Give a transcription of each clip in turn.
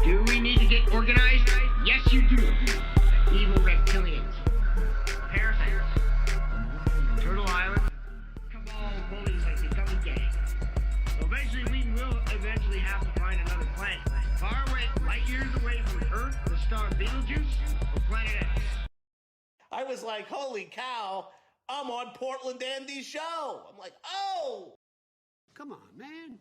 Do we need to get organized? Yes, you do. Evil reptilians. Parasites. Turtle Island. Come on, bullies like the gummy gang. So eventually we will have to find another planet. Far away, light years away from Earth, the star Betelgeuse, or planet X. I was like, holy cow, I'm on PortlandAndy's show. I'm like, oh! Come on, man.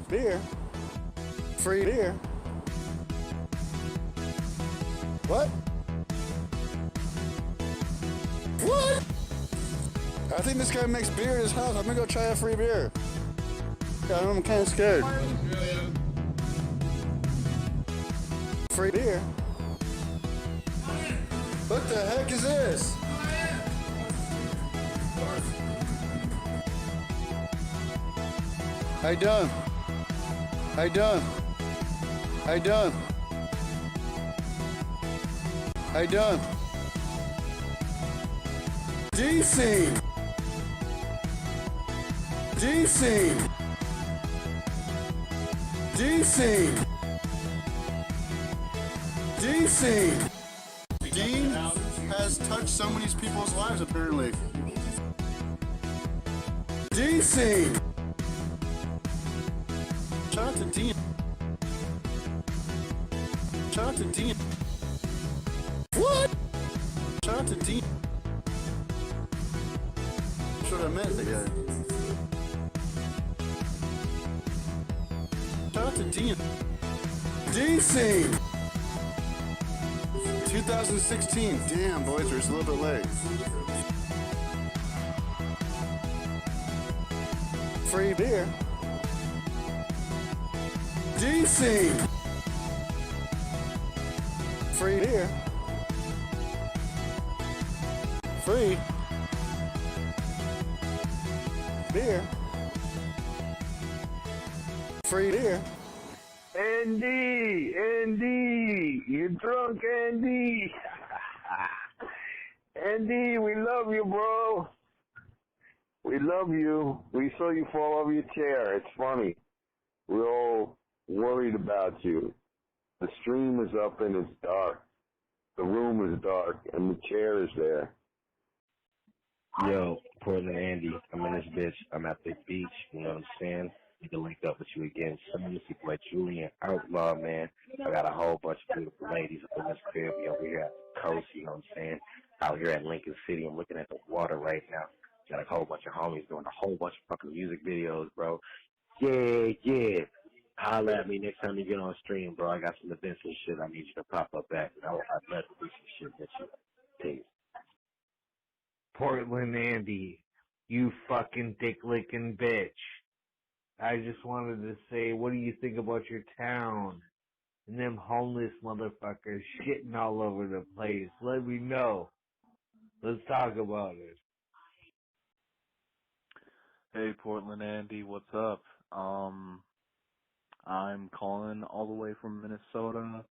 Beer. Free beer. What? What? I think this guy makes beer in his house. I'm gonna go try a free beer. Yeah, I'm kind of scared. Free beer? What the heck is this? How you doing? How you doing? How you doing? How you doing? G-Scene! G-Scene! G-Scene! G-Scene! Dean has touched so many people's lives apparently. G-Scene! Shout out to Dean. Shout out to Dean. What? Shout out to Dean. That's what I meant to get. Shout out to Dean. G-Scene! 2016. Damn, boys, we're just a little bit late. Free beer. G-Scene! Free beer. Free beer. Free beer. Andy, you're drunk, Andy. Andy, we love you, bro. We love you. We saw you fall over your chair. It's funny. We're all worried about you. The stream is up and it's dark. The room is dark and the chair is there. Yo, PortlandAndy, I'm in this bitch. I'm at the beach, you know what I'm saying? Need to link up with you again. Some of you people like Julian Outlaw, man. I got a whole bunch of beautiful ladies up in this crib. We over here at the coast, you know what I'm saying? Out here at Lincoln City, I'm looking at the water right now. Got a whole bunch of homies doing a whole bunch of fucking music videos, bro. Yeah. Holla at me next time you get on stream, bro. I got some events and shit I need you to pop up at. I'd love to do some shit with you. Peace. PortlandAndy, you fucking dick-licking bitch. I just wanted to say, what do you think about your town? And them homeless motherfuckers shitting all over the place. Let me know. Let's talk about it. Hey, Portland Andy, what's up? I'm calling all the way from Minnesota. I'm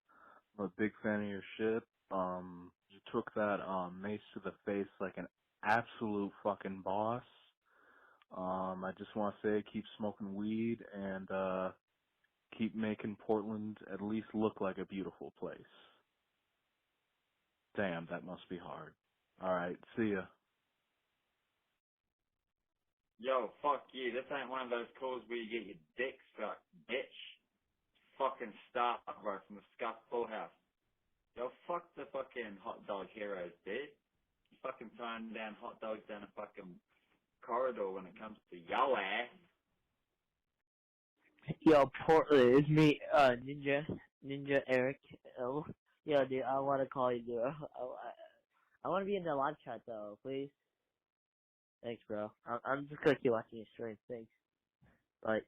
a big fan of your shit. You took that mace to the face like an absolute fucking boss. I just want to say keep smoking weed and keep making Portland at least look like a beautiful place. Damn, that must be hard. Alright, see ya. Yo, fuck you. This ain't one of those calls where you get your dick sucked, bitch. Fucking stop, bro, from the Scuff Full House. Yo, fuck the fucking hot dog heroes, dude. You fucking throwing down hot dogs down a fucking corridor when it comes to yo ass. Yo, Portland, it's me, Ninja Eric L. Yo, dude, I want to call you, dude. I want to be in the live chat, though, please. Thanks, bro. I'm just gonna keep watching your stream. Thanks. Bye.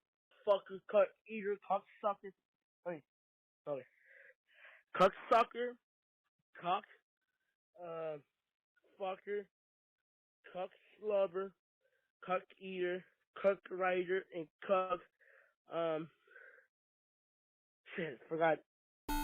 Fucker, cut, eater, cocksucker. Wait, sorry. Cocksucker, cock, fucker, cock slubber, cock eater, cock rider, and cock, shit, forgot.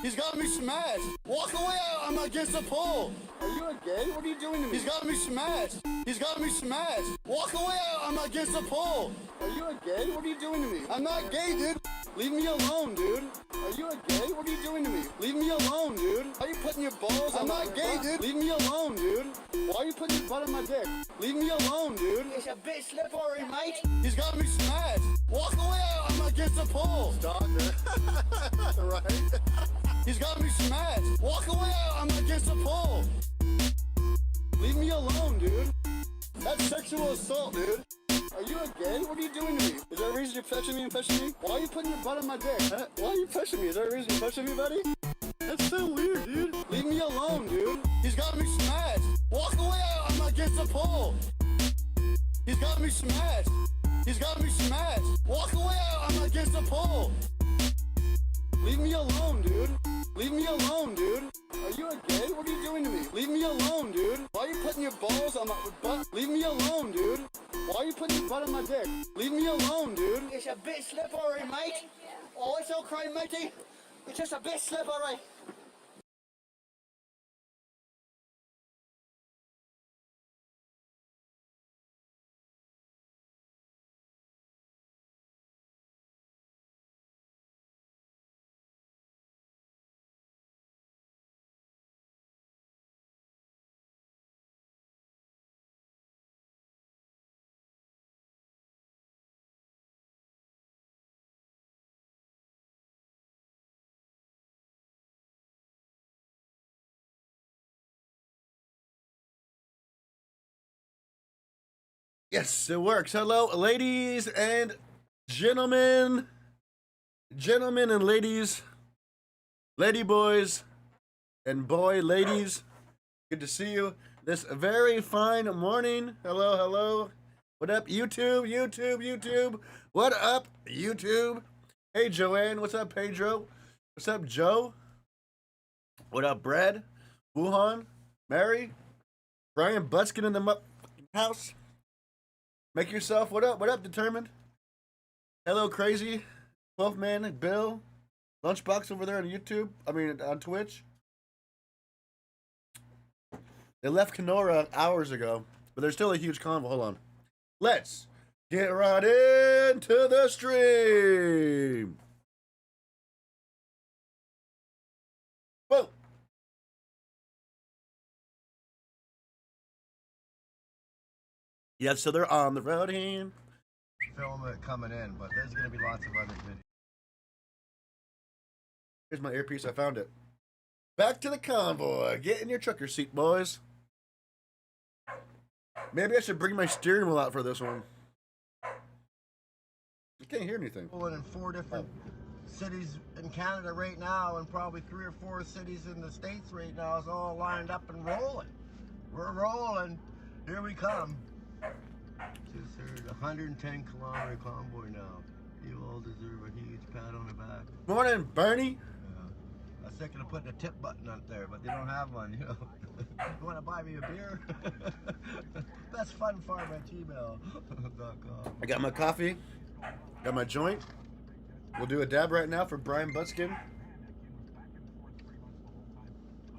He's got me smashed. Walk away, I'm against the pole. Are you a gay? What are you doing to me? He's got me smashed. He's got me smashed. Walk away, I'm against the pole. Are you a gay? What are you doing to me? I'm not gay, dude. Leave me alone, dude. Are you a gay? What are you doing to me? Leave me alone, dude. Why are you putting your balls on my gay, dude? Leave me alone, dude. Why are you putting your butt on my dick? Leave me alone, dude. It's a bit slippery, mate. He's got me smashed. Walk away, I'm against the pole. Stop it. Right? He's got me smashed. Walk away, I'm against the pole. Leave me alone, dude. That's sexual assault, dude. Are you a gay? What are you doing to me? Is there a reason you're pushing me and pushing me? Why are you putting your butt on my dick? Huh? Why are you pushing me? Is there a reason you're pushing me, buddy? That's so weird, dude. Leave me alone, dude. He's got me smashed. Walk away, I'm against the pole. He's got me smashed. He's got me smashed. Walk away, I'm against the pole. Leave me alone, dude. Leave me alone, dude. Are you a gay? What are you doing to me? Leave me alone, dude. Why are you putting your balls on my butt? Leave me alone, dude. Why are you putting your butt on my dick? Leave me alone, dude. It's a bit slippery, mate. Oh, it's okay, matey. It's just a bit slippery. Yes, it works. Hello, ladies and gentlemen. Gentlemen and ladies. Lady boys and boy ladies. Good to see you this very fine morning. Hello, hello. What up, YouTube? YouTube, YouTube. What up, YouTube? Hey, Joanne. What's up, Pedro? What's up, Joe? What up, Brad? Wuhan? Mary? Brian Butskin in the house? Make yourself, what up, Determined? Hello, Crazy, 12th Man, Bill, Lunchbox over there on YouTube, on Twitch. They left Kenora hours ago, but there's still a huge convoy. Hold on. Let's get right into the stream. Whoa. Yeah, so they're on the road here. Film it coming in, but there's going to be lots of other videos. Here's my earpiece. I found it. Back to the convoy. Get in your trucker seat, boys. Maybe I should bring my steering wheel out for this one. I can't hear anything. In 4 different cities in Canada right now, and probably 3 or 4 cities in the States right now, is all lined up and rolling. We're rolling. Here we come. Just heard a 110-kilometer convoy now. You all deserve a huge pat on the back. Morning, Bernie. I was thinking of putting a tip button up there, but they don't have one, you know. You want to buy me a beer? bestfunfarm@gmail.com. I got my coffee. Got my joint. We'll do a dab right now for Brian Butskin.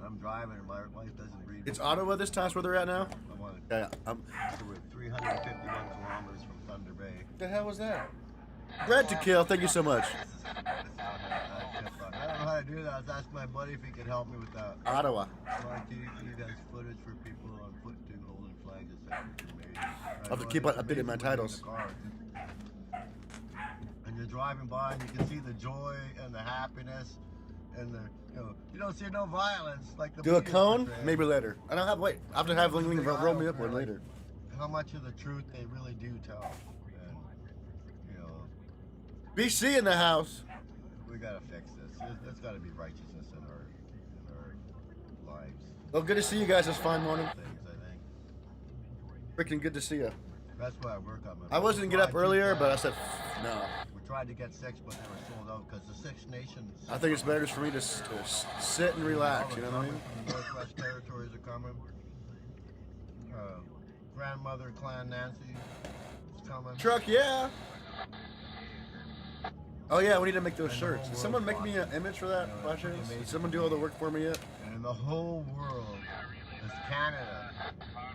I'm driving and my wife doesn't read. It's Ottawa this time, where they're at now? Yeah, we're 351 kilometers from Thunder Bay. What the hell was that? Bread to kill, thank you so much. I don't know how to do that. I was asking my buddy if he could help me with that. Ottawa. You guys footage for people on foot too, holding flags. I'll have to keep on updating my titles. And you're driving by and you can see the joy and the happiness and the, you don't see no violence like the. Do a cone? Maybe later. I don't have, wait, I have to have Ling Ling roll me up one later. How much of the truth they really do tell. And, BC in the house. We gotta fix this. There's gotta be righteousness in our lives. Well, good to see you guys this fine morning. Things, I think. Freaking good to see you. That's why I work on my. I wasn't get up earlier, but I said, no. We tried to get 6, but they were sold out because the 6 Nations. I think it's better just for me to sit and relax, you know what I mean? Northwest Territories are coming. Grandmother Clan Nancy is coming. Truck, yeah. Oh yeah, we need to make those And the shirts. whole Did someone make world me an image for that? By chance? Did someone do all the work for me yet? And the whole world is Canada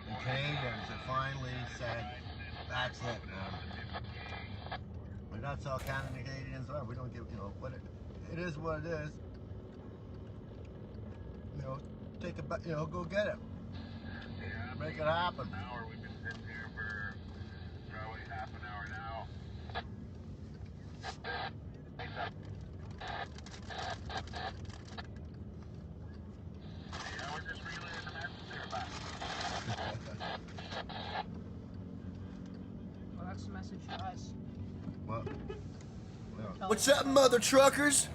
and Canadians that finally said, that's it, man. And that's how Canadians are. We don't give, but it is what it is. Take it back, go get it. Make it happen. We've been sitting here for probably half an hour now. Yeah, we're just relaying the message there back. Well, that's the message to us. What? What's up, mother truckers?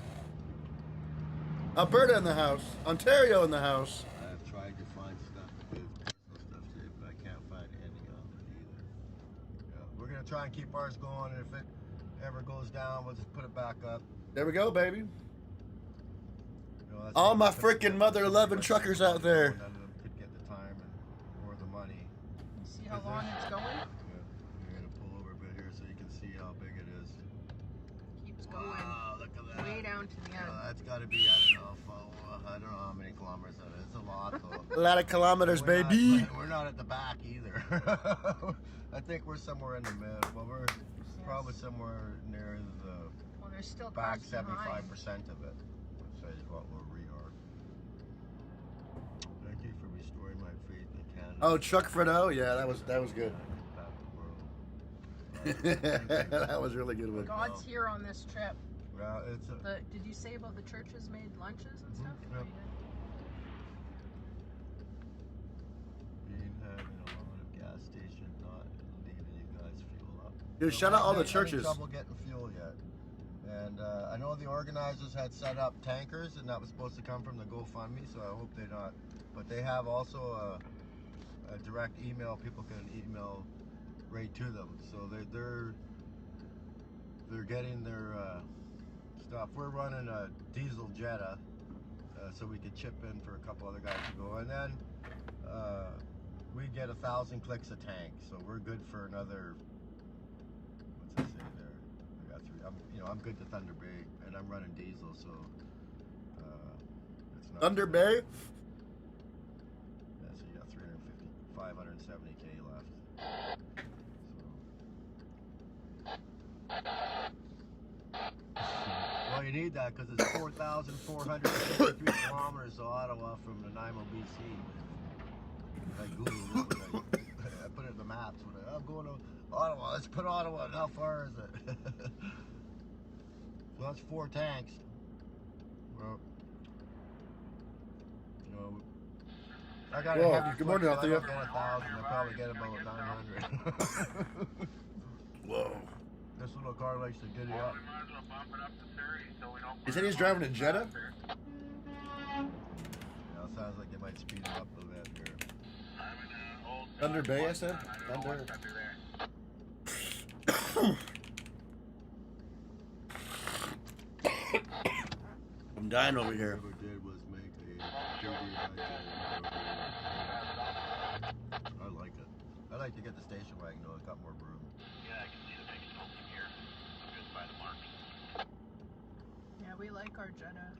Alberta in the house. Ontario in the house. I've tried to find stuff to do, stuff today, but I can't find any of it either. We're gonna try and keep ours going, and if it ever goes down, we'll just put it back up. There we go, baby. All my freaking mother-loving truckers out there. None of them could get the time or the money. See how long it's going? You're gonna pull over a bit here so you can see how big it is. Keeps going. Wow, look at that. Way down to the end. That's got to be, I don't know how many kilometers that is. It's a lot, though. A lot of kilometers, baby. We're not at the back either. I think we're somewhere in the middle, but we're probably somewhere near the there's still back cars 75% behind. of it, which is what we are. Thank you for restoring my faith in Canada. Oh, Truck Fredo? Yeah, that was good. That was really good one. God's here on this trip. Well, Did you say about the churches made lunches and stuff? Yep. Being having a lot of gas station not leaving you guys fuel up. Dude, shout out all the Having churches. trouble getting fuel yet. And I know the organizers had set up tankers, and that was supposed to come from the GoFundMe, so I hope they're not. But they have also a direct email. People can email right to them, so they're getting their stuff. We're running a diesel Jetta, so we could chip in for a couple other guys to go, and then we get 1,000 clicks a tank, so we're good for another. What's it say there? I got 3. I'm good to Thunder Bay, and I'm running diesel, so it's not Thunder Bay? Yeah, so you got 570K left. Well, you need that because it's 4,453 kilometers to Ottawa from Nanaimo, BC. I Googled it. I put it in the maps. I'm going to Ottawa. Let's put Ottawa. How far is it? So that's 4 tanks. Well, I got a heavy good morning, flick, so I Althea. don't get 1,000. I probably get about 900. Whoa. This little car likes to giddy up. He said he's driving a Jetta? Yeah, it sounds like it might speed it up a little bit here. Thunder Bay, I said? Thunder. I'm dying over here. What I did was make a I like it. I like to get the station wagon though, it got more room. Yeah, I can see the big smoke in here. I'm just by the marks. Yeah, we like our Jetta.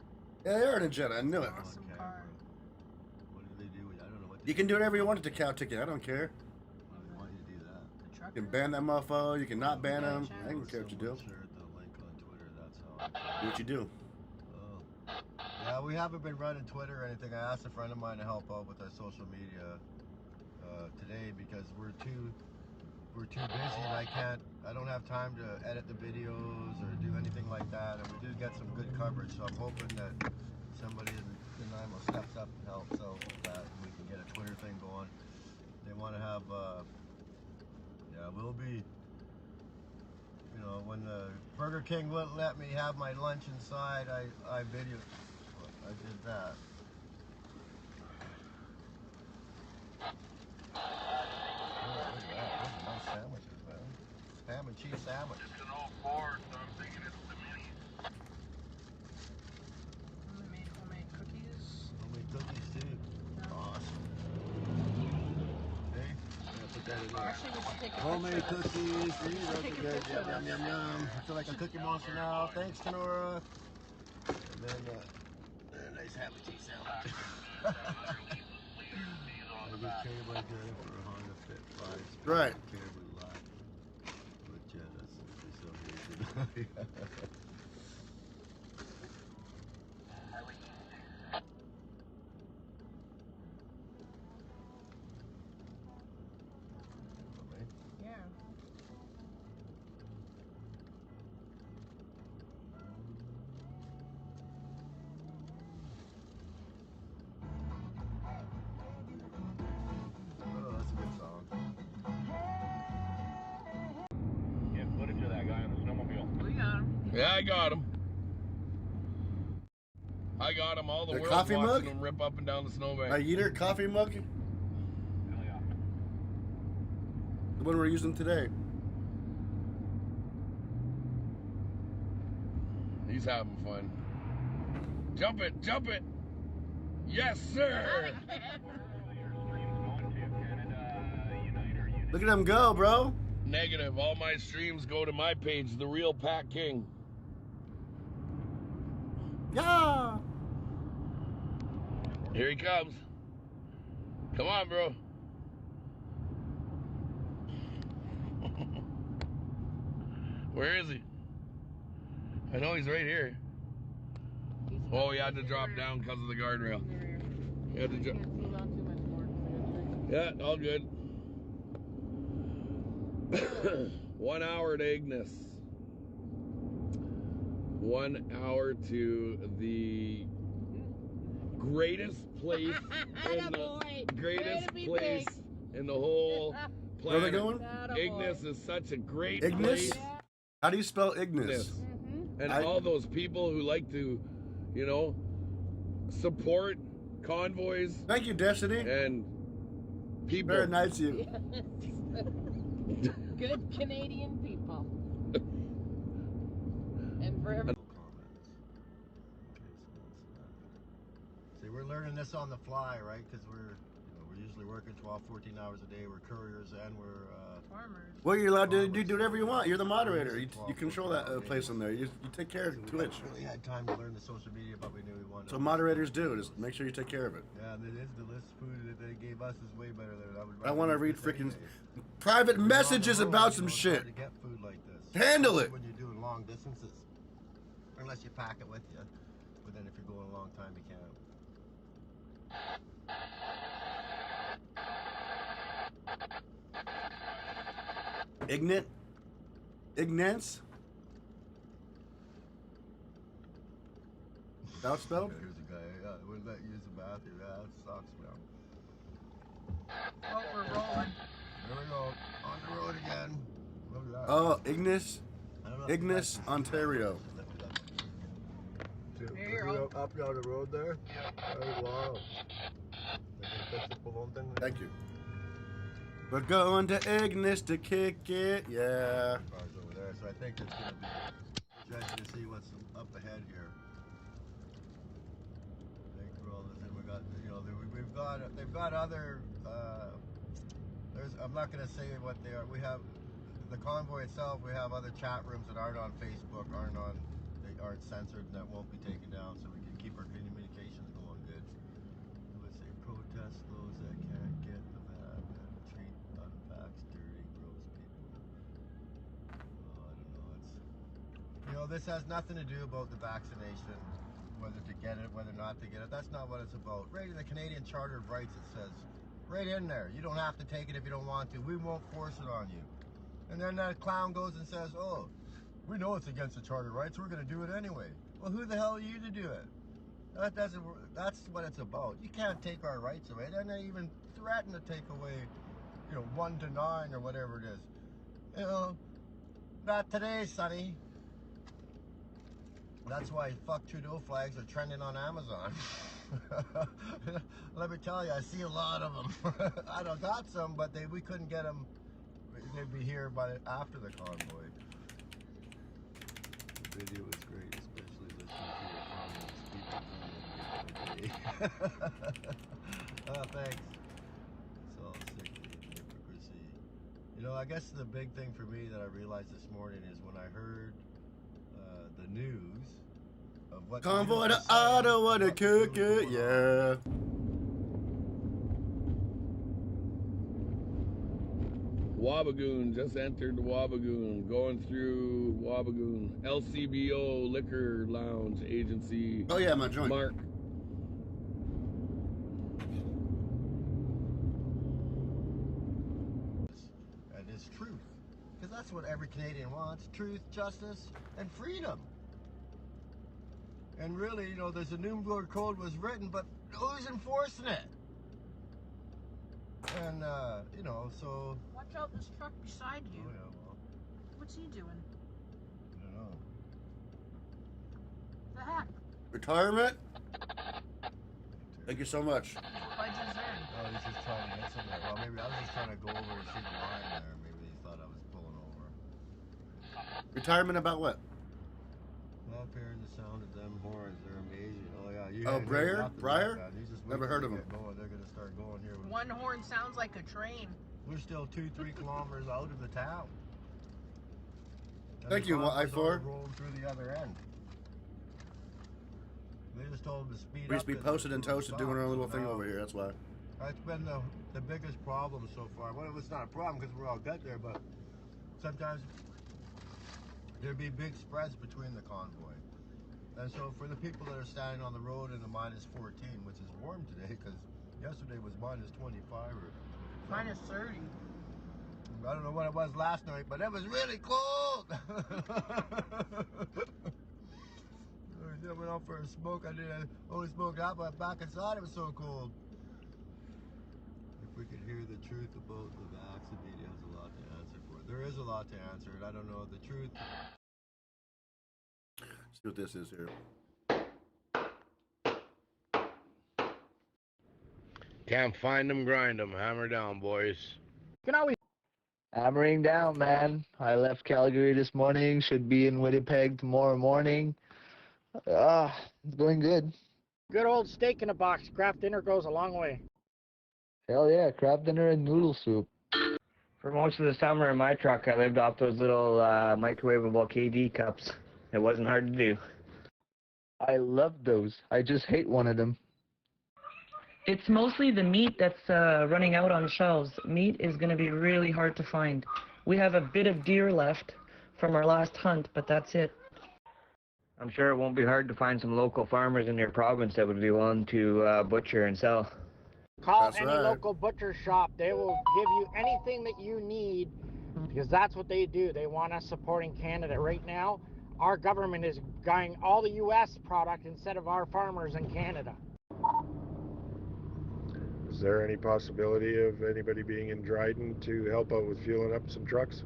Yeah, they are in a Jetta. I knew it. Awesome car. What do they do? I don't know what You can do whatever you want to cow ticket. I don't care. Why do they want you to do that? You can ban that mofo. You can not ban him. I don't care what you do. Shared the link on Twitter, that's how Do what you do. Yeah, we haven't been running Twitter or anything. I asked a friend of mine to help out with our social media today because we're too busy and I don't have time to edit the videos or do anything like that. And we do get some good coverage, so I'm hoping that somebody in Nanaimo steps up and helps out with that. And we can get a Twitter thing going. They want to have, we'll be. When the Burger King wouldn't let me have my lunch inside, I videoed. I did that. Oh, look at that. Those are nice sandwiches, man. Ham and cheese sandwich. It's an old Ford, so I'm thinking it's the Mini. We made homemade cookies. Homemade cookies too. Awesome. Okay, I'm gonna put that in there. Actually, we should take a Homemade picture of cookies. this. See, those are good. Yum, yum, yum. I feel like a cookie monster now. Thanks, Kenora. And then a nice happy tea salad. I get caribou good for a Honda Fit 5. Right. Caribou lot. But yeah, that's so easy. Yeah. Oh, that's a good song. Get footage of that guy on the snowmobile. We got him. Yeah, I got him. I got him. All the The world's coffee watching mug? him rip up and down the snowbank. My eater coffee mug? Hell yeah. The one we're using today. He's having fun. Jump it, jump it. Yes, sir. Look at him go, bro. Negative. All my streams go to my page, The Real Pat King. Yeah. Here he comes. Come on, bro. Where is he? I know he's right here. Oh, he had to drop down because of the guardrail. He had to drop. Yeah, all good. 1 hour to Ignace. 1 hour to the greatest place in the whole planet. Where are they going? Ignace is such a great Ignace? place. How do you spell Ignace? And all those people who like to, you know, support convoys. Thank you, Destiny. And people. Very nice of you. Good Canadian people. And for every See, we're learning this on the fly, right? Because we're usually working 12, 14 hours a day. We're couriers and we're farmers. Well, you're allowed to do whatever you want. You're the moderator. You control that place in there. You take care of Twitch. We really had time to learn the social media, but we knew we wanted. So moderators do. Just make sure you take care of it. Yeah, and it is the list food that they gave us is way better than I would. I want to read freaking private messages about some shit. To get food like this. Handle it. When you're doing long distances, unless you pack it with you, but then if you're going a long time, you can't. Ignace? That spelled? Here's a guy. Yeah, wouldn't let you use the bathroom. Yeah, that sucks, man. Oh, we're rolling. There we go. On the road again. Look at that. Oh, Ignace? Ignace, Ontario. Up down the road there? Oh, wow. Thank you. We're going to Ignace to kick it, yeah. Cars over there, so I think it's going to be interesting to see what's up ahead here. Thank you for all this, and we got, you know, they've got other, I'm not going to say what they are. We have the convoy itself. We have other chat rooms that aren't on Facebook, they aren't censored, and that won't be taken down, so we can keep our communications going good. I would say protest those that can't get the map and treat unvaxxed, dirty, gross people. Oh, I don't know. You know, this has nothing to do about the vaccination, whether to get it, whether not to get it. That's not what it's about. Right in the Canadian Charter of Rights, it says, right in there, you don't have to take it if you don't want to. We won't force it on you. And then that clown goes and says, oh, we know it's against the Charter of Rights, we're going to do it anyway. Well, who the hell are you to do it? That's what it's about. You can't take our rights away. Then they even threaten to take away, 1 to 9 or whatever it is. You know, not today, sonny. That's why fuck Trudeau flags are trending on Amazon. Let me tell you, I see a lot of them. I don't got some, but we couldn't get them. They'd be here after the convoy. The video was great, especially listening to your comments. People thanks. It's all sick, hypocrisy. You know, I guess the big thing for me that I realized this morning is when I heard the news of what Convoy to Ottawa to cook it, yeah. Wabagoon, just entered the Wabagoon, going through Wabagoon. LCBO Liquor Lounge Agency. Oh yeah, my joint. Mark. And it's truth. Because that's what every Canadian wants. Truth, justice, and freedom. And really, you know, there's a Nuremberg Code was written, but who's enforcing it? And, you know, so... Watch out, this truck beside you. Oh, yeah, well... What's he doing? I don't know. The heck? Retirement? Thank you so much. Fudge is in. Oh, he's just trying to get somewhere. Well, maybe I was just trying to go over and see the line there. Maybe he thought I was pulling over. Retirement about what? Well, up hearing the sound of them horns, they're amazing. Oh, yeah. You Oh, hadn't heard Breyer? nothing Breyer? like that. You just wait Never till heard they of him. get going. They're going to start going here. One horn sounds like a train. We're still 2-3 kilometers out of the town. And Thank the you, cars are I-4. rolling through the other end. They just told them to speed up. We used to be and posted and toasted doing our little so thing now- over here, that's why. That's been the biggest problem so far. Well, it's not a problem because we're all good there, but sometimes there'd be big spreads between the convoy. And so for the people that are standing on the road in the -14, which is warm today because yesterday was -25 or -30. I don't know what it was last night, but it was really cold. I went out for a smoke. I only smoked out, but back inside it was so cold. If we could hear the truth about the vaccine, he has a lot to answer for. There is a lot to answer, and I don't know the truth. See what this is here. Can't find them, grind them. Hammer down, boys. You can always hammering down, man. I left Calgary this morning. Should be in Winnipeg tomorrow morning. It's going good. Good old steak in a box. Craft dinner goes a long way. Hell yeah, crab dinner and noodle soup. For most of the summer in my truck, I lived off those little microwavable KD cups. It wasn't hard to do. I love those. I just hate one of them. It's mostly the meat that's running out on shelves. Meat is going to be really hard to find. We have a bit of deer left from our last hunt, but that's it. I'm sure it won't be hard to find some local farmers in your province that would be willing to butcher and sell. Call any local butcher shop. They will give you anything that you need because that's what they do. They want us supporting Canada. Right now, our government is buying all the U.S. product instead of our farmers in Canada. Is there any possibility of anybody being in Dryden to help out with fueling up some trucks?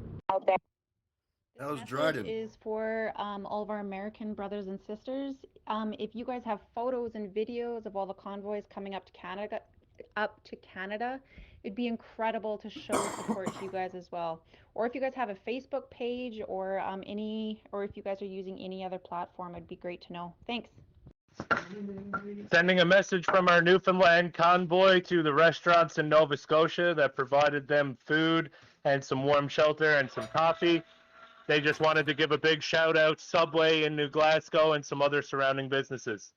That was Message Dryden. is for all of our American brothers and sisters. If you guys have photos and videos of all the convoys coming up to Canada, it'd be incredible to show support to you guys as well. Or if you guys have a Facebook page or if you guys are using any other platform, it'd be great to know. Thanks. Sending a message from our Newfoundland convoy to the restaurants in Nova Scotia that provided them food and some warm shelter and some coffee. They just wanted to give a big shout out Subway in New Glasgow and some other surrounding businesses.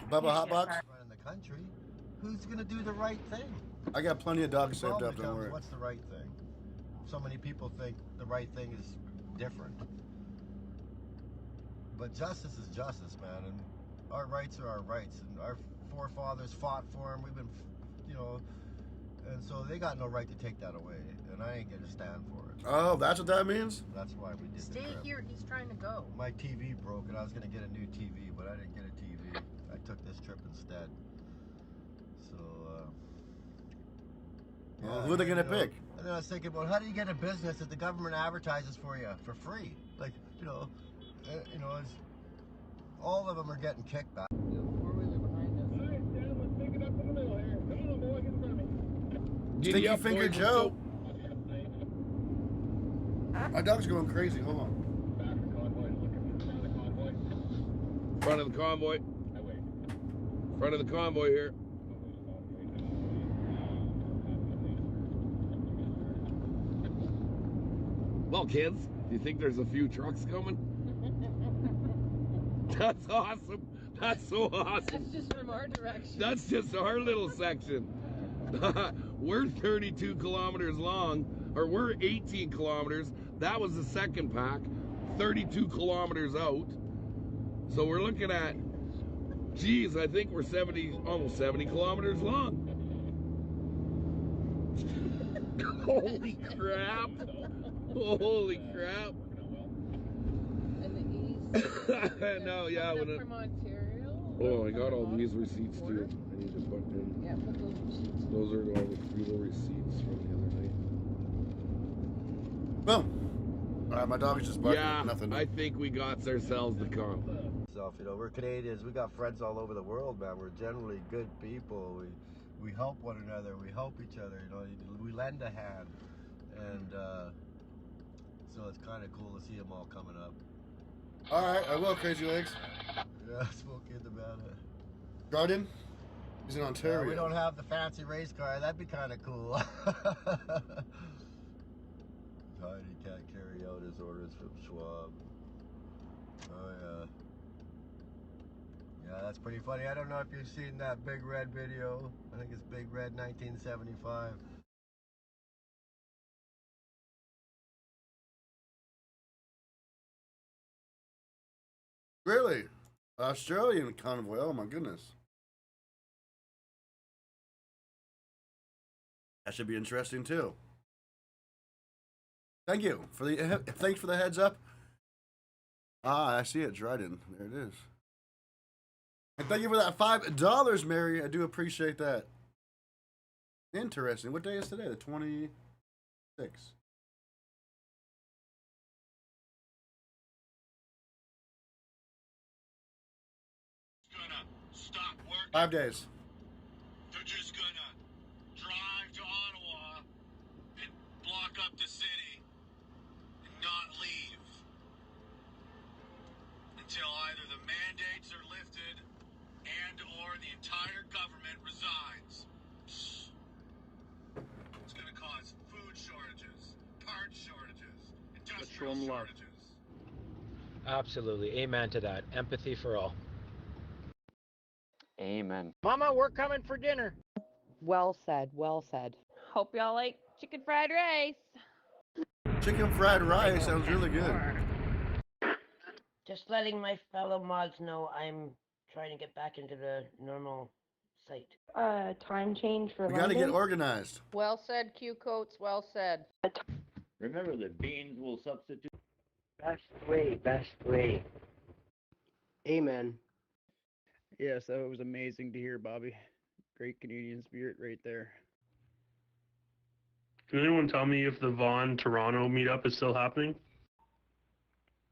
Bubba Hotbox? In the country, who's going to do the right thing? I got plenty of dogs saved Problem up, don't becomes, worry. what's the right thing? So many people think the right thing is different. But justice is justice, man, and our rights are our rights, and our forefathers fought for them. We've been, you know, and so they got no right to take that away, and I ain't gonna stand for it. Oh, that's what that means? That's why we did Stay the trip. here. He's trying to go. My TV broke, and I was gonna get a new TV, but I didn't get a TV. I took this trip instead. So, Well, who are they gonna pick? And then I was thinking, well, how do you get a business that the government advertises for you for free? Like, it's, all of them are getting kickback. Stinky Finger Joe. My dog's going crazy. Hold on. Front of the convoy. Front of the convoy here. Well, kids, do you think there's a few trucks coming? That's awesome. That's so awesome. That's just from our direction. That's just our little section. We're 32 kilometers long, or we're 18 kilometers. That was the second pack, 32 kilometers out. So we're looking at, geez, I think we're almost 70 kilometers long. Holy crap. Holy crap. And the east. No, yeah. From Ontario. Oh, I got all these receipts too. I need to put in. Yeah, put those receipts. Those are all the fuel receipts from the other night. Boom. All right, my dog is just barking. Yeah, Nothing. I think we got ourselves the comp. So, you know, we're Canadians. We got friends all over the world, man. We're generally good people. We help one another. We help each other. You know, we lend a hand, and so it's kind of cool to see them all coming up. All right, I will, Crazy Legs. Yeah, I spoke about it. Dryden? He's in Ontario. We don't have the fancy race car. That'd be kind of cool. Heidi can't carry out his orders from Schwab. Oh, yeah. Yeah, that's pretty funny. I don't know if you've seen that Big Red video. I think it's Big Red 1975. Really? Australian convoy. Oh my goodness. That should be interesting too. Thank you for the thanks for the heads up. Ah, I see it, Dryden. There it is. And thank you for that $5, Mary. I do appreciate that. Interesting. What day is today? The 26th. Stop working. 5 days. They're just gonna drive to Ottawa and block up the city and not leave until either the mandates are lifted and or the entire government resigns. It's gonna cause food shortages, parts shortages, industrial shortages. Absolutely. Amen to that. Empathy for all. Amen. Mama, we're coming for dinner. Well said, well said. Hope y'all like chicken fried rice. Chicken fried rice sounds really good. Just letting my fellow mods know I'm trying to get back into the normal site. Time change for We got to get organized. Well said, Q Coats. Well said. Remember that beans will substitute. Best way, best way. Amen. Yes, that was amazing to hear, Bobby. Great Canadian spirit right there. Can anyone tell me if the Vaughan Toronto meetup is still happening?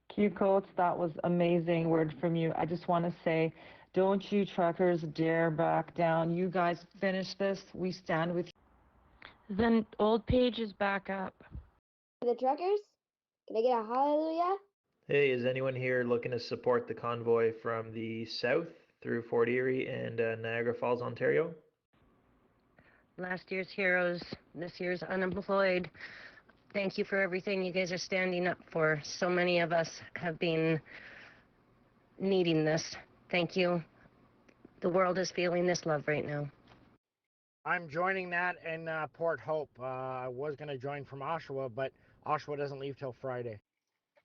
Q Coats, that was amazing word from you. I just want to say, don't you truckers dare back down. You guys finish this. We stand with you. The old page is back up. The truckers? Can I get a hallelujah? Hey, is anyone here looking to support the convoy from the south through Fort Erie and Niagara Falls, Ontario? Last year's heroes, this year's unemployed. Thank you for everything you guys are standing up for. So many of us have been needing this. Thank you. The world is feeling this love right now. I'm joining that in Port Hope. I was going to join from Oshawa, but Oshawa doesn't leave till Friday.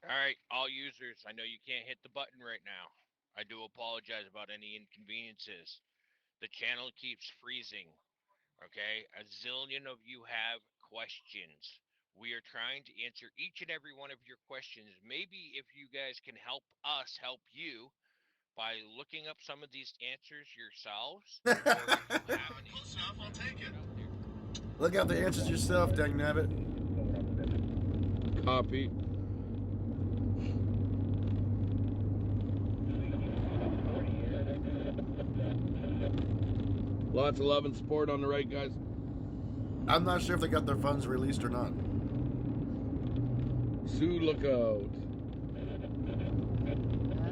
All right, all users, I know you can't hit the button right now. I do apologize about any inconveniences. The channel keeps freezing, okay? A zillion of you have questions. We are trying to answer each and every one of your questions. Maybe if you guys can help us help you by looking up some of these answers yourselves. Or if you have any... Close enough, I'll take it. Look out the answers yourself, dang nabbit. Copy. Lots of love and support on the right, guys. I'm not sure if they got their funds released or not. Sue, look out. I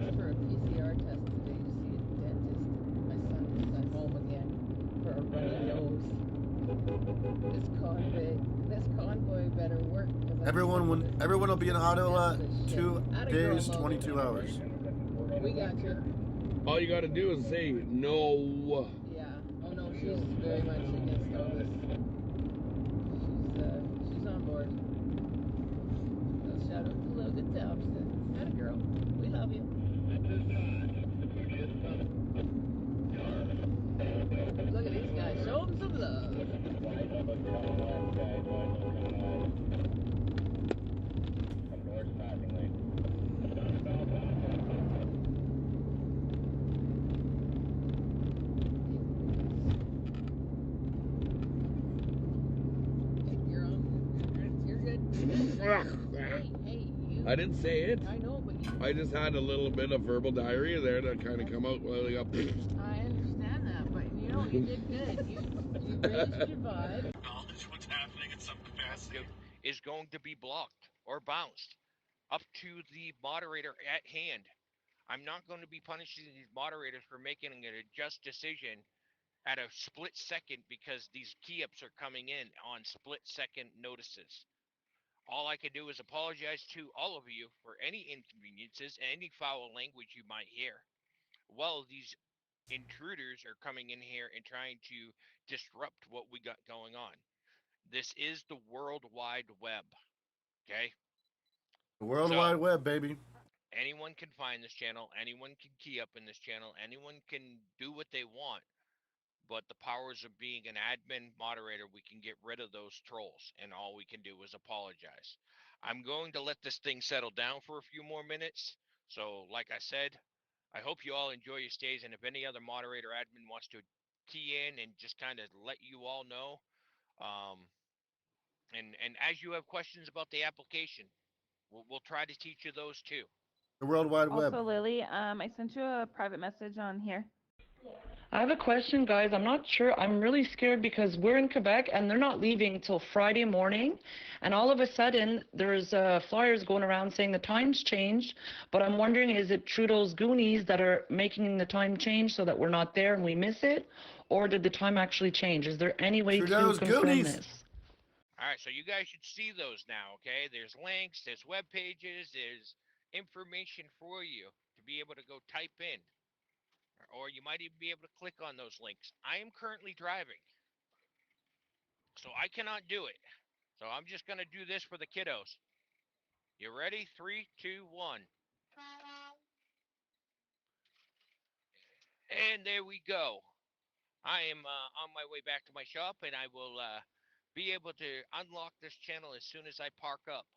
asked for a PCR test today to see a dentist. My son is at home again for a runny nose. This COVID. This convoy better work. Everyone will be in Ottawa 2 days, 22 hours. We got you. All you gotta do is say no. Yeah. Oh no, she's very much against all this. She's on board. So shout out to Logan Thompson. Atta girl. We love you. Look at these guys. Show them some love. I didn't say it. I know, but I just had a little bit of verbal diarrhea there that kind of come out while I got. I understand that, but you know, you did good. You really survived. Acknowledge what's happening in some capacity. Is going to be blocked or bounced up to the moderator at hand. I'm not going to be punishing these moderators for making a just decision at a split second because these key-ups are coming in on split-second notices. All I can do is apologize to all of you for any inconveniences and any foul language you might hear. While these intruders are coming in here and trying to disrupt what we got going on. This is the World Wide Web, okay? The World Wide Web, baby. Anyone can find this channel. Anyone can key up in this channel. Anyone can do what they want. But the powers of being an admin moderator, we can get rid of those trolls. And all we can do is apologize. I'm going to let this thing settle down for a few more minutes. So, like I said, I hope you all enjoy your stays. And if any other moderator admin wants to key in and just kind of let you all know, and as you have questions about the application, we'll try to teach you those too. The World Wide Web. Also, Lily, I sent you a private message on here. I have a question, guys. I'm not sure. I'm really scared because we're in Quebec and they're not leaving till Friday morning. And all of a sudden, there's flyers going around saying the time's changed. But I'm wondering, is it Trudeau's Goonies that are making the time change so that we're not there and we miss it? Or did the time actually change? Is there any way Trudeau's to confirm Goonies. this? All right, so you guys should see those now, okay? There's links, there's web pages, there's information for you to be able to go type in. Or you might even be able to click on those links. I am currently driving, so I cannot do it. So I'm just going to do this for the kiddos. You ready? 3, 2, 1. And there we go. I am on my way back to my shop, and I will be able to unlock this channel as soon as I park up.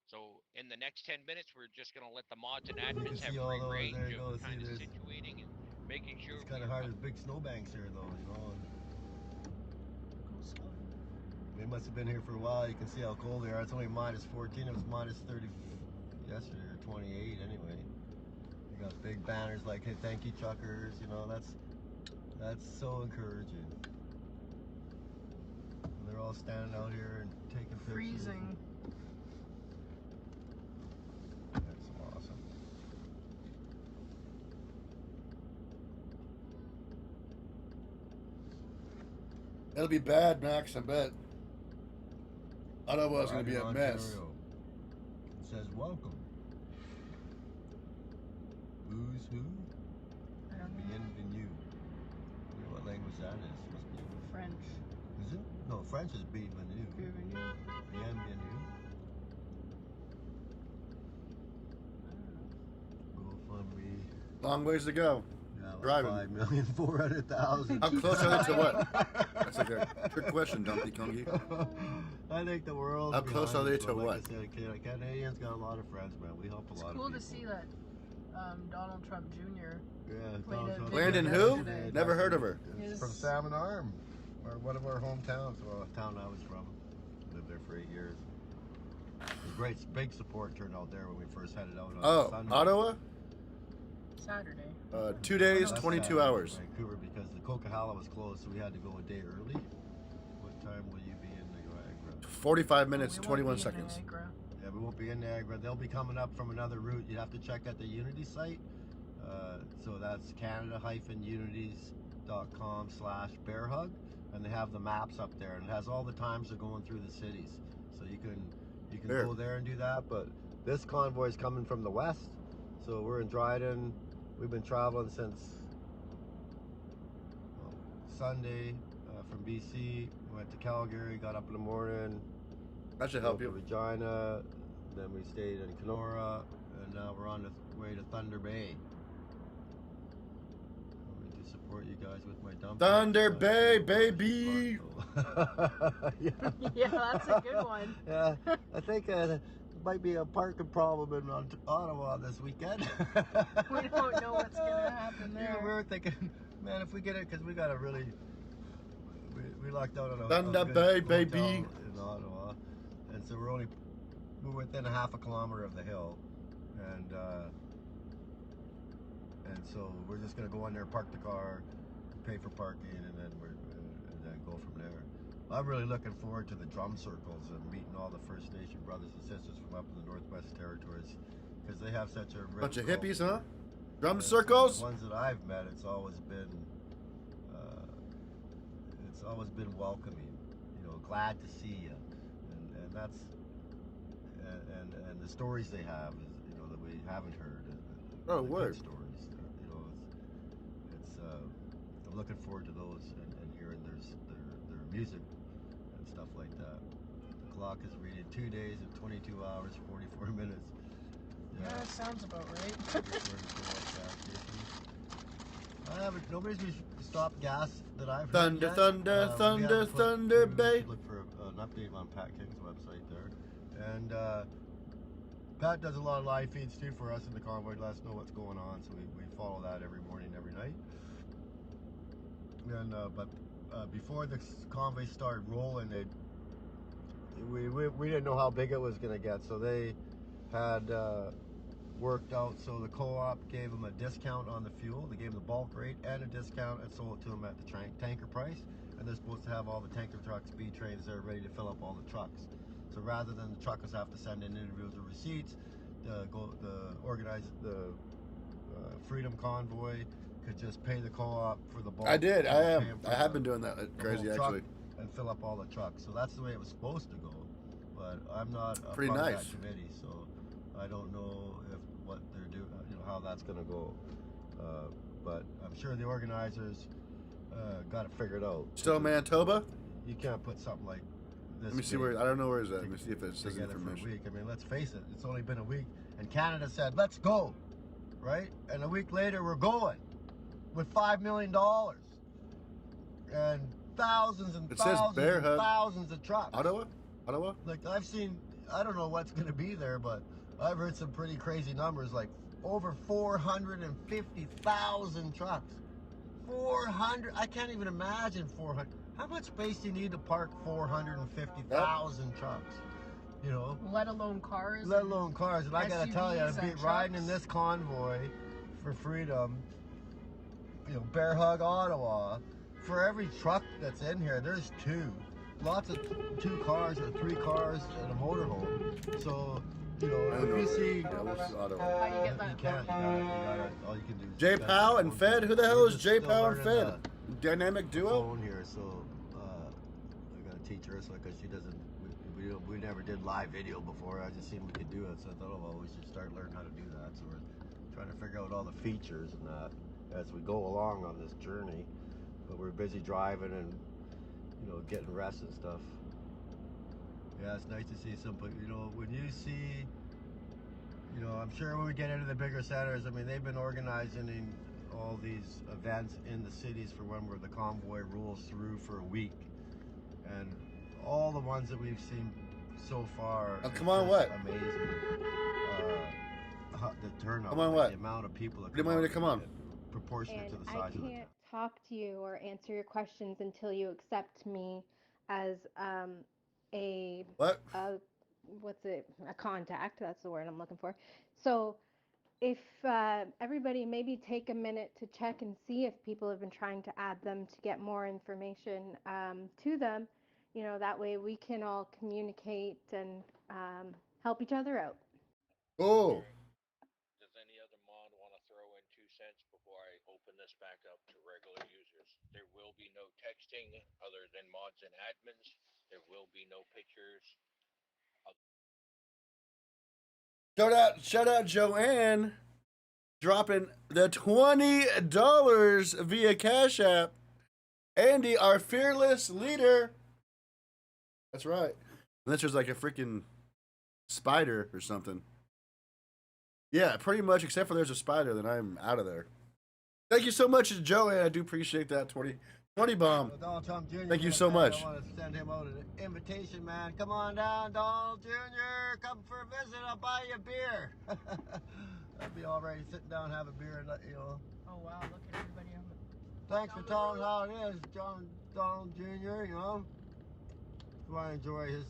So in the next 10 minutes, we're just going to let the mods and admins have free range of kind of situating and making sure. It's kind of hard as big snowbanks here, though, you know. They must have been here for a while. You can see how cold they are. It's only minus 14. It was minus 30 yesterday, or 28 anyway. You got big banners like, hey, thank you, truckers. You know, that's so encouraging. And they're all standing out here and taking pictures. Freezing. That's awesome. It'll be bad, Max, I bet. Ottawa's going to be a mess. It says welcome. Who's who? Bienvenue. I wonder what language that is. Must be French. Is it? No, French is bienvenue. Bienvenue. Bienvenue. GoFundMe. Long ways to go. Yeah, like Driving. 5,400,000. How close are they to what? That's like a trick question, Dumpy Kungi. I think the world. How close are they to what? Like I said, Canadians got a lot of friends, man. We help a lot of people. It's cool to see that Donald Trump Jr. Yeah, Landon who? Never heard of her. It's from Salmon Arm, or one of our hometowns. Well, a town I was from. Lived there for 8 years. There's great, big support turned out there when we first headed out on Sunday. Ottawa? Saturday. 2 days, 22 hours. Vancouver, because the Coquihalla was closed, so we had to go a day early. What time will you be in Niagara? 45 minutes, 21 seconds. Yeah, we won't be in Niagara. They'll be coming up from another route. You'd have to check at the Unity site. So that's Canada-Unities.com/bearhug. and they have the maps up there, and it has all the times they're going through the cities, so you can go there and do that. But this convoy is coming from the west, so we're in Dryden. We've been traveling since Sunday from BC. We went to Calgary, got up in the morning. That should help you. Regina, then we stayed in Kenora, and now we're on the way to Thunder Bay. To support you guys with my dump. Thunder Bay, baby. Yeah, that's a good one. Yeah, I think there might be a parking problem in Ottawa this weekend. We don't know what's gonna happen there. Yeah, we were thinking, man, if we get it, because we got a really, we locked out on a Thunder Bay, baby, in Ottawa, and so we're within a half a kilometer of the hill, and so we're just gonna go in there, park the car, pay for parking, and then go from there. I'm really looking forward to the drum circles and meeting all the First Nation brothers and sisters from up in the Northwest Territories, because they have such a rich bunch of hippies, huh? culture. Drum circles. The ones that I've met, it's always been welcoming. You know, glad to see you, and that's and the stories they have is, you know, that we haven't heard. Oh, the word. Good stories. You know, it's I'm looking forward to those and hearing their music and stuff like that. The clock is reading 2 days and 22 hours, 44 minutes. Yeah, that sounds about right. Nobody's stopped gas that I've heard Thunder, yet. Thunder Bay. Look for an update on Pat King's website there. And Pat does a lot of live feeds too for us in the convoy to let us know what's going on, so we follow that every morning, every night. And but before the convoy started rolling, we didn't know how big it was going to get, so they had worked out, so the co-op gave them a discount on the fuel. They gave them the bulk rate and a discount and sold it to them at the tanker price, and they're supposed to have all the tanker trucks, B trains there ready to fill up all the trucks. So rather than the truckers have to send in individual receipts, the Freedom Convoy could just pay the co-op for the bulk. I did. I have been doing that. Crazy, actually. And fill up all the trucks. So that's the way it was supposed to go. But I'm not a pretty part nice of that committee, so I don't know what they're doing, you know, how that's going to go. But I'm sure the organizers got it figured out. Still Manitoba? You can't put something like this. Let me see where. I don't know where is that. Let me see if it says information. For a week. I mean, let's face it. It's only been a week, and Canada said, "Let's go," right? And a week later, we're going with $5 million and thousands and thousands of trucks. Ottawa. Like I've seen. I don't know what's going to be there, but I've heard some pretty crazy numbers, like over 450,000 trucks. 400. I can't even imagine 400. How much space do you need to park 450,000 trucks? You know? Let alone cars. Let alone cars. And I got to tell you, SUVs I've been riding in this convoy for freedom, you know, Bear Hug, Ottawa. For every truck that's in here, there's two. Lots of 2 cars or 3 cars and a motorhome. So, you know, if you see, How you get that? you can't. All you can do is J Pow and Fed. Who the hell is J Pow and Fed? Dynamic duo. Phone here, so I gotta teach Ursula because she doesn't. We never did live video before. I just seen we could do it, so I thought, oh well, we should start learning how to do that. So we're trying to figure out all the features and that as we go along on this journey. But we're busy driving and, you know, getting rest and stuff. Yeah, it's nice to see some, you know, when you see, you know, I'm sure when we get into the bigger centers, I mean, they've been organizing all these events in the cities for when the convoy rolls through for a week. And all the ones that we've seen so far. Oh, come on, what? Amazing. The turnout. Come on, like what? The amount of people that What do you want me to come on? Proportionate to the size of the I can't talk to you or answer your questions until you accept me as a contact. That's the word I'm looking for. So if everybody maybe take a minute to check and see if people have been trying to add them to get more information to them, you know, that way we can all communicate and help each other out. Oh. Does any other mod want to throw in 2 cents before I open this back up to regular users? There will be no texting other than mods and admins. There will be no pictures. Shout out Joanne dropping the $20 via Cash App. Andy, our fearless leader. That's right. Unless there's like a freaking spider or something. Yeah, pretty much, except for there's a spider, then I'm out of there. Thank you so much, Joanne. I do appreciate that 20 bomb. Donald Trump Jr. Thank you so much. I want to send him out an invitation, man. Come on down, Donald Jr. Come for a visit. I'll buy you a beer. I'll be all ready, sitting down, have a beer, and you know. Oh wow, look at everybody on the. Thanks for telling how it is, Donald Jr. You know, if I enjoy his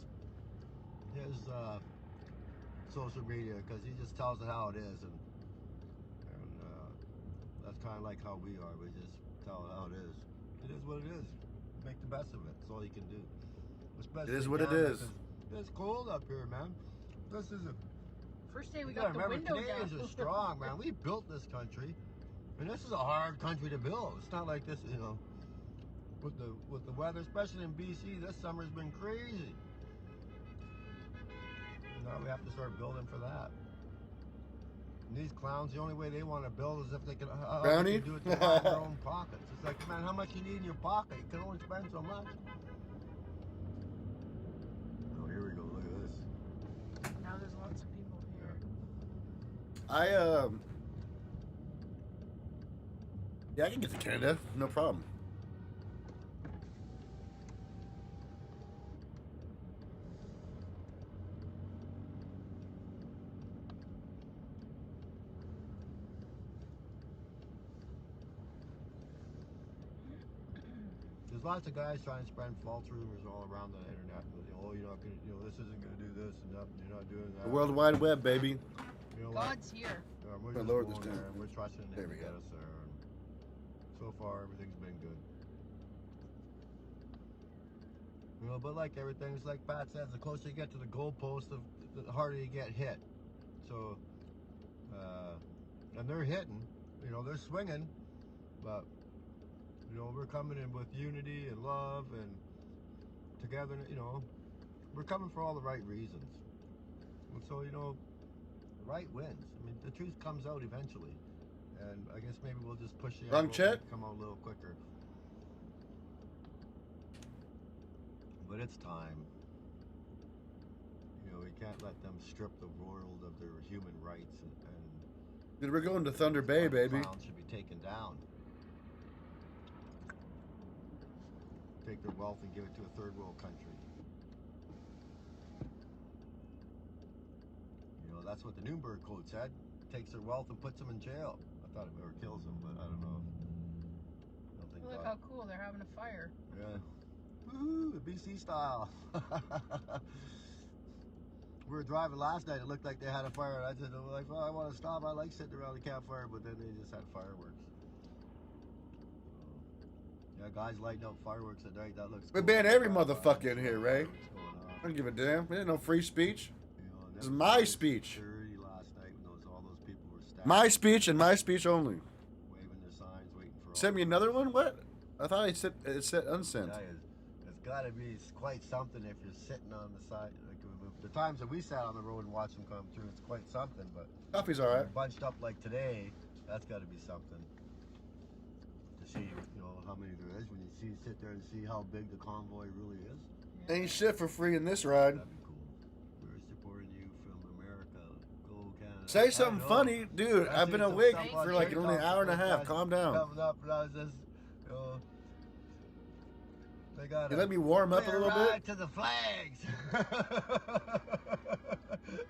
social media because he just tells it how it is, and that's kind of like how we are. We just tell it how it is. It is what it is. Make the best of it. That's all you can do. It is what it is. It's cold up here, man. This is a first day we got the window down. Canadians are strong, man. We built this country, and this is a hard country to build. It's not like this, you know. With the weather, especially in BC, this summer's been crazy. Now we have to start building for that. And these clowns, the only way they want to build is if they can, Brownie? They can do it to line their own pockets. It's like, man, how much you need in your pocket? You can only spend so much. Oh, here we go. Look at this. Now there's lots of people here. Yeah, I can get to Canada, no problem. There's lots of guys trying to spread false rumors all around the internet. Oh, you're not gonna, you know, this isn't gonna do this, and you're not doing that. The World Wide Web, baby. You know God's here. We're My just Lord, going this time. there, and we're trusting Him to get us there. And so far, everything's been good. You know, but like everything, it's like Pat says, the closer you get to the goalpost, the harder you get hit. So, and they're hitting, you know, they're swinging, but you know, we're coming in with unity and love and together, you know, we're coming for all the right reasons. And so, you know, the right wins. I mean, the truth comes out eventually. And I guess maybe we'll just push the Wrong chat? come out a little quicker. But it's time. You know, we can't let them strip the world of their human rights and Dude, we're going to Thunder Bay, baby. clowns should be taken down. Take their wealth and give it to a third world country. You know, that's what the Nuremberg Code said. Takes their wealth and puts them in jail. I thought it or kills them, but I don't know. I don't think Look how cool, they're having a fire. Yeah. Woohoo, the BC style. We were driving last night, it looked like they had a fire, and I said, like, well, I want to stop, I like sitting around the campfire, but then they just had fireworks. Yeah, guys lighting up fireworks at night, that looks We cool. ban every motherfucker in here, Ray. I don't give a damn. There ain't no free speech. This is my speech. Last night when all those people were stabbed. My speech and my speech only. Waving their signs, waiting for Send me another one? What? I thought it said unsent. It's got to be quite something if you're sitting on the side. Like, the times that we sat on the road and watched them come through, it's quite something. But coffee's all right. Bunched up like today, that's got to be something. To see, you know, how many there is when you sit there and see how big the convoy really is. Ain't shit for free in this ride. That'd be cool. We're supporting you from America. Go Canada. Say something funny, dude. I've been awake for like only an hour and a half. Calm down. Coming up, and I was just, you know, they got. You let me warm up a little bit. To the flags.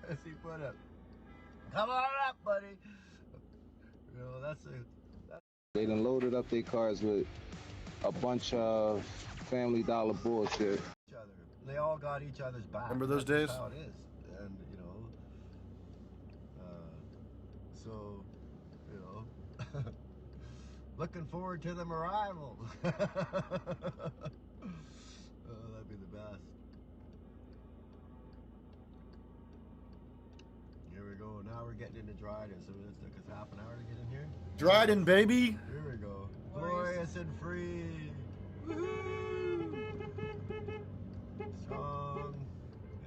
As he put it. Come on up, buddy. You know, that's it. They done loaded up their cars with a bunch of Family Dollar bullshit. They all got each other's back. Remember those That's days? How it is, and you know, so you know, looking forward to them arrival. Oh, that'd be the best. Here we go. Now we're getting into Dryden, so it took us half an hour to get in here. Dryden, baby. Here we go. glorious and free. Woo-hoo. Strong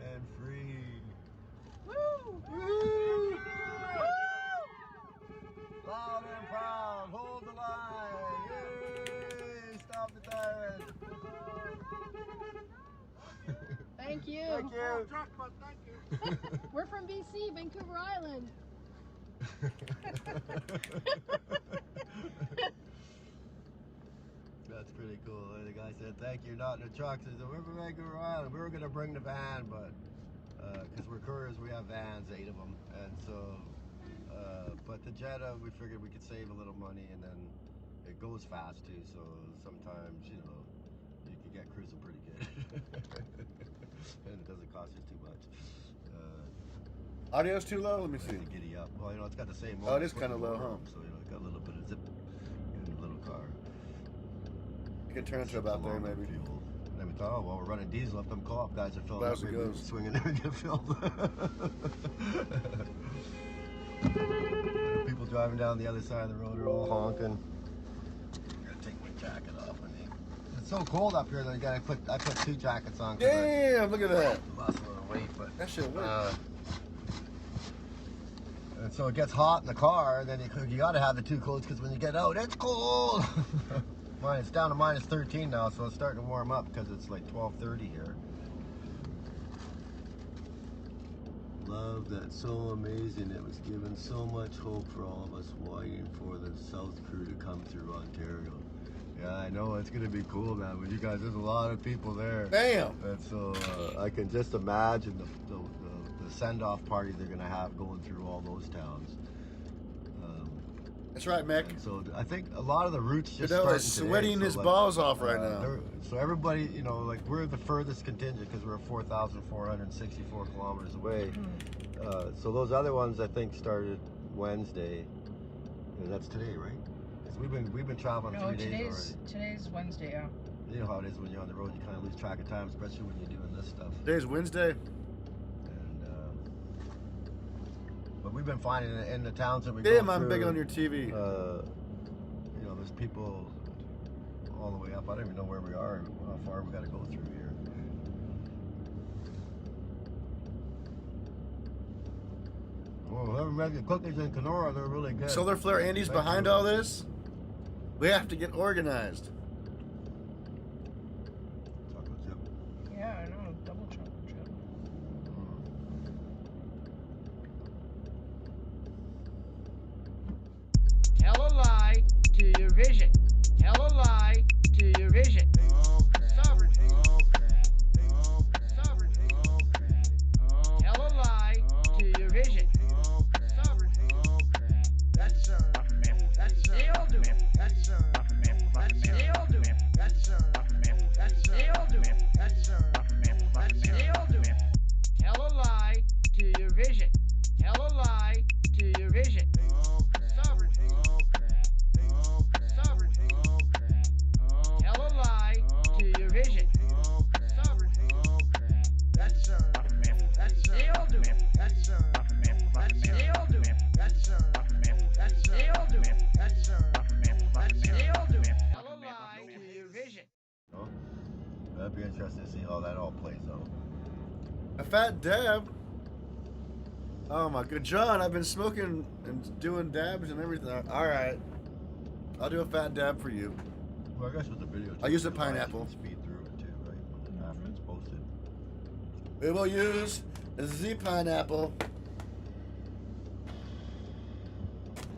and free. Woo! Woo! Loud and proud, hold the line. Yay! Stop the tyrant. Thank you. Thank you. Thank you. We're from BC, Vancouver Island. That's pretty cool. The guy said, thank you, not in the trucks. He said, we're from Vancouver Island. We were going to bring the van, but because we're couriers, we have vans, 8 of them. And so, but the Jetta, we figured we could save a little money, and then it goes fast too. So sometimes, you know, you can get cruising pretty good. And it doesn't cost us too much. Audio's too low? Let me see. Giddy up. Well, you know, it's got the same. Oh, it is kind of low, huh? So, you know, it's got a little bit of zip in the little car. You can turn it to about there, maybe. Fuel. And then we thought, oh, well, we're running diesel up. Them co-op guys are filling up. Maybe goes. Swing in there and get filled. People driving down the other side of the road are all honking. I'm gonna take my jacket off. It's so cold up here that I put 2 jackets on. Damn, look at that. Lost a little weight, but that shit works. And so it gets hot in the car, and then you got to have the 2 coats because when you get out, it's cold. It's down to minus 13 now, so it's starting to warm up because it's like 12:30 here. Love that, so amazing. It was giving so much hope for all of us waiting for the South crew to come through Ontario. Yeah, I know, it's going to be cool, man. With you guys, there's a lot of people there. Damn! And so I can just imagine the send-off party they're going to have going through all those towns. That's right, Mick. So I think a lot of the routes just Fidel is starting sweating today, his like, balls off right now. So everybody, you know, like we're the furthest contingent because we're 4,464 kilometers away. So those other ones I think started Wednesday. And that's today, right? Because we've been traveling 3 days already. Today's Wednesday, yeah. You know how it is when you're on the road, you kind of lose track of time, especially when you're doing this stuff. Today's Wednesday. But we've been finding in the towns that we Damn, go I'm through, big on your TV. You know, there's people all the way up. I don't even know where we are and how far we got to go through here. Well, whoever made the cookies in Kenora, they're really good. Solar Flare Andy's behind all this? We have to get organized. Chocolate chip. Yeah, I know. Double chocolate chip. Tell a lie to your vision. Tell a lie to your vision. Oh crap. Sovereignty. Oh crap. Oh crap. Sovereignty. Oh crap. Oh. Tell a lie to your vision. Oh crap. Sovereignty. Oh crap. That's that's they all do it. That's they all do it. That's they all do it. That's they all do it. Tell a lie to your vision. Tell a lie to your vision. Oh crap. Sovereignty. Oh crap. Oh crap. Sovereignty. Oh crap. Oh. Tell a lie to your vision. Oh crap. Sovereignty. Oh crap. That's they all do it. That's they all do it. That's they all do it. That's they all do it. Tell a lie to your vision. Oh, that'd be interesting to see how that all plays out. A fat dab. Oh my god, John, I've been smoking and doing dabs and everything. All right, I'll do a fat dab for you. Well, I guess with the video, I'll use a pineapple. Speed through it too, right? After it's posted. We will use the pineapple.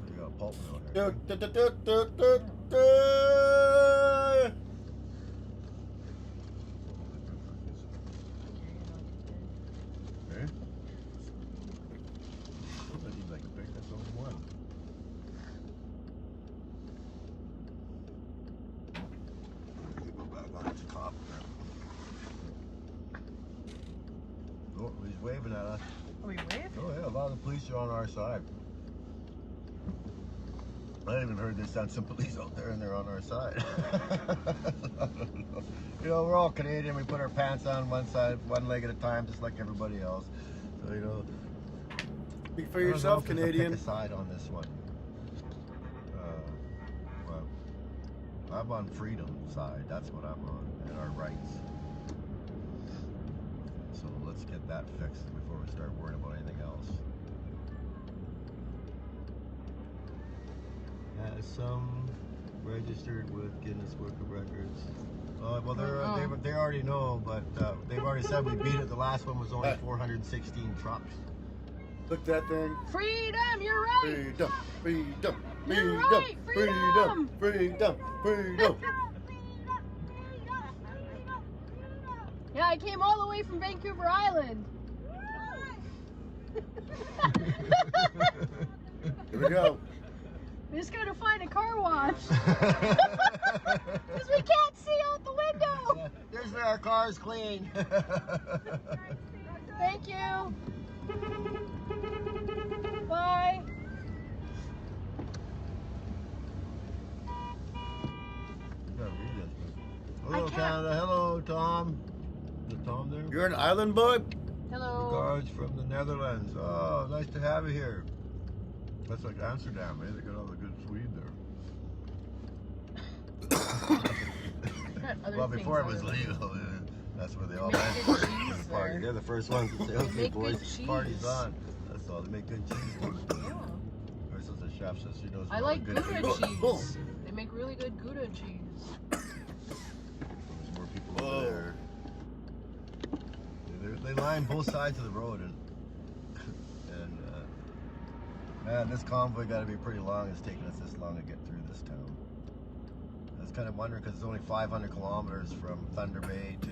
We got pulp on Do, here. do, do, do, do, do, do. Okay. I need like a big, that's only one. Go back on the top there. Oh, he's waving at us. Are we waving? Oh yeah, a lot of the police are on our side. I even heard they sent some police out there and they're on our side. You know, we're all Canadian. We put our pants on one side, one leg at a time, just like everybody else. So, you know. Speak for yourself, Canadian. Pick a side on this one. Well, I'm on freedom side. That's what I'm on, and our rights. So let's get that fixed before we start worrying about anything else. Some registered with Guinness Book of Records. Well, they already know, but they've already said we beat it. The last one was only 416 trucks. Look at that thing. Freedom, you're right. Freedom, freedom, You're freedom, right, freedom, freedom, freedom. Yeah, I came all the way from Vancouver Island. Here we go. We just gotta find a car wash. Because we can't see out the window. Here's where our car's clean. Thank you. Bye. Hello, Canada. Hello, Tom. Is it Tom there? You're an island boy? Hello. Regards from the Netherlands. Oh, nice to have you here. That's like Amsterdam, eh? They got all the good Swede there. Well, before it was legal, that's where they all went for the party. They're the first ones to say, okay, boys, party's on. That's all. They make good cheese. Yeah. There's a chef says she knows. I like good Gouda food. cheese. They make really good Gouda cheese. There's more people over there. They line both sides of the road, and man, this convoy got to be pretty long. It's taking us this long to get through this town. I was kind of wondering because it's only 500 kilometers from Thunder Bay to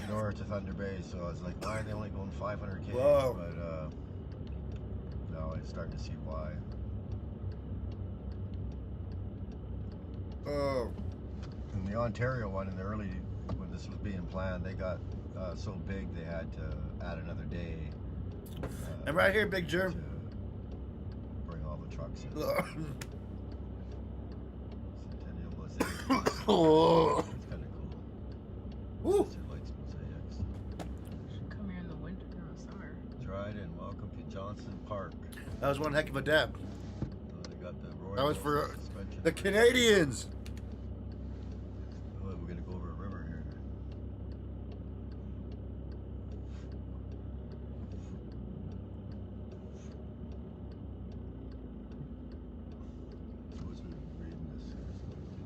north to Thunder Bay, so I was like, why are they only going 500 km? Whoa. But now I'm starting to see why. Oh. And the Ontario one in the early, when this was being planned, they got so big they had to add another day. I'm right here, Big Germ. Bring all the trucks in. Oh. It's kind of cool. Woo. Lights, mosaics. Should come here in the winter or summer. Dryden, welcome to Johnson Park. That was one heck of a dab. They got the Royal That was for suspension. the Canadians. Oh, we're gonna go over a river here.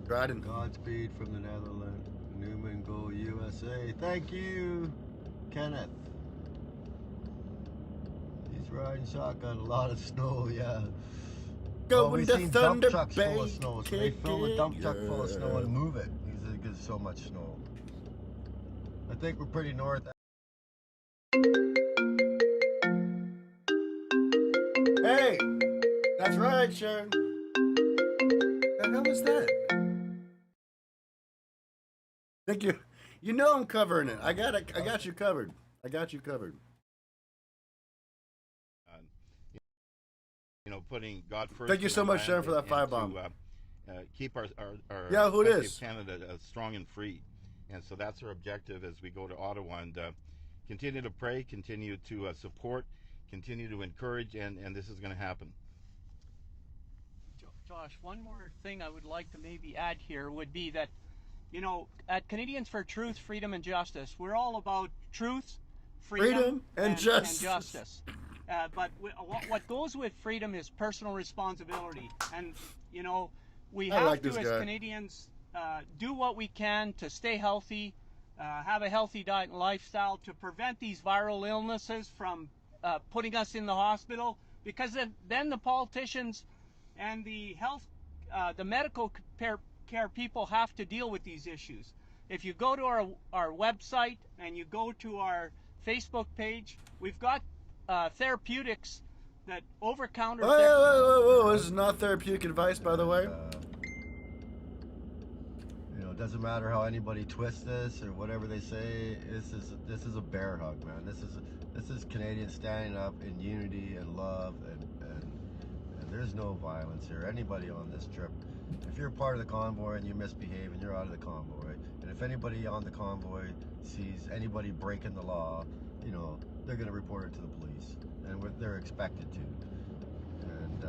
Dryden. Godspeed from the Netherlands. Newman Go USA. Thank you, Kenneth. He's riding shotgun. A lot of snow, yeah. Going we've to seen Thunder dump trucks full of Bay, snow, so they fill a dump truck full of snow and move it because it gets so much snow. I think we're pretty north. Hey, that's right, Sharon. The hell is that? Thank you. You know I'm covering it. I got it. I got you covered. I got you covered. You know, putting God first. Thank you so much, Sharon, for that firebomb. Keep our yeah, who it country is? of Canada strong and free, and so that's our objective as we go to Ottawa and continue to pray, continue to support, continue to encourage, and this is going to happen. Josh, one more thing I would like to maybe add here would be that, you know, at Canadians for Truth, Freedom, and Justice, we're all about truth, freedom and justice. But what goes with freedom is personal responsibility. And, you know, we have to, as Canadians, do what we can to stay healthy, have a healthy diet and lifestyle to prevent these viral illnesses from putting us in the hospital. Because then the politicians and the the medical care people have to deal with these issues. If you go to our website and you go to our Facebook page, we've got therapeutics that over-counter. Whoa! This is not therapeutic advice, by the way. You know, it doesn't matter how anybody twists this or whatever they say. This is a bear hug, man. This is Canadians standing up in unity and love, and there's no violence here. Anybody on this trip, if you're part of the convoy and you misbehave and you're out of the convoy, and if anybody on the convoy sees anybody breaking the law, you know, they're going to report it to the police, and they're expected to. And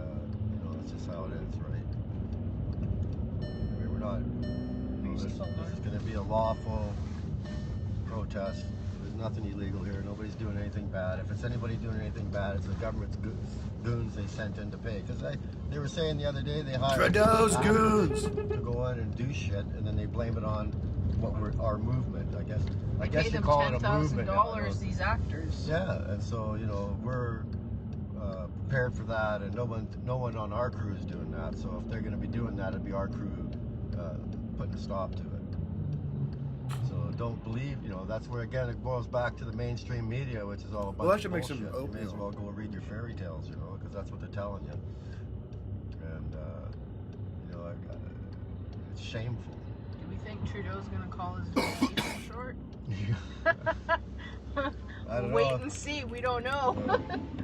you know, that's just how it is, right? not. This is going to be a lawful protest. There's nothing illegal here. Nobody's doing anything bad. If it's anybody doing anything bad, it's the government's goons they sent in to pay. Because they were saying the other day they hired Trudeau's goons to go in and do shit, and then they blame it on our movement. I guess Pay you them call it a movement. $10,000. These actors. Yeah, and so we're prepared for that, and no one on our crew is doing that. So if they're going to be doing that, it'd be our crew putting a stop to it. So don't believe, that's where again it boils back to the mainstream media, which is all about. Well, I should make some oatmeal. You may as well go read your fairy tales, because that's what they're telling you. And it's shameful. Do we think Trudeau's gonna call his vacation short? I don't Wait know. and see. We don't know.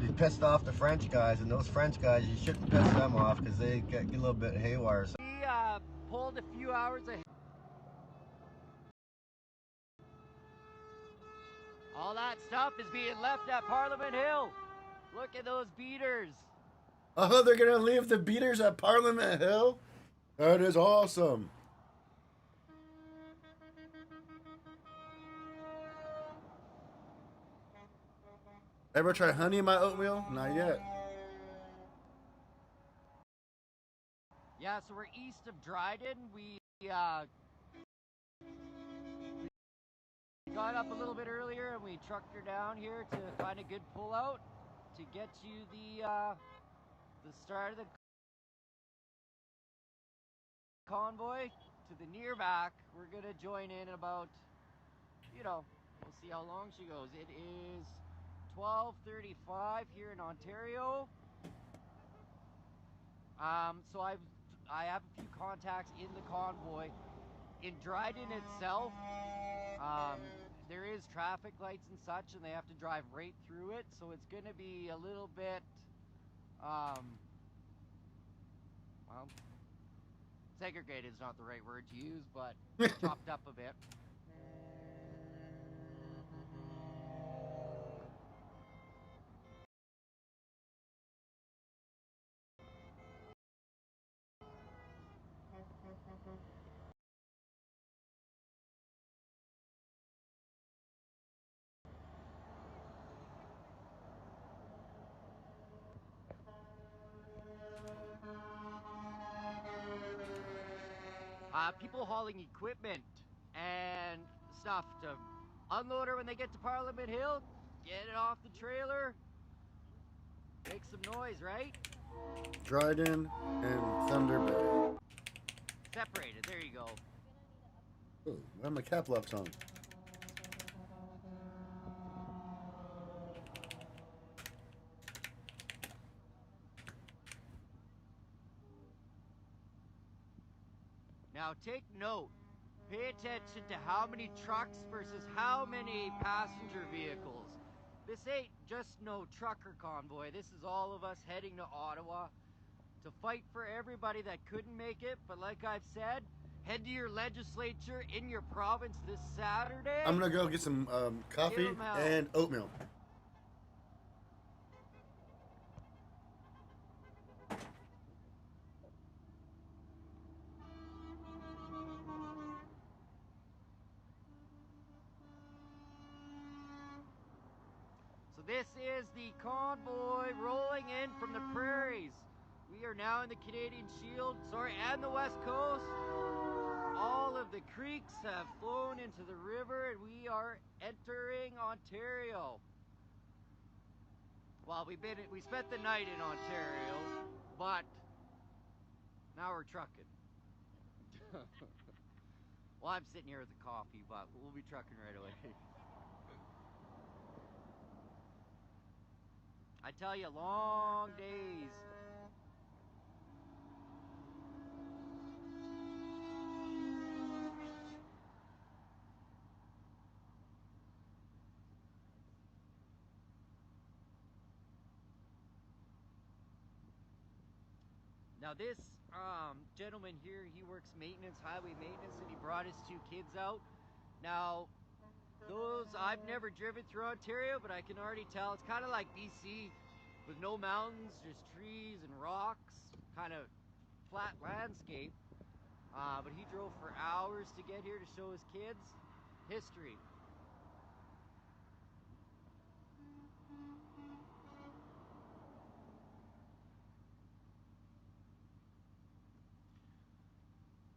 He pissed off the French guys, and those French guys, you shouldn't piss them off because they get a little bit haywire. We pulled a few hours ahead. All that stuff is being left at Parliament Hill. Look at those beaters. Oh, they're gonna leave the beaters at Parliament Hill? That is awesome. Ever try honey in my oatmeal? Not yet. Yeah, so we're east of Dryden. We got up a little bit earlier and we trucked her down here to find a good pullout to get you the start of the convoy to the near back. We're gonna join in about, we'll see how long she goes. It is 12:35 here in Ontario. So I have a few contacts in the convoy. In Dryden itself, there is traffic lights and such, and they have to drive right through it, so it's going to be a little bit, segregated is not the right word to use, but chopped up a bit. People hauling equipment and stuff to unload her when they get to Parliament Hill, get it off the trailer, make some noise, right? Dryden and Thunder Bay. Separated, there you go. Oh, I have my cap locks on. Now take note, pay attention to how many trucks versus how many passenger vehicles. This ain't just no trucker convoy. This is all of us heading to Ottawa to fight for everybody that couldn't make it. But like I've said, head to your legislature in your province this Saturday. I'm gonna go get some coffee and oatmeal. This is the convoy rolling in from the prairies. We are now in the Canadian Shield, and the West Coast. All of the creeks have flown into the river and we are entering Ontario. Well, we spent the night in Ontario, but now we're trucking. Well, I'm sitting here with the coffee, but we'll be trucking right away. I tell you, long days. Now this gentleman here, he works maintenance, highway maintenance, and he brought his 2 kids out. Now, I've never driven through Ontario, but I can already tell it's kind of like BC with no mountains, just trees and rocks, kind of flat landscape. But he drove for hours to get here to show his kids history.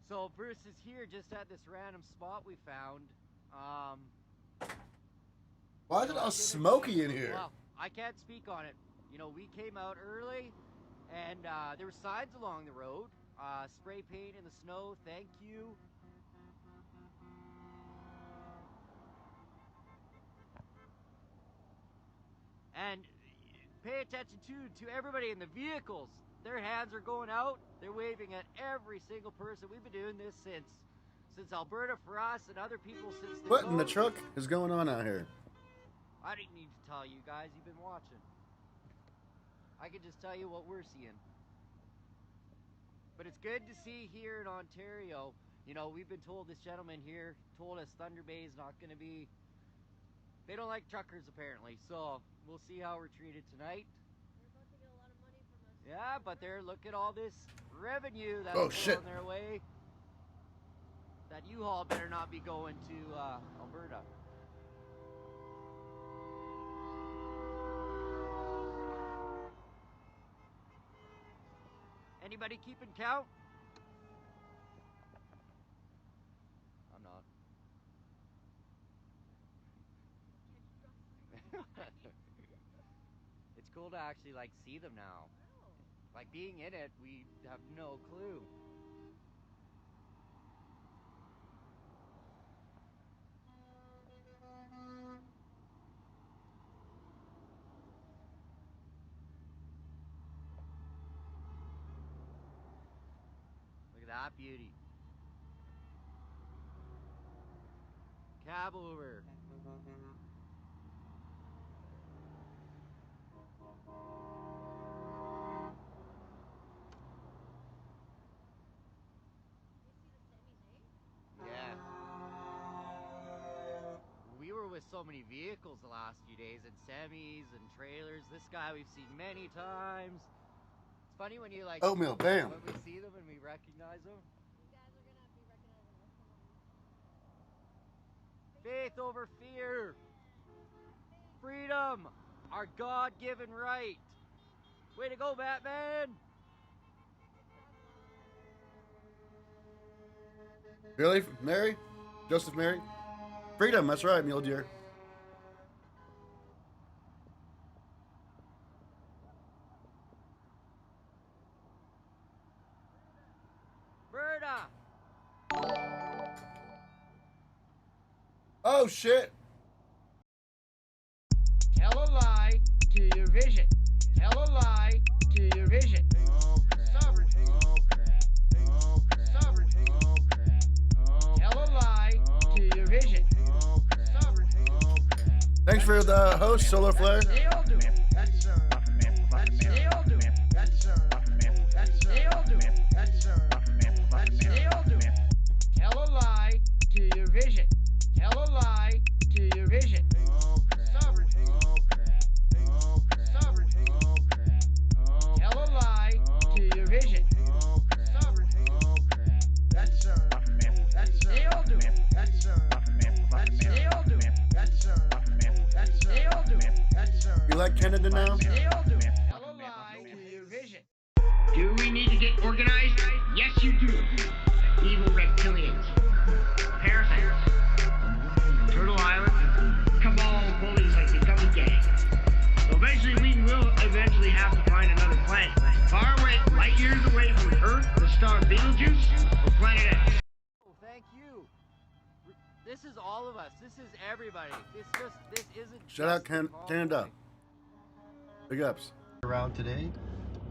So Bruce is here just at this random spot we found. Why is it all smoky in here? Well, I can't speak on it. You know, we came out early, and there were signs along the road. Spray paint in the snow, thank you. And pay attention to everybody in the vehicles. Their hands are going out. They're waving at every single person. We've been doing this since Alberta for us and other people since the What in the truck is going on out here? I didn't need to tell you guys. You've been watching. I can just tell you what we're seeing. But it's good to see here in Ontario. You know, we've been told, this gentleman here told us Thunder Bay is not going to be... They don't like truckers, apparently. So, we'll see how we're treated tonight. Yeah, but look at all this revenue that's going their way. That U-Haul better not be going to Alberta. Anybody keeping count? I'm not. It's cool to actually like see them now. Like being in it, we have no clue. Look at that beauty. Cab over. Yeah. We were with so many vehicles the last few days, and semis and trailers. This guy we've seen many times. It's funny when you like Oatmeal, bam. when we see them and we recognize them. Faith over fear. Freedom, our God-given right. Way to go, Batman. Really? Mary? Joseph Mary? Freedom, that's right, mule deer. Berta. Oh, shit. Tell a lie to your vision. Tell a lie to your vision. Oh crap. Sovereignty. Oh crap. Oh crap. Sovereignty. Oh crap. Oh. Tell a lie to your vision. Oh crap. Sovereignty. Oh crap. Thanks for the host, Solar Flare. They all do it. That's they all do it. That's they all do it. That's they all do it. Tell a lie to your vision. Tell a lie to your vision. Oh crap. Sovereignty. Oh crap. Oh crap. Sovereignty. Oh crap. Oh. Tell a lie to your vision. Oh crap. Sovereignty. Oh crap. That's they all do it. That's they all do it. That's they all do it. That's You like Canada now? they all do it. Tell a lie to your vision. Do we need to get organized? Yes, you do. Evil reptilians. Parasites. Turtle Island. Cabal bullies like the Gummy Gang. So eventually we will have to find another planet. Far away, light years away from Earth, the star Betelgeuse, or planet X. Oh, thank you. This is all of us. This is everybody. This isn't Shout out just Canada. Big ups. Around today.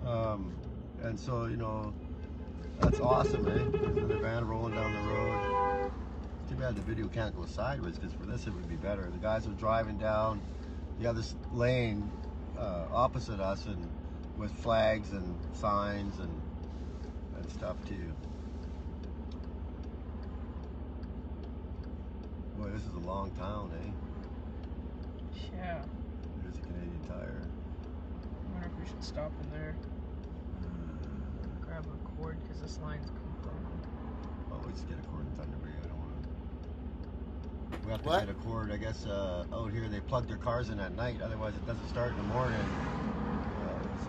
And so, you know, that's awesome, eh? There's another van rolling down the road. Too bad the video can't go sideways, because for this it would be better. The guys are driving down the other lane opposite us, and with flags and signs and stuff too. Boy, this is a long town, eh? Yeah. There's a Canadian Tire. I wonder if we should stop in there. Grab a cord, because this line's confirmed. always get a cord in Thunder Bay. I don't want to. We have to get a cord. I guess out here they plug their cars in at night. Otherwise, it doesn't start in the morning.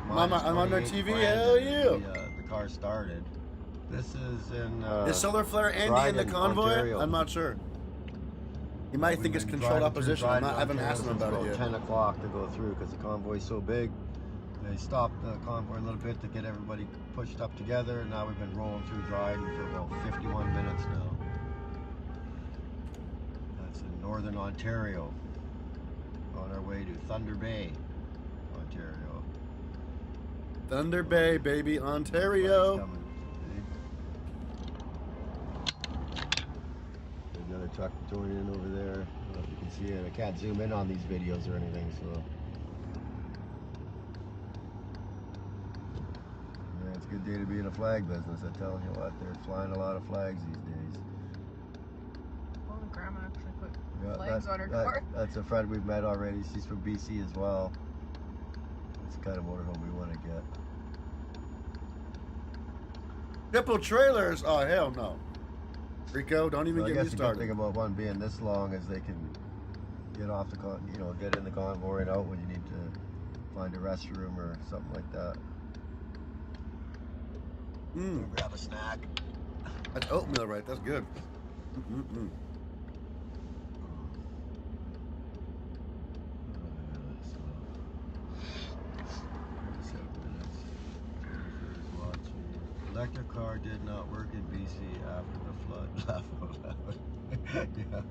Mama, I'm on their TV. Hell yeah! The car started. This is in. Is Solar Flare Andy Dryden, in the convoy? Ontario. I'm not sure. You might think it's controlled opposition. I haven't asked them about it yet. 10 o'clock to go through because the convoy's so big. They stopped the convoy a little bit to get everybody pushed up together, and now we've been rolling through Dryden for about 51 minutes now. That's in northern Ontario, on our way to Thunder Bay, Ontario. Thunder Bay, baby, Ontario. Another truck joining in over there. I don't know if you can see it. I can't zoom in on these videos or anything, so. Yeah, it's a good day to be in a flag business. I tell you what, they're flying a lot of flags these days. Well, Grandma actually put flags on her car. That's a friend we've met already. She's from BC as well. That's the kind of motorhome we want to get. Triple trailers? Oh, hell no. Rico, don't even get me started. I guess the good thing about one being this long is they can get off the get in the convoy and out when you need to find a restroom or something like that. Grab a snack. That's oatmeal, right? That's good. Electric car did not work in BC after the flood. Yeah.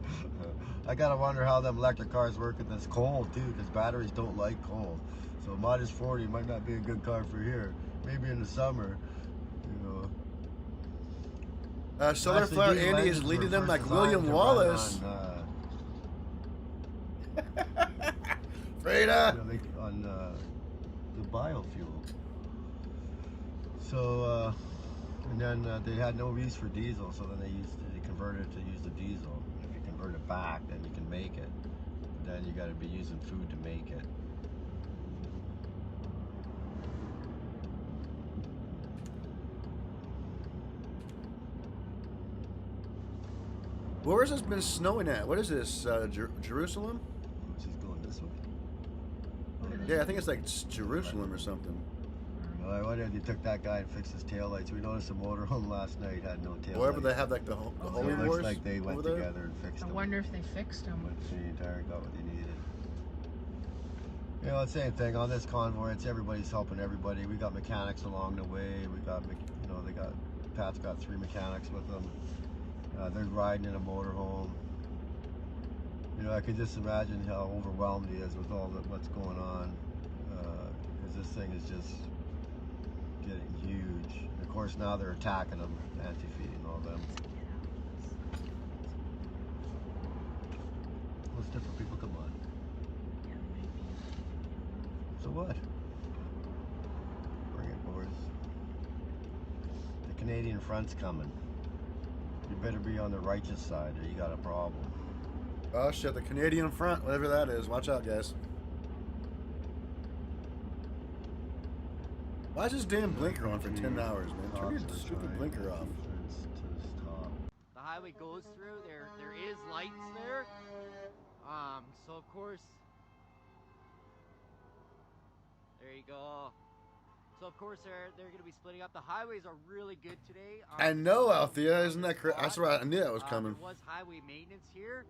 I gotta wonder how them electric cars work in this cold too, because batteries don't like cold. So minus 40 might not be a good car for here. Maybe in the summer, you know. Solar Flare Andy is leading them like William Wallace. Freda! On the biofuel. So, and then they had no use for diesel, so then they converted it to use the diesel. If you convert it back, then you can make it. But then you got to be using food to make it. Where has this been snowing at? What is this, Jerusalem? She's going this way. Yeah, I think it's like Jerusalem or something. I wonder if they took that guy and fixed his taillights. We noticed a motorhome last night had no taillights. Wherever they have like the Holy Wars. Looks like they went together and fixed them. I wonder if they fixed them. The entire got what they needed. You know, it's the same thing on this convoy. It's everybody's helping everybody. We got mechanics along the way. We got, you know, Pat's got 3 mechanics with them. They're riding in a motorhome. You know, I could just imagine how overwhelmed he is with all what's going on, because this thing is just getting huge. And of course, now they're attacking them, anti-feeding all them. Those different people, come on. So what? Bring it, boys. The Canadian front's coming. You better be on the righteous side or you got a problem. Oh shit, the Canadian front, whatever that is. Watch out, guys. Why is this damn blinker on for 10 hours, man? Turn your stupid blinker off. The highway goes through, there is lights there. So of course, there you go. So of course they're going to be splitting up. The highways are really good today. I know, Althea, isn't that correct? That's right, I knew that was coming. There was highway maintenance here,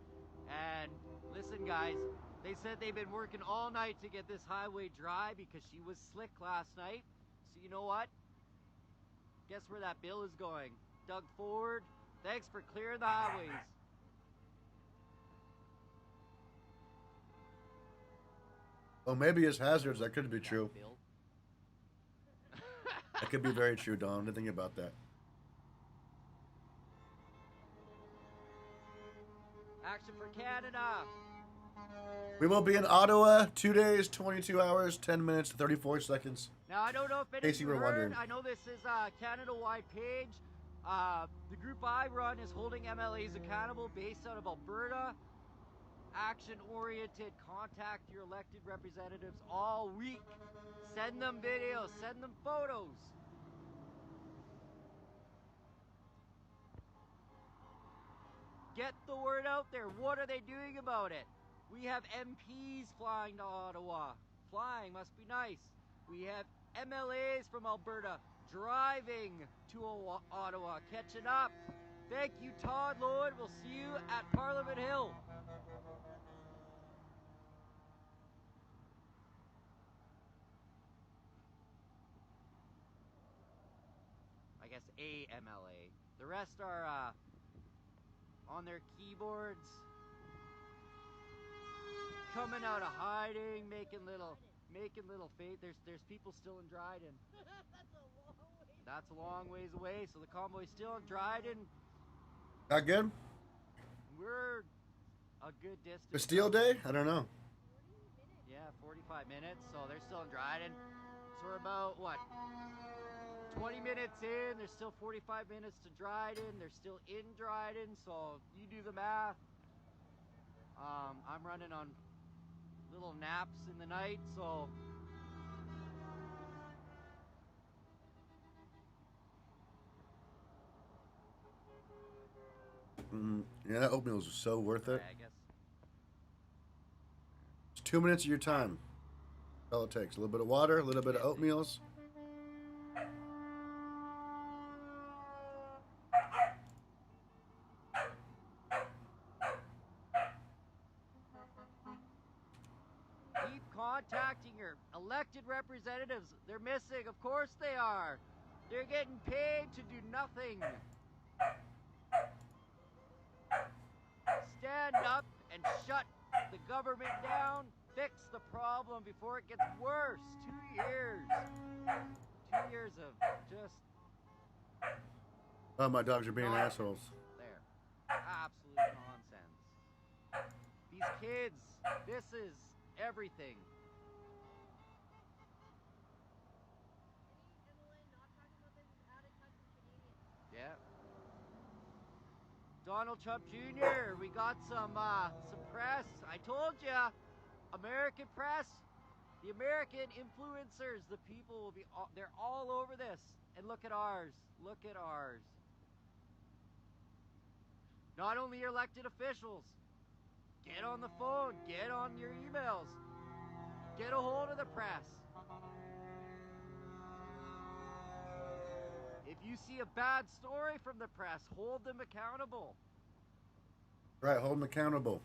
and listen guys, they said they've been working all night to get this highway dry because she was slick last night. So you know what? Guess where that bill is going? Doug Ford, thanks for clearing the highways. Oh, maybe it's hazards. That could be true. That could be very true, Don. I didn't think about that. Action for Canada. We will be in Ottawa 2 days, 22 hours, 10 minutes, 34 seconds. Now, I don't know if any of you heard, I know this is a Canada-wide page. The group I run is holding MLAs accountable based out of Alberta. Action-oriented, contact your elected representatives all week. Send them videos, send them photos. Get the word out there. What are they doing about it? We have MPs flying to Ottawa. Flying must be nice. We have MLAs from Alberta driving to Ottawa, catching up. Thank you, Todd Lloyd. We'll see you at Parliament Hill. I guess a MLA. The rest are on their keyboards, coming out of hiding, making little face. There's people still in Dryden. That's a long ways away. So the convoy's still in Dryden. That good? We're a good distance. Bastille Day? I don't know. Yeah, 45 minutes. So they're still in Dryden. So we're about, what, 20 minutes in. There's still 45 minutes to Dryden. They're still in Dryden. So you do the math. I'm running on little naps in the night, so yeah, that oatmeal is so worth it. I guess. It's 2 minutes of your time. That's all it takes. A little bit of water, a little bit of oatmeals. Keep contacting your elected representatives. They're missing. Of course they are. They're getting paid to do nothing. Stand up and shut the government down. Fix the problem before it gets worse. 2 years. 2 years of just... Oh, my dogs are being assholes. There. Absolute nonsense. These kids, this is everything. Yeah. Donald Trump Jr., we got some press. I told ya, American press, the American influencers, the people will be, they're all over this. And look at ours. Look at ours. Not only your elected officials. Get on the phone. Get on your emails. Get a hold of the press. If you see a bad story from the press, hold them accountable. Right, hold them accountable.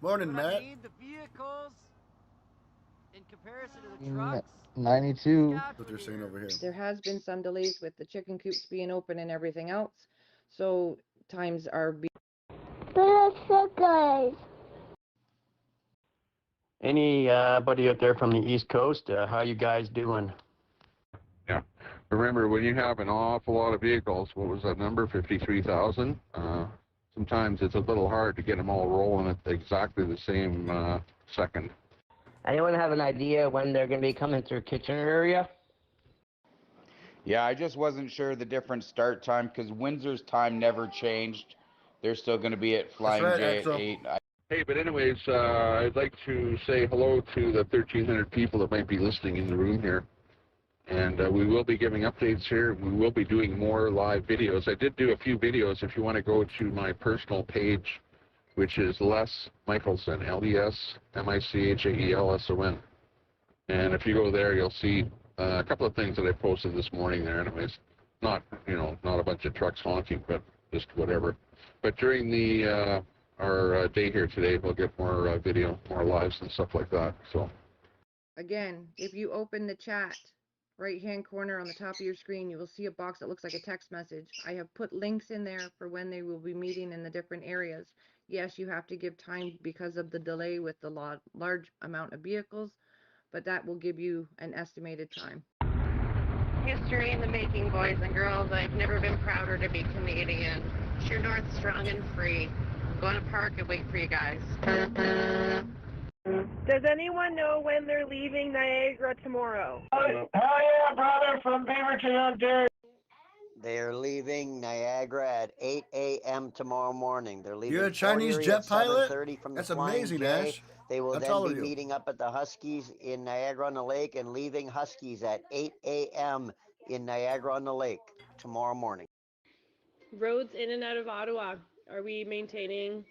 Morning, Matt. I mean, the vehicles, in comparison to the trucks. 92. That's what they're saying over here. There has been some delays with the chicken coops being open and everything else, so times are being. Anybody out there from the East Coast? How you guys doing? Yeah. Remember, when you have an awful lot of vehicles, what was that number, 53,000? Sometimes it's a little hard to get them all rolling at exactly the same second. Anyone have an idea when they're going to be coming through Kitchener area? Yeah, I just wasn't sure the different start time because Windsor's time never changed. They're still going to be at Flying J at 8. Hey, but anyways, I'd like to say hello to the 1,300 people that might be listening in the room here. And we will be giving updates here. We will be doing more live videos. I did do a few videos. If you want to go to my personal page, which is Les Michaelson, LESMICHAELSON. And if you go there, you'll see a couple of things that I posted this morning there. Anyways, not a bunch of trucks honking, but just whatever. But during the our day here today, we'll get more video, more lives and stuff like that. So Again, if you open the chat, right hand corner on the top of your screen, you will see a box that looks like a text message. I have put links in there for when they will be meeting in the different areas. Yes, you have to give time because of the delay with the large amount of vehicles, but that will give you an estimated time. History in the making, boys and girls. I've never been prouder to be Canadian. True North, strong and free. I'm going to park and wait for you guys. Does anyone know when they're leaving Niagara tomorrow? Hell yeah, brother, from Beaverton, Ontario. They're leaving Niagara at 8 a.m. tomorrow morning. They're leaving You're a Chinese Fort Erie jet at pilot? 7:30 from the That's Flying amazing, J. Ash. They will How then tall be are you? meeting up at the Huskies in Niagara-on-the-Lake and leaving Huskies at 8 a.m. in Niagara-on-the-Lake tomorrow morning. Roads in and out of Ottawa, are we maintaining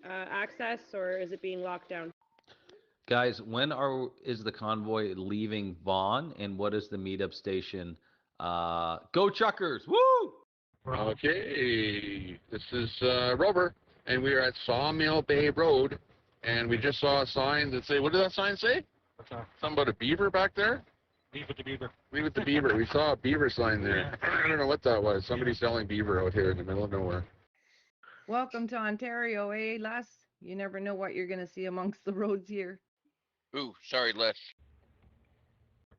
access or is it being locked down? Guys, when is the convoy leaving Vaughan, and what is the meetup station? Go Chuckers! Woo! Okay, this is Rover, and we are at Sawmill Bay Road, and we just saw a sign that say, what did that sign say? Something about a beaver back there? Leave with the beaver. Leave with the beaver. We saw a beaver sign there. I don't know what that was. Somebody selling beaver out here in the middle of nowhere. Welcome to Ontario, eh, Les? You never know what you're going to see amongst the roads here. Ooh, sorry, Les.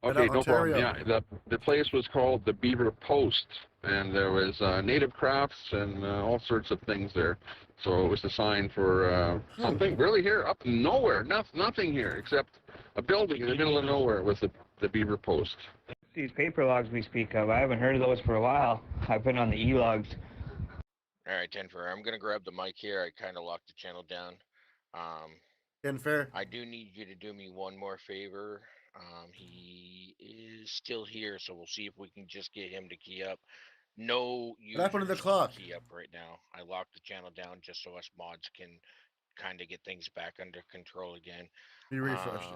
Okay, no problem. Yeah, the place was called the Beaver Post, and there was native crafts and all sorts of things there. So it was a sign for something really here up nowhere. Nothing here except a building in the middle of nowhere with the Beaver Post. These paper logs we speak of, I haven't heard of those for a while. I've been on the e-logs. All right, Denver, I'm going to grab the mic here. I kind of locked the channel down. Fair. I do need you to do me one more favor. He is still here, so we'll see if we can just get him to key up. No users What happened to the clock? key up right now. I locked the channel down just so us mods can kind of get things back under control again. Be refreshed.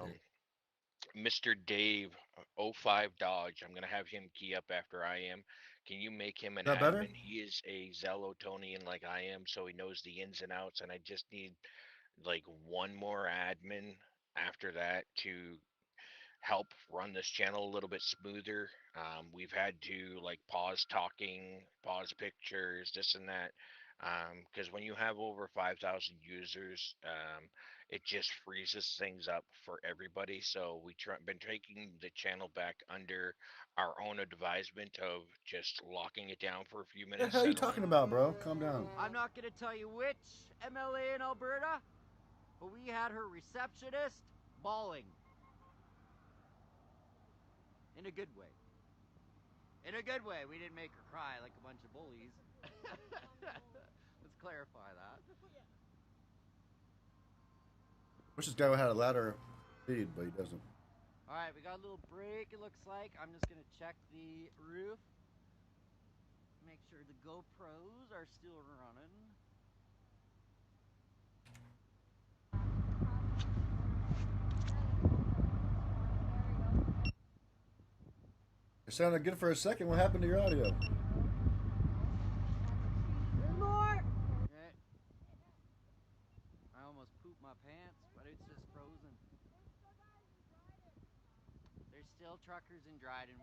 Mr. Dave, 05 Dodge, I'm going to have him key up after I am. Can you make him an Is that admin? better? He is a Zellotonian like I am, so he knows the ins and outs, and I just need like one more admin after that to help run this channel a little bit smoother. We've had to like pause talking, pause pictures, this and that, because when you have over 5,000 users, it just freezes things up for everybody. So we've been taking the channel back under our own advisement of just locking it down for a few What the minutes. hell are you talking about, bro? Calm down. I'm not going to tell you which MLA in Alberta, but we had her receptionist bawling. In a good way. In a good way. We didn't make her cry like a bunch of bullies. Let's clarify that. Wish this guy had a ladder speed, but he doesn't. Alright, we got a little break, it looks like. I'm just going to check the roof. Make sure the GoPros are still running. It sounded good for a second. What happened to your audio? There's more! Okay. I almost pooped my pants, but it's just frozen. There's still truckers in Dryden.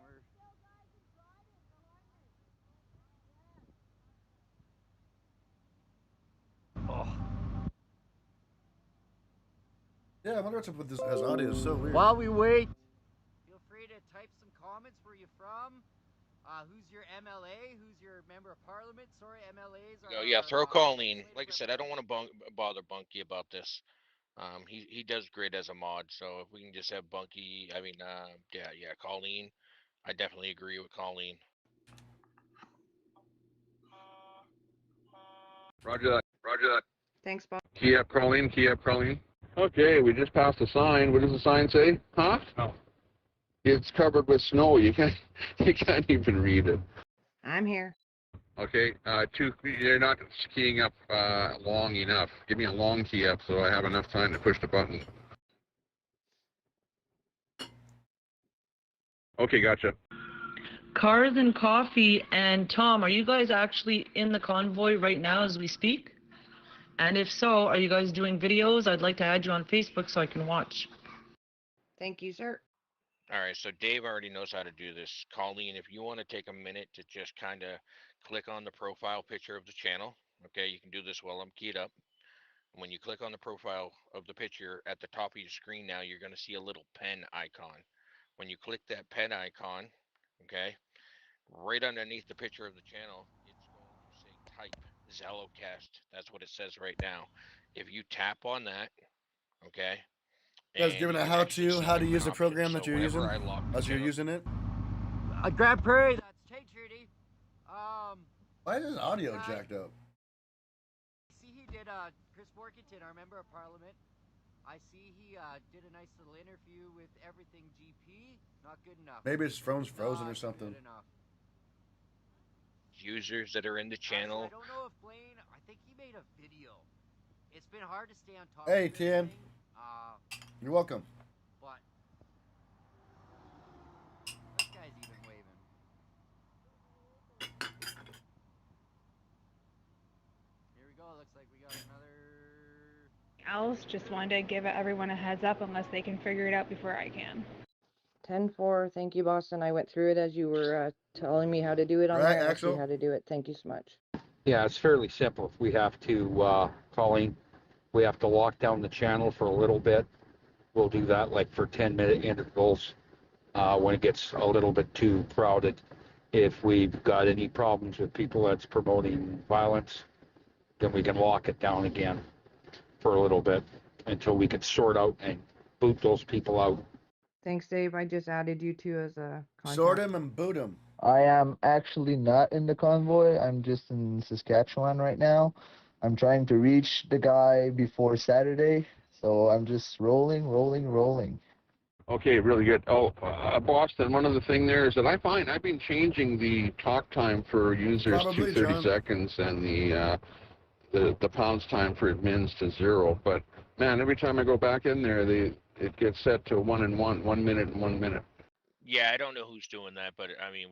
Yeah, I wonder what's up with this. His audio is so weird. While we wait, feel free to type some comments where you're from. Who's your MLA? Who's your member of parliament? Sorry, MLAs are... Oh, yeah, throw Colleen. Like I said, I don't want to bother Bunky about this. He does great as a mod, so if we can just have Bunky, Colleen. I definitely agree with Colleen. Roger that. Roger that. Thanks, Bob. Key up, Colleen. Key up, Colleen. Okay, we just passed a sign. What does the sign say? Huh? Oh. It's covered with snow. You can't even read it. I'm here. Okay, you're not keying up long enough. Give me a long key up so I have enough time to push the button. Okay, gotcha. Cars and Coffee and Tom, are you guys actually in the convoy right now as we speak? And if so, are you guys doing videos? I'd like to add you on Facebook so I can watch. Thank you, sir. All right, so Dave already knows how to do this. Colleen, if you want to take a minute to just kind of click on the profile picture of the channel, okay, you can do this while I'm keyed up. When you click on the profile of the picture at the top of your screen now, you're going to see a little pen icon. When you click that pen icon, okay, right underneath the picture of the channel, it's going to say type Zellocast. That's what it says right now. If you tap on that, okay. You guys giving a how to use the program that you're using as you're using it? Grand Prairie, that's Tay Trudy. Why is his audio jacked up? See, he did Chris Morkington, our member of Parliament. I see he did a nice little interview with Everything GP. Not good enough. Maybe his phone's frozen or something. Good enough. Users that are in the channel. I don't know if Blaine, I think he made a video. It's been hard to stay on top Hey, of this Tim. thing. You're welcome. But this guy's even waving. Here we go. Looks like we got another. Else, just wanted to give everyone a heads up unless they can figure it out before I can. 10-4. Thank you, Boston. I went through it as you were telling me how to do it on there. I see how to do it. Thank you so much. Yeah, it's fairly simple. If we have to, Colleen, we have to lock down the channel for a little bit. We'll do that like for 10-minute intervals when it gets a little bit too crowded. If we've got any problems with people that's promoting violence, then we can lock it down again for a little bit until we can sort out and boot those people out. Thanks, Dave. I just added you two as a contact. Sort him and boot him. I am actually not in the convoy. I'm just in Saskatchewan right now. I'm trying to reach the guy before Saturday, so I'm just rolling. Okay, really good. Oh, Boston, one other thing there is that I've been changing the talk time for users Probably, to 30 John. seconds and the pounds time for admins to 0. But man, every time I go back in there, it gets set to 1 and 1, 1 minute and 1 minute. Yeah, I don't know who's doing that, but I mean,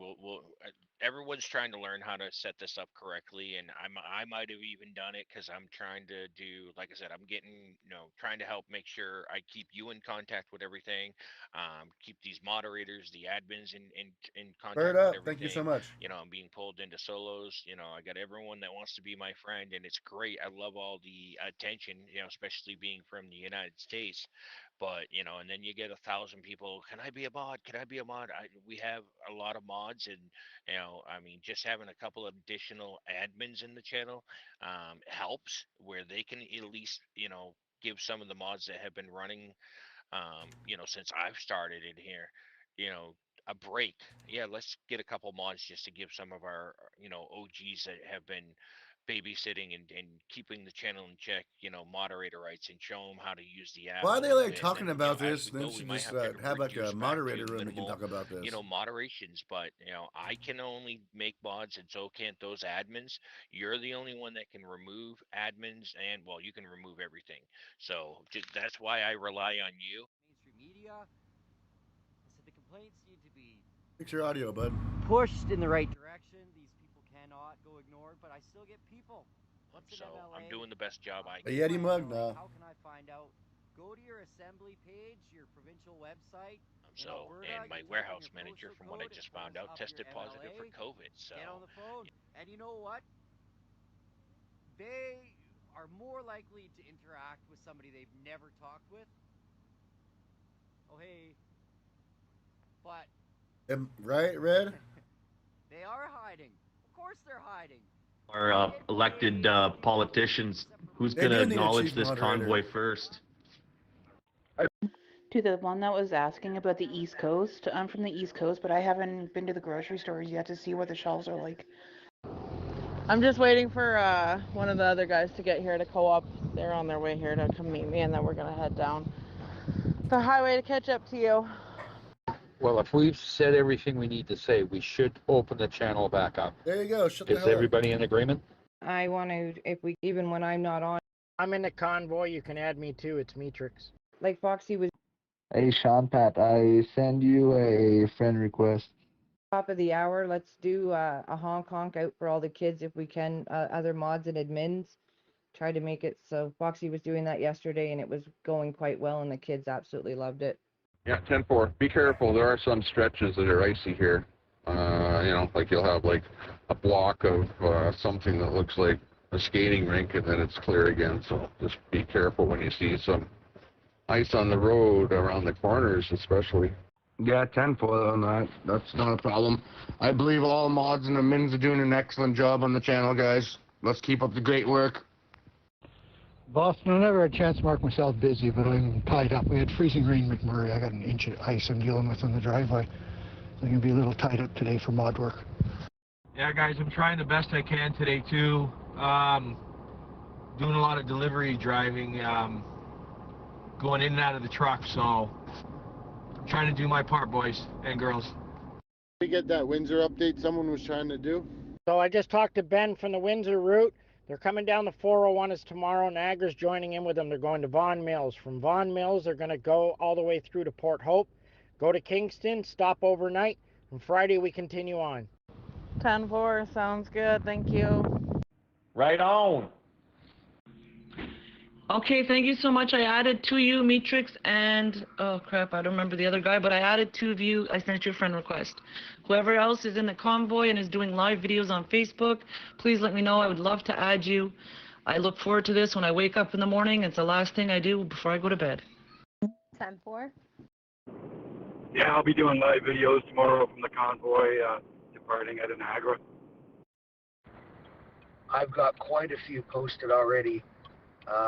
everyone's trying to learn how to set this up correctly, and I might have even done it because I'm trying to do, like I said, I'm getting, trying to help make sure I keep you in contact with everything, keep these moderators, the admins in contact Bird with up. everything. Thank you so much. I'm being pulled into solos. I got everyone that wants to be my friend, and it's great. I love all the attention, especially being from the United States. But and then you get 1,000 people. Can I be a mod? Can I be a mod? We have a lot of mods, and I mean, just having a couple of additional admins in the channel helps, where they can at least give some of the mods that have been running, since I've started in here, a break. Yeah, let's get a couple mods just to give some of our OGs that have been babysitting and keeping the channel in check, moderator rights, and show them how to use the app. Why are they a little like bit. talking And, about as this? we Then go, we should might just have to have like a reduce back moderator to room we can minimal, talk about this. moderations. But I can only make mods, and so can't those admins. You're the only one that can remove admins, and well, you can remove everything. So that's why I rely on you. Mainstream media. I said the complaints need to be Fix your audio, bud. pushed in the right direction. These people cannot go ignored, but I still get people. So I'm doing the best job I A can. Yeti mug now. How can I find out? Go to your assembly page, your provincial website. So, and my warehouse manager, from what I just found out, tested positive for COVID. So, get on the phone. And you know what? They are more likely to interact with somebody they've never talked with. Oh, hey. But Right, Red? they are hiding. Of course they're hiding. Our elected politicians, who's going to acknowledge this convoy first? To the one that was asking about the East Coast, I'm from the East Coast, but I haven't been to the grocery stores yet to see what the shelves are like. I'm just waiting for one of the other guys to get here to co-op. They're on their way here to come meet me, and then we're going to head down the highway to catch up to you. Well, if we've said everything we need to say, we should open the channel back up. There you go. Shut the Is hell up. everybody in agreement? I want to, even when I'm not on. I'm in the convoy. You can add me too. It's Meatrix. Like Foxy was. Hey, Sean Pat, I send you a friend request. Top of the hour, let's do a honk out for all the kids if we can, other mods and admins. Try to make it so Foxy was doing that yesterday and it was going quite well and the kids absolutely loved it. Yeah, 10-4. Be careful. There are some stretches that are icy here. Like you'll have like a block of something that looks like a skating rink and then it's clear again. So just be careful when you see some ice on the road around the corners especially. Yeah, 10-4 on that. That's not a problem. I believe all mods and admins are doing an excellent job on the channel, guys. Let's keep up the great work. Boston, I never had a chance to mark myself busy, but I'm tied up. We had freezing rain in McMurray. I got an inch of ice I'm dealing with on the driveway. So I'm going to be a little tied up today for mod work. Yeah, guys, I'm trying the best I can today, too. Doing a lot of delivery driving, going in and out of the truck, so I'm trying to do my part, boys and girls. Did we get that Windsor update someone was trying to do? So I just talked to Ben from the Windsor route. They're coming down the 401 is tomorrow. Niagara's joining in with them. They're going to Vaughan Mills. From Vaughan Mills, they're going to go all the way through to Port Hope, go to Kingston, stop overnight, and Friday we continue on. 10-4, sounds good, thank you. Right on. Okay, thank you so much. I added two of you, Matrix, and oh crap, I don't remember the other guy, but I added two of you. I sent you a friend request. Whoever else is in the convoy and is doing live videos on Facebook, please let me know. I would love to add you. I look forward to this when I wake up in the morning. It's the last thing I do before I go to bed. 10-4. Yeah, I'll be doing live videos tomorrow from the convoy departing out of Niagara. I've got quite a few posted already.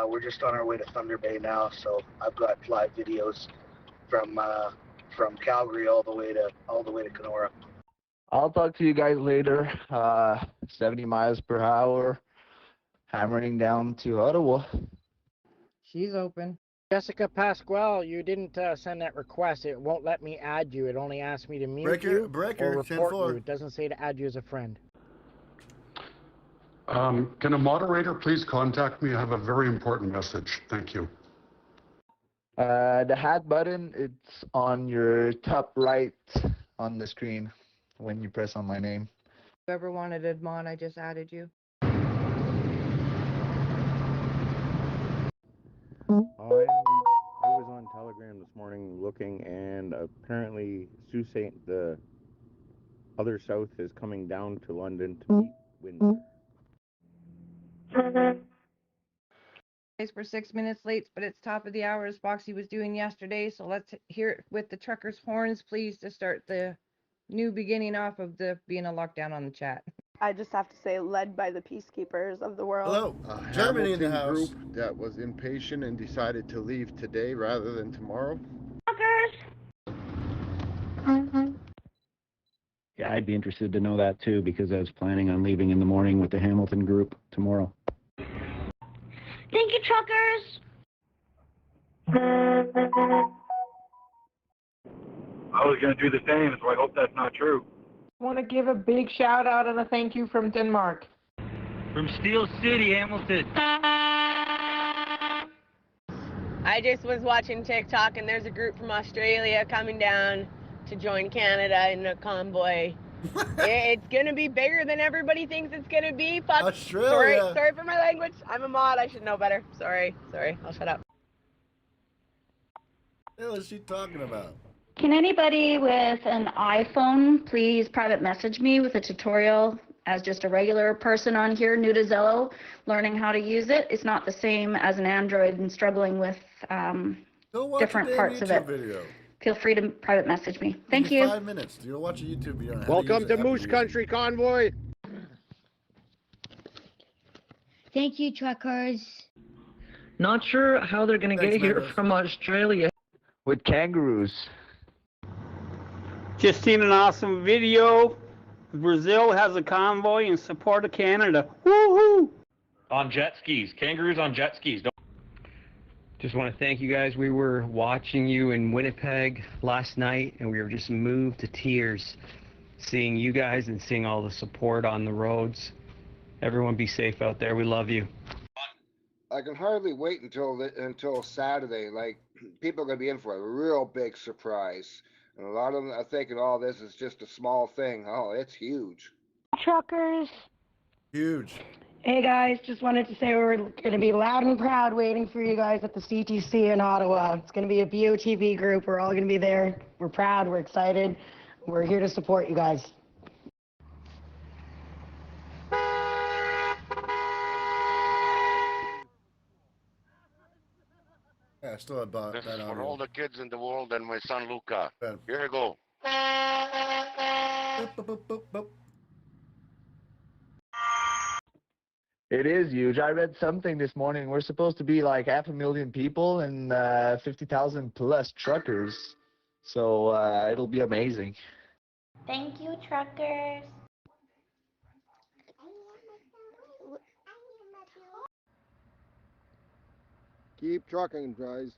We're just on our way to Thunder Bay now, so I've got live videos from Calgary all the way to Kenora. I'll talk to you guys later. 70 miles per hour, hammering down to Ottawa. She's open. Jessica Pasquale, you didn't send that request. It won't let me add you. It only asks me to mute you or report you. It doesn't say to add you as a friend. Can a moderator please contact me? I have a very important message. Thank you. The hat button, it's on your top right on the screen when you press on my name. Whoever wanted Admon, I just added you. I was on Telegram this morning looking, and apparently Sault Ste. the other south is coming down to London to meet Windsor. We're 6 minutes late, but it's top of the hour as Foxy was doing yesterday. So let's hear it with the truckers' horns, please, to start the new beginning off of the being a lockdown on the chat. I just have to say, led by the peacekeepers of the world. Hello, Germany in the house. Group that was impatient and decided to leave today rather than tomorrow. Yeah, I'd be interested to know that too, because I was planning on leaving in the morning with the Hamilton group tomorrow. Thank you, truckers. I was going to do the same, so I hope that's not true. I want to give a big shout out and a thank you from Denmark. From Steel City, Hamilton. I just was watching TikTok and there's a group from Australia coming down to join Canada in a convoy. It's gonna be bigger than everybody thinks it's gonna be. Fuck. Australia. Sorry for my language. I'm a mod. I should know better. Sorry. I'll shut up. What the hell is she talking about? Can anybody with an iPhone please private message me with a tutorial as just a regular person on here, new to Zello, learning how to use it? It's not the same as an Android and struggling with different parts of it. Video. Feel free to private message me. Thank you. 5 minutes. You'll watch a YouTube video on how Welcome to to Moose Country Convoy. Thank you, truckers. Not sure how they're going to get here from Australia. With kangaroos. Just seen an awesome video. Brazil has a convoy in support of Canada. Woohoo! On jet skis. Kangaroos on jet skis. Just want to thank you guys. We were watching you in Winnipeg last night, and we were just moved to tears seeing you guys and seeing all the support on the roads. Everyone be safe out there. We love you. I can hardly wait until Saturday. Like, people are going to be in for a real big surprise. And a lot of them are thinking, oh, this is just a small thing. Oh, it's huge. Truckers. Huge. Hey guys, just wanted to say we're going to be loud and proud waiting for you guys at the CTC in Ottawa. It's going to be a BOTV group. We're all going to be there. We're proud. We're excited. We're here to support you guys. Yeah, I still have that This is on for all the kids in the world and my son Luca. Here you go. It is huge. I read something this morning. We're supposed to be like 500,000 people and 50,000 plus truckers. So it'll be amazing. Thank you, truckers. Keep trucking, guys.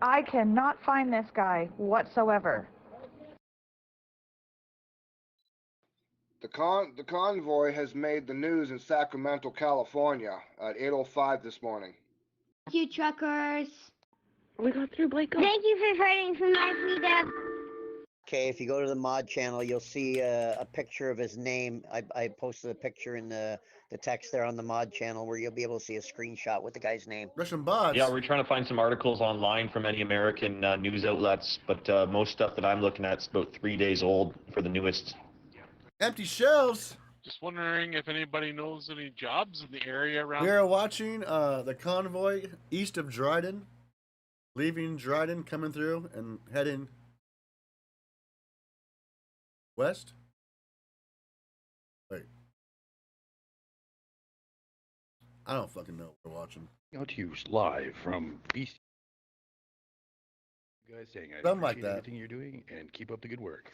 I cannot find this guy whatsoever. The convoy has made the news in Sacramento, California at 8:05 this morning. Thank you, truckers. We got through, Blake. Thank you for fighting for my freedom. Okay, if you go to the mod channel, you'll see a picture of his name. I posted a picture in the text there on the mod channel where you'll be able to see a screenshot with the guy's name. Russian bots. Yeah, we're trying to find some articles online from any American news outlets, but most stuff that I'm looking at is about 3 days old for the newest. Empty shelves. Just wondering if anybody knows any jobs in the area around. We are watching the convoy east of Dryden, leaving Dryden, coming through, and heading west. Wait. I don't fucking know what we're watching. Out to you live from BC. You guys saying I Something like appreciate that. everything you're doing and keep up the good work.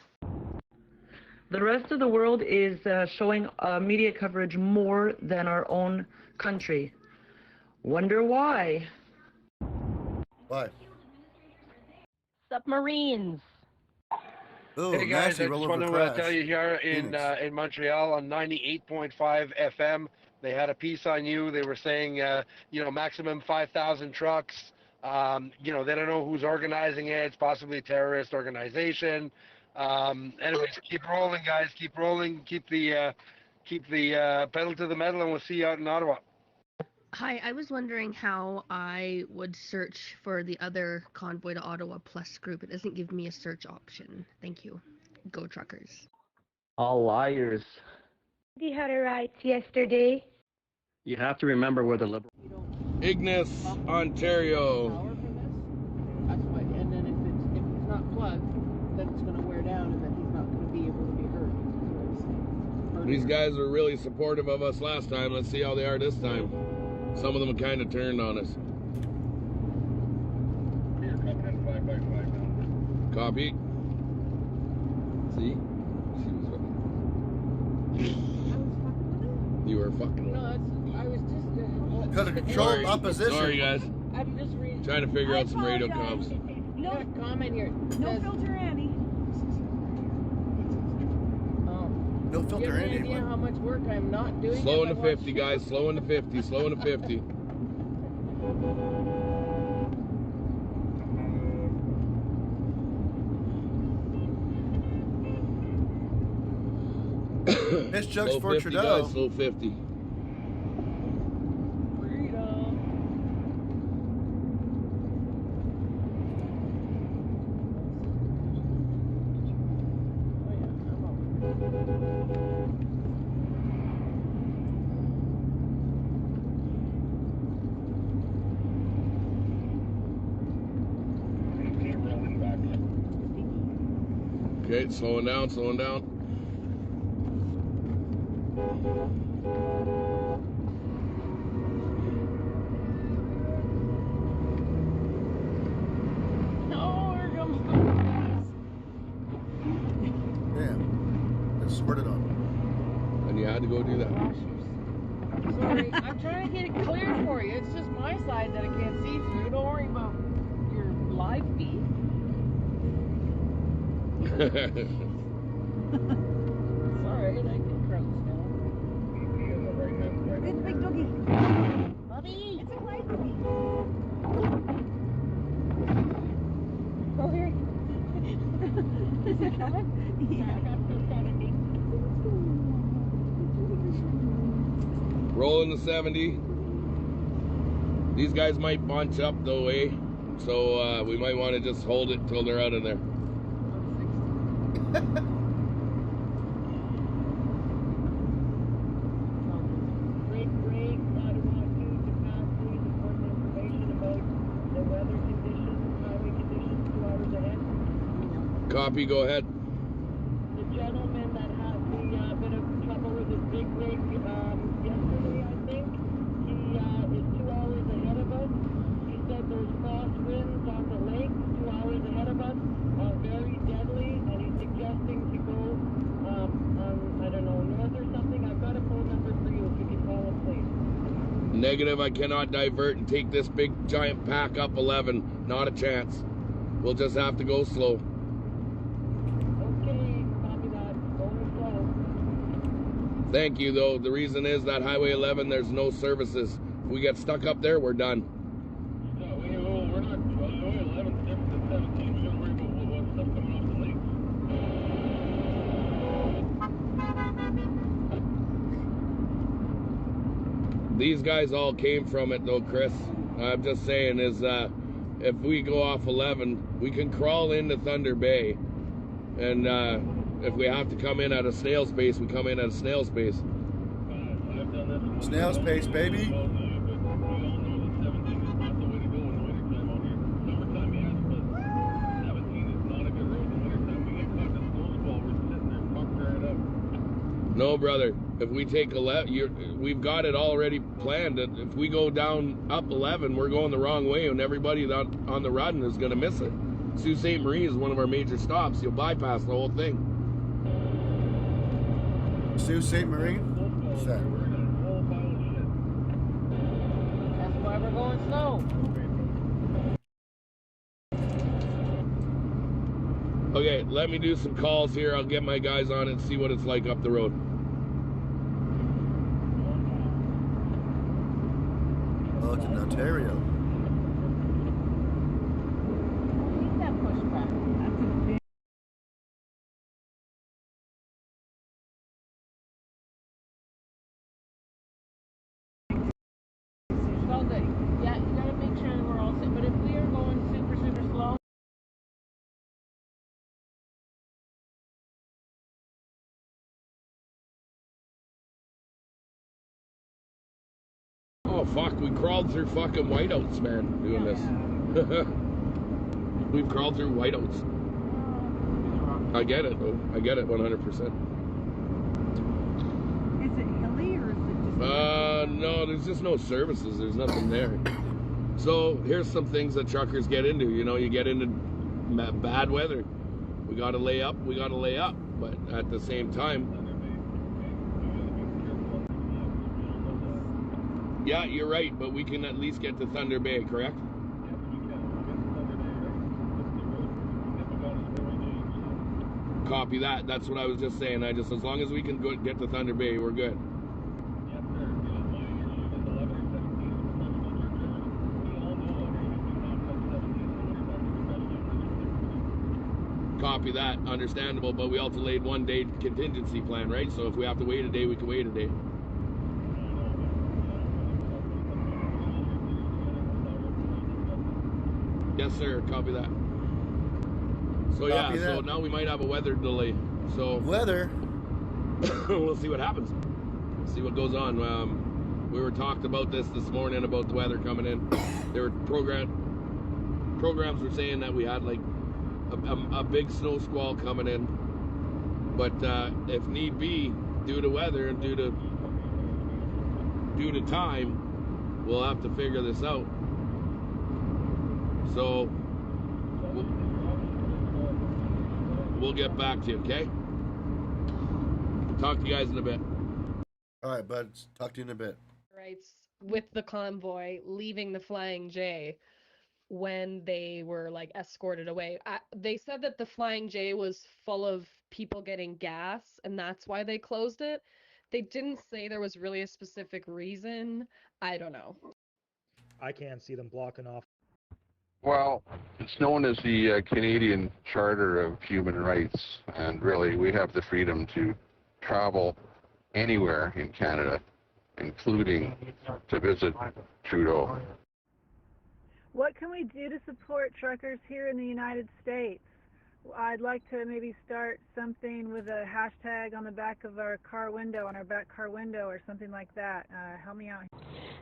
The rest of the world is showing media coverage more than our own country. Wonder why? Why? Submarines. Ooh, Hey guys, nasty I just rollover want to crash. tell you here Phoenix. in Montreal on 98.5 FM, they had a piece on you. They were saying, maximum 5,000 trucks. They don't know who's organizing it. It's possibly a terrorist organization. Anyways, keep rolling, guys. Keep rolling. Keep the pedal to the metal, and we'll see you out in Ottawa. Hi, I was wondering how I would search for the other Convoy to Ottawa Plus group. It doesn't give me a search option. Thank you. Go Truckers. All liars. We had a ride yesterday. You have to remember where the liberal. Ignace, Ontario. That's why. And then if it's not plugged, then it's going to wear down, and then he's not going to be able to be heard. These guys were really supportive of us last time. Let's see how they are this time. Some of them kind of turned on us. Copy. See? You were fucking with No, I was just. Could have controlled opposition. Sorry, guys. I'm just reading. Trying to figure out some radio comms. No comment here. No filter, Andy. No Do you filter have any Andy. idea how much work I'm not doing? Slow if into I watch 50, guys. Slow into 50. Slow into 50. Miss Jugs Slow for 50, Trudeau. guys. Slow 50. Okay, slowing down, slowing down. No, here comes Damn. It squirted on. And you had to go do that. Sorry, I'm trying to get it clear for you. It's just my side that I can't see through. Don't worry about your live feed. Sorry, I can crouch now. It's big doggy. Bobby, it's a right doggy. Oh, here. Is it coming? Yeah, I got this kind of thing. Rolling the 70. These guys might bunch up though, eh? So we might want to just hold it till they're out of there. Break, I want you to pass through the important information about the weather conditions, highway conditions 2 hours ahead. Copy, go ahead. The gentleman that had the bit of trouble with his big rig yesterday, I think, he is 2 hours ahead of us. He said those crosswinds on the lake 2 hours ahead of us are very deadly, and he's suggesting to go on, I don't know, north or something. I've got a phone number for you if you can call him, please. Negative, I cannot divert and take this big giant pack up 11. Not a chance. We'll just have to go slow. Okay, copy that. Going slow. Thank you, though. The reason is that Highway 11, there's no services. If we get stuck up there, we're done. No, we're not. Highway 11 is different than 17. We gotta worry about what stuff coming off the lake. These guys all came from it, though, Chris. I'm just saying is if we go off 11, we can crawl into Thunder Bay. And if we have to come in at a snail's pace, we come in at a snail's pace. Snail's pace, baby. No, brother. If we take 11, we've got it already planned. If we go down up 11, we're going the wrong way, and everybody on the run is going to miss it. Sault Ste. Marie is one of our major stops. You'll bypass the whole thing. Sault Ste. Marie? Set. That's why we're going slow. Okay, let me do some calls here. I'll get my guys on it and see what it's like up the road. Oh, it's in Ontario. Keep that pushback. That's a big. So good. Yeah, you gotta make sure that we're all set. But if we are going super, super slow. Oh, fuck, we crawled through fucking whiteouts, man, doing this. We've crawled through whiteouts. I get it, though. I get it 100%. Is it hilly or is it just? No, there's just no services. There's nothing there. So here's some things that truckers get into. You know, you get into bad weather. We gotta lay up. We gotta lay up. But at the same time, yeah, you're right. But we can at least get to Thunder Bay, correct? Copy that. That's what I was just saying. As long as we can get to Thunder Bay, we're good. Copy that. Understandable, but we also laid 1 day contingency plan, right? So if we have to wait a day, we can wait a day. Yes, sir. Copy that. So Copy yeah, that. so now we might have a weather delay. So weather. We'll see what happens. See what goes on. We were talked about this morning about the weather coming in. There were programs were saying that we had like a big snow squall coming in, but if need be, due to weather and due to time, we'll have to figure this out. So we'll get back to you, okay? Talk to you guys in a bit. All right, bud. Talk to you in a bit. Rights with the convoy leaving the Flying J when they were like escorted away. They said that the Flying J was full of people getting gas and that's why they closed it. They didn't say there was really a specific reason. I don't know. I can't see them blocking off. Well, it's known as the Canadian Charter of Human Rights, and really we have the freedom to travel anywhere in Canada, including to visit Trudeau. What can we do to support truckers here in the United States? I'd like to maybe start something with a hashtag on the back of our car window, on our back car window or something like that. Help me out.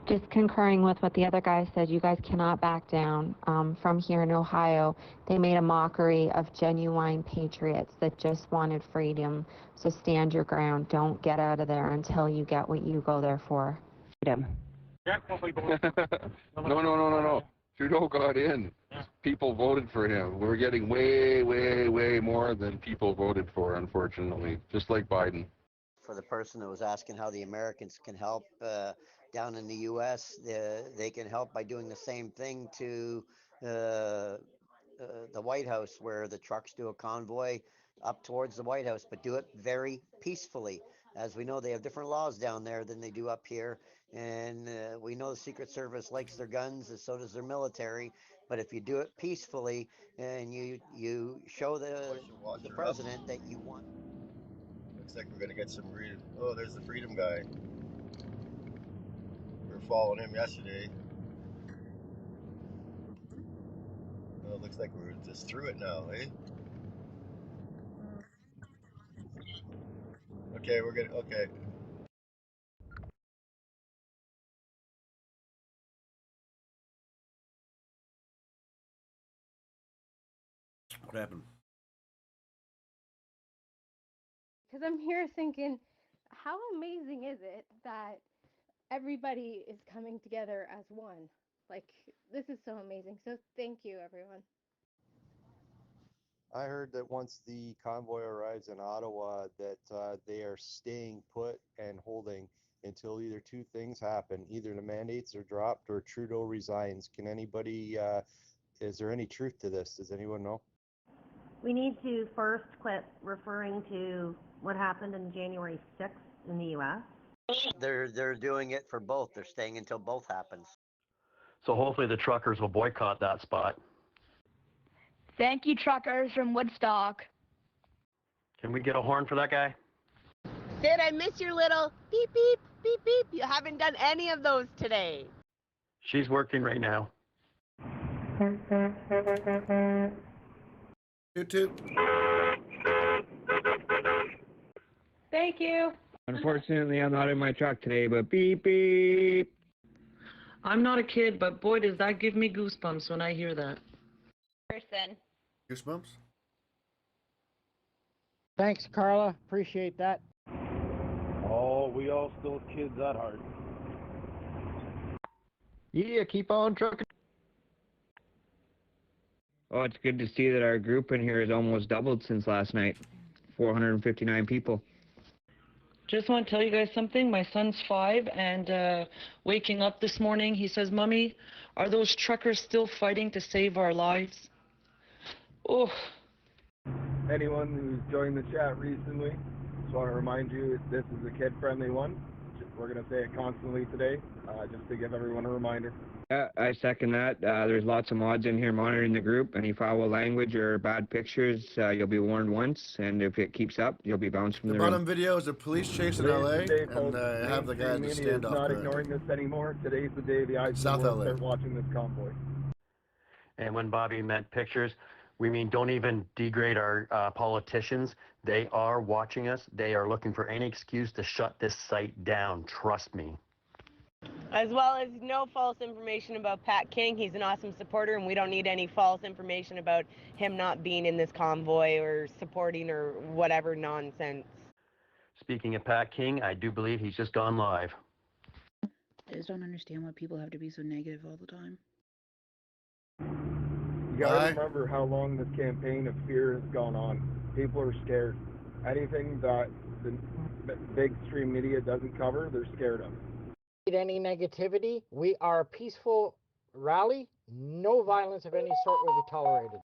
Just concurring with what the other guy said, you guys cannot back down. From here in Ohio, they made a mockery of genuine patriots that just wanted freedom. So stand your ground. Don't get out of there until you get what you go there for. Freedom. No. Trudeau got in. People voted for him. We're getting way, way, way more than people voted for, unfortunately, just like Biden. For the person that was asking how the Americans can help, down in the U.S., they can help by doing the same thing to the White House, where the trucks do a convoy up towards the White House, but do it very peacefully. As we know, they have different laws down there than they do up here. And we know the Secret Service likes their guns, and so does their military. But if you do it peacefully and you show the president that you want. Looks like we're going to get some oh, there's the Freedom guy. We were following him yesterday. Well, it looks like we're just through it now, eh? Okay, we're good. Okay. What happened? Because I'm here thinking, how amazing is it that everybody is coming together as one? Like, this is so amazing. So thank you, everyone. I heard that once the convoy arrives in Ottawa, that they are staying put and holding until either two things happen. Either the mandates are dropped or Trudeau resigns. Can anybody, is there any truth to this? Does anyone know? We need to first quit referring to what happened on January 6th in the U.S. They're doing it for both. They're staying until both happens. So hopefully the truckers will boycott that spot. Thank you, truckers from Woodstock. Can we get a horn for that guy? Sid, I miss your little beep, beep, beep, beep. You haven't done any of those today. She's working right now. Toot toot. Thank you. Unfortunately, I'm not in my truck today, but beep, beep. I'm not a kid, but boy, does that give me goosebumps when I hear that. Person. Goosebumps? Thanks, Carla. Appreciate that. Oh, we all still kids at heart. Yeah, keep on trucking. Oh, it's good to see that our group in here has almost doubled since last night. 459 people. Just want to tell you guys something. My son's 5, and waking up this morning, he says, "Mommy, are those truckers still fighting to save our lives?" Oh. Anyone who's joined the chat recently, just want to remind you this is a kid-friendly one. We're going to say it constantly today, just to give everyone a reminder. Yeah, I second that. There's lots of mods in here monitoring the group. Any foul language or bad pictures, you'll be warned once, and if it keeps up, you'll be bounced from The the bottom room. video is a police chase in LA, and have the guy in the Mainstream media is standoff. not ignoring this anymore. Today's the day the eyes of South the world LA. start watching this convoy. And when Bobby meant pictures, we mean don't even degrade our politicians. They are watching us. They are looking for any excuse to shut this site down. Trust me. As well as no false information about Pat King. He's an awesome supporter, and we don't need any false information about him not being in this convoy or supporting or whatever nonsense. Speaking of Pat King, I do believe he's just gone live. I just don't understand why people have to be so negative all the time. You gotta remember how long this campaign of fear has gone on. People are scared. Anything that the big stream media doesn't cover, they're scared of. Any negativity, we are a peaceful rally. No violence of any sort will be tolerated.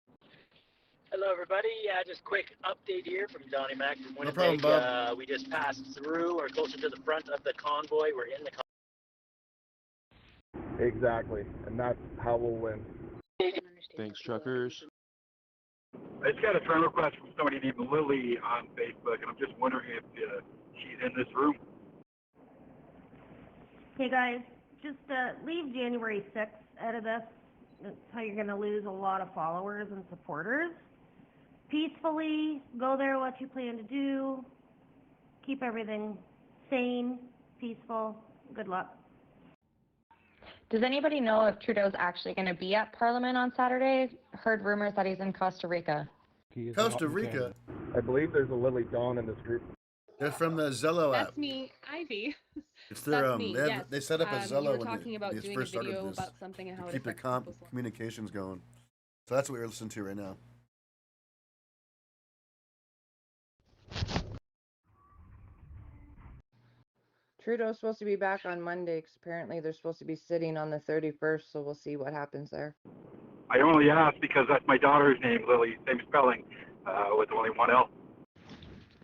Hello, everybody. Just quick update here from Donnie Mac from Winnipeg. problem, Bob. We just passed through or closer to the front of the convoy. We're in the convoy. Exactly, and that's how we'll win. Thanks, truckers. I just got a friend request from somebody named Lily on Facebook, and I'm just wondering if she's in this room. Hey guys, just leave January 6th out of this. That's how you're going to lose a lot of followers and supporters. Peacefully, go there, what you plan to do. Keep everything sane, peaceful. Good luck. Does anybody know if Trudeau's actually going to be at Parliament on Saturday? Heard rumors that he's in Costa Rica. Costa Rica? I believe there's a Lily Dawn in this group. They're from the Zello app. That's me, Ivy. It's their That's me, yes. they set up a You Zello were when talking about they doing first a video started this about something and how to it keep the affects people's lives. communications going. So that's what we're listening to right now. Trudeau's supposed to be back on Monday, 'cause apparently they're supposed to be sitting on the 31st, so we'll see what happens there. I only asked because that's my daughter's name, Lily, same spelling, with only one L.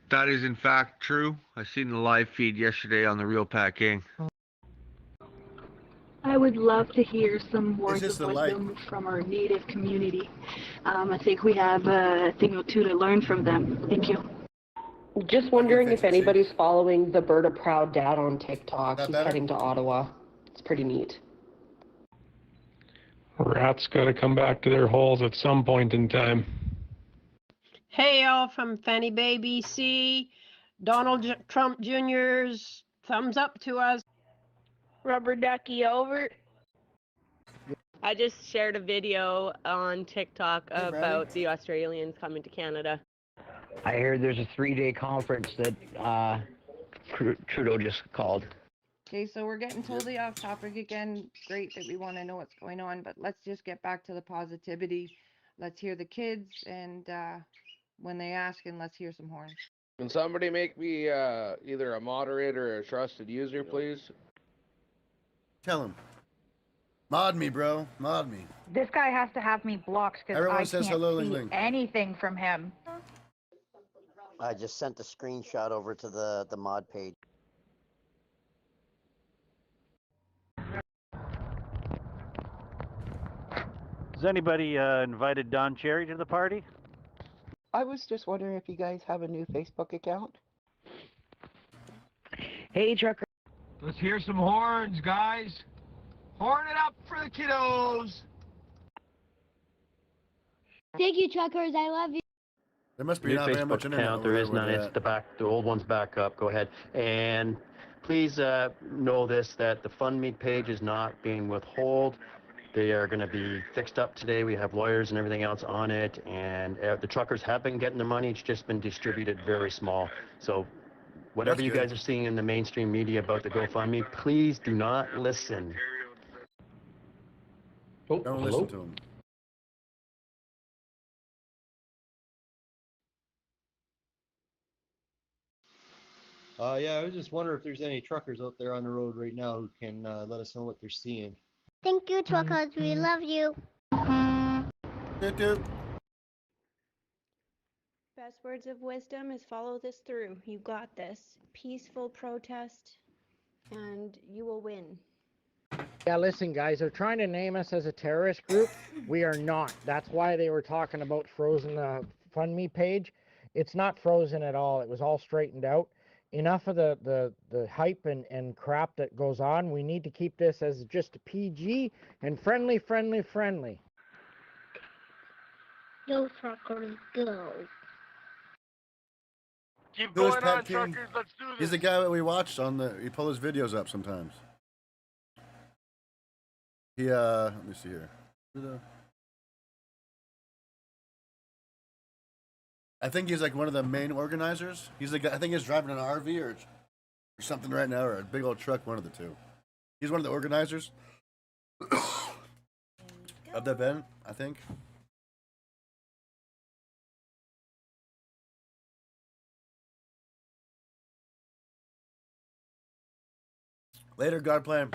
That is in fact true. I seen the live feed yesterday on the Real Pat King. I would love to hear some words just of the light. wisdom from our native community. I think we have a thing or two to learn from them. Thank you. Just wondering if anybody's following the Bird a Proud Dad on TikTok. That He's better? heading to Ottawa. It's pretty neat. Rats gotta come back to their holes at some point in time. Hey, y'all from Fanny Bay, BC. Donald Trump Jr.'s thumbs up to us. Rubber ducky over. I just shared a video on TikTok about the Australians coming to Canada. I heard there's a 3-day conference that Trudeau just called. Okay, so we're getting totally off topic again. Great that we want to know what's going on, but let's just get back to the positivity. Let's hear the kids, and when they ask, and let's hear some horns. Can somebody make me either a moderator or a trusted user, please? Tell him. Mod me, bro. Mod me. This guy has to have me blocked because Everyone I says can't hello, see Ling Ling. anything from him. I just sent a screenshot over to the mod page. Has anybody invited Don Cherry to the party? I was just wondering if you guys have a new Facebook account. Hey, trucker. Let's hear some horns, guys. Horn it up for the kiddos. Thank you, truckers. I love you. There must be New not very much Facebook internet account. over There there is where none. they're It's at. the old one's back up. Go ahead. And please know this, that the FundMe page is not being withheld. They are going to be fixed up today. We have lawyers and everything else on it. And the truckers have been getting their money. It's just been distributed very small. So whatever That's you good. guys are seeing in the mainstream media about the GoFundMe, please do not listen. Oh, don't listen to him. Yeah, I was just wondering if there's any truckers out there on the road right now who can let us know what they're seeing. Thank you, truckers. We love you. Best words of wisdom is follow this through. You got this. Peaceful protest, and you will win. Yeah, listen, guys, they're trying to name us as a terrorist group. We are not. That's why they were talking about frozen FundMe page. It's not frozen at all. It was all straightened out. Enough of the hype and crap that goes on. We need to keep this as just a PG and friendly. Go, truckers, go. Keep Who is going Pat on, King? truckers. Let's do this. He's the guy that we watched on the. He pulled his videos up sometimes. He let me see here. I think he's like one of the main organizers. He's the guy. I think he's driving an RV or something right now, or a big old truck. One of the two. He's one of the organizers of the event, I think. Later, God plan.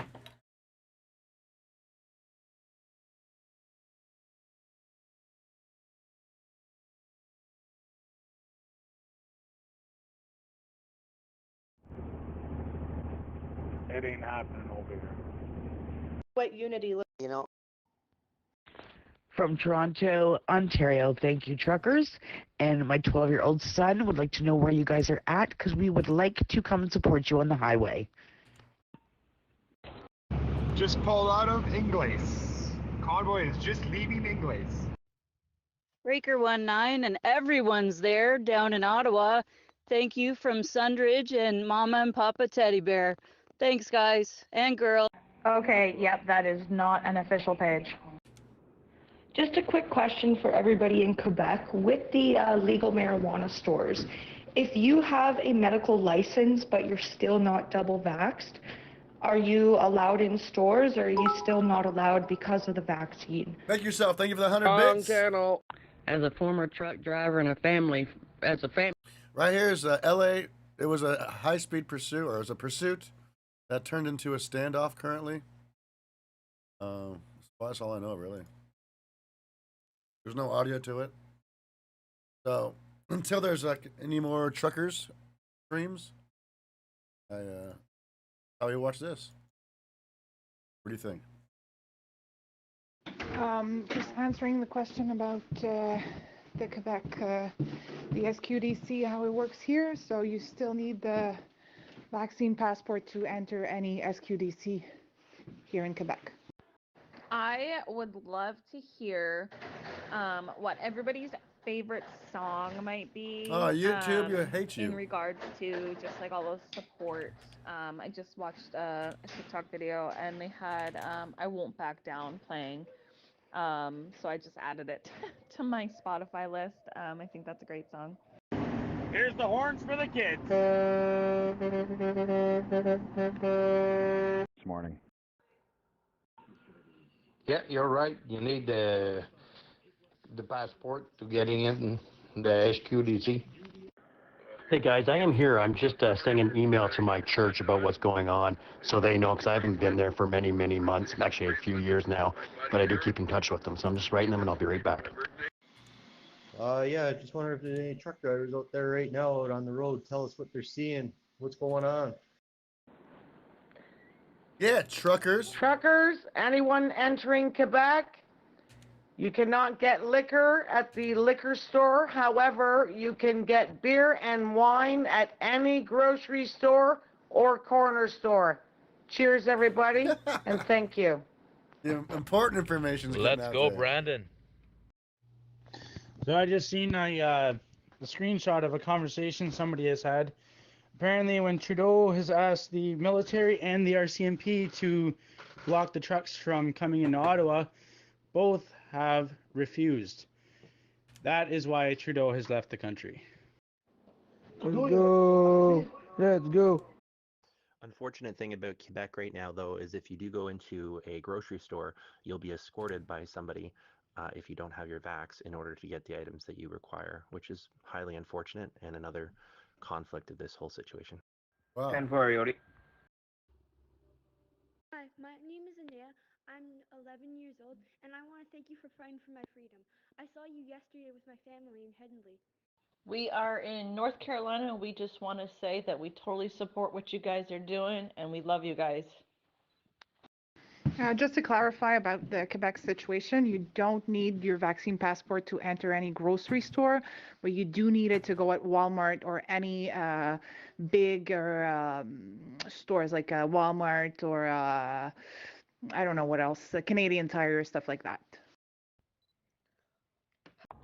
It ain't happening over here. What unity looks. You know, From Toronto, Ontario. Thank you, truckers. And my 12-year-old son would like to know where you guys are at because we would like to come and support you on the highway. Just pulled out of Ignace. Convoy is just leaving Ignace. Breaker 19 and everyone's there down in Ottawa. Thank you from Sundridge and Mama and Papa Teddy Bear. Thanks, guys and girl. Okay, yep, that is not an official page. Just a quick question for everybody in Quebec with the legal marijuana stores. If you have a medical license but you're still not double vaxxed, are you allowed in stores or are you still not allowed because of the vaccine? Thank yourself. Thank you for the 100 bits. Channel. As a former truck driver and a family, Right here is LA. It was a high-speed pursuit, or it was a pursuit That turned into a standoff currently. That's all I know, really. There's no audio to it. So until there's like any more truckers streams, I probably watch this. What do you think? Just answering the question about the Quebec, the SQDC, how it works here. So you still need the vaccine passport to enter any SQDC here in Quebec. I would love to hear what everybody's favorite song might be. Oh, YouTube, you hate you. In regards to just like all those supports. I just watched a TikTok video and they had I Won't Back Down playing. So I just added it to my Spotify list. I think that's a great song. Here's the horns for the kids. This morning. Yeah, you're right. You need the passport to getting in the SQDC. Hey guys, I am here. I'm just sending an email to my church about what's going on so they know, because I haven't been there for many, many months, actually a few years now, but I do keep in touch with them. So I'm just writing them and I'll be right back. Yeah, I just wonder if there's any truck drivers out there right now out on the road. Tell us what they're seeing, what's going on. Yeah, truckers. Truckers, anyone entering Quebec, you cannot get liquor at the liquor store. However, you can get beer and wine at any grocery store or corner store. Cheers, everybody, and thank you. The important information is getting Let's out go, there. Brandon. So I just seen a screenshot of a conversation somebody has had. Apparently, when Trudeau has asked the military and the RCMP to block the trucks from coming into Ottawa, both have refused. That is why Trudeau has left the country. Let's go. Let's go. Unfortunate thing about Quebec right now, though, is if you do go into a grocery store, you'll be escorted by somebody if you don't have your vax in order to get the items that you require, which is highly unfortunate and another conflict of this whole situation. Wow. Convoy. Hi, my name is India. I'm 11 years old, and I want to thank you for fighting for my freedom. I saw you yesterday with my family in Headingley. We are in North Carolina. We just want to say that we totally support what you guys are doing and we love you guys. Just to clarify about the Quebec situation, you don't need your vaccine passport to enter any grocery store, but you do need it to go at Walmart or any big or stores like Walmart or I don't know what else, Canadian Tire, stuff like that.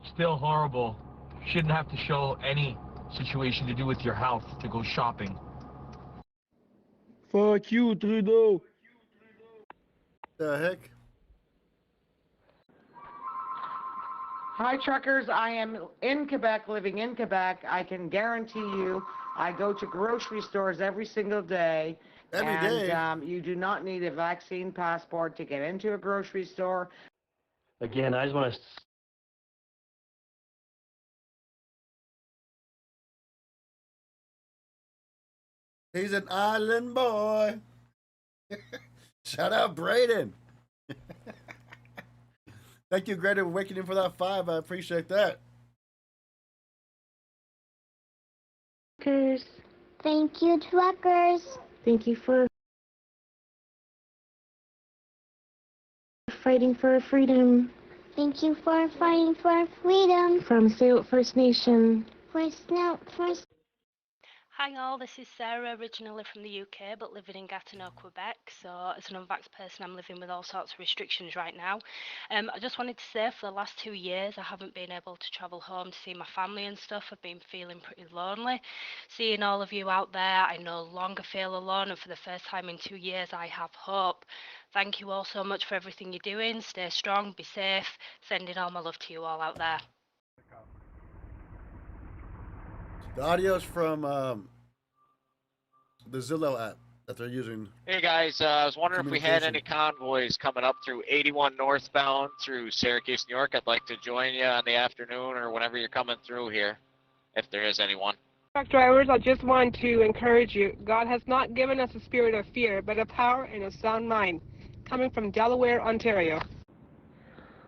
Still horrible. Shouldn't have to show any situation to do with your health to go shopping. Fuck you, Trudeau. The heck? Hi, truckers. I am in Quebec, living in Quebec. I can guarantee you I go to grocery stores every single day. Every day? You do not need a vaccine passport to get into a grocery store. Again, I just want to He's an island boy. Shout out Dryden. Thank you, Greta, for waking in for that 5. I appreciate that. Truckers. Thank you, truckers. Thank you for fighting for our freedom. Thank you for fighting for our freedom. From Sayot First Nation. First. Hi all, this is Sarah, originally from the UK but living in Gatineau, Quebec. So as an unvaxxed person, I'm living with all sorts of restrictions right now. I just wanted to say for the last 2 years I haven't been able to travel home to see my family and stuff. I've been feeling pretty lonely. Seeing all of you out there, I no longer feel alone, and for the first time in 2 years I have hope. Thank you all so much for everything you're doing. Stay strong, be safe. Sending all my love to you all out there. The audio's from the Zillow app that they're using. Hey guys, I was wondering if we had any convoys coming up through 81 northbound through Syracuse, New York. I'd like to join you on the afternoon or whenever you're coming through here, if there is anyone. Truck drivers, I just want to encourage you. God has not given us a spirit of fear, but a power and a sound mind. Coming from Delaware, Ontario.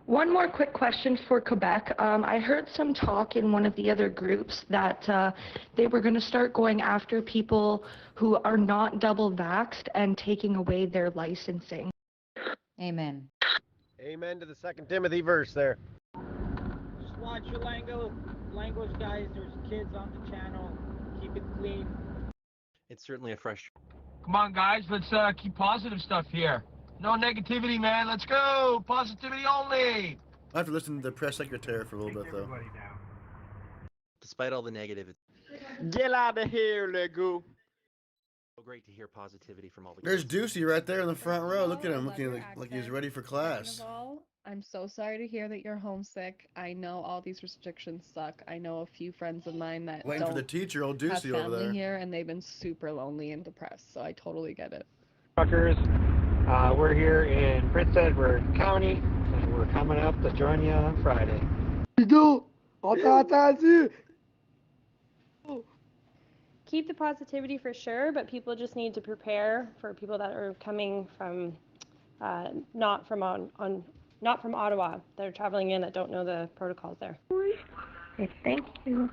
One more quick question for Quebec. I heard some talk in one of the other groups that they were going to start going after people who are not double vaxxed and taking away their licensing. Amen. Amen to the 2 Timothy verse there. Just watch your language, guys. There's kids on the channel. Keep it clean. It's certainly a fresh. Come on, guys, let's keep positive stuff here. No negativity, man. Let's go. Positivity only. I have to listen to the press secretary for a little bit, though. Despite all the negative, it's Get out of here, Lego. so great to hear positivity from all the There's kids. Deucey right there in the front row. Look at him, looking like he's ready for class. Second of all, I'm so sorry to hear that you're homesick. I know all these restrictions suck. I know a few friends of mine that Waiting don't for the teacher, old have Deucey over family there. here, and they've been super lonely and depressed. So I totally get it. Truckers, we're here in Prince Edward County, and we're coming up to join you on Friday. Keep the positivity for sure, but people just need to prepare for people that are coming from not from Ottawa, that are traveling in that don't know the protocols there. Thank you.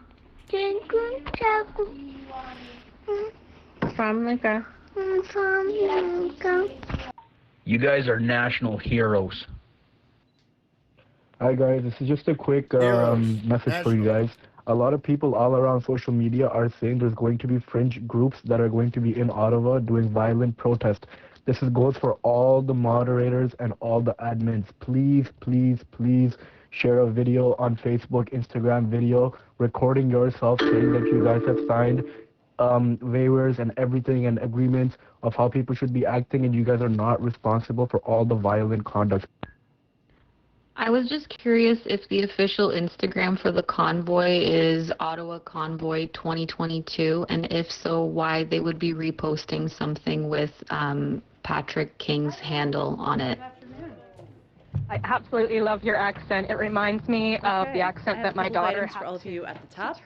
From Mecca. From Mecca. You guys are national heroes. Hi guys, this is just a quick message for you National. guys. A lot of people all around social media are saying there's going to be fringe groups that are going to be in Ottawa doing violent protest. Goes for all the moderators and all the admins. Please, please, please share a video on Facebook, Instagram video, recording yourself saying that you guys have signed waivers and everything and agreements of how people should be acting, and you guys are not responsible for all the violent conduct. I was just curious if the official Instagram for the convoy is Ottawa Convoy 2022, and if so, why they would be reposting something with Patrick King's handle on it. I absolutely love your accent. It reminds me of the accent that my daughter has. For all of you at the top.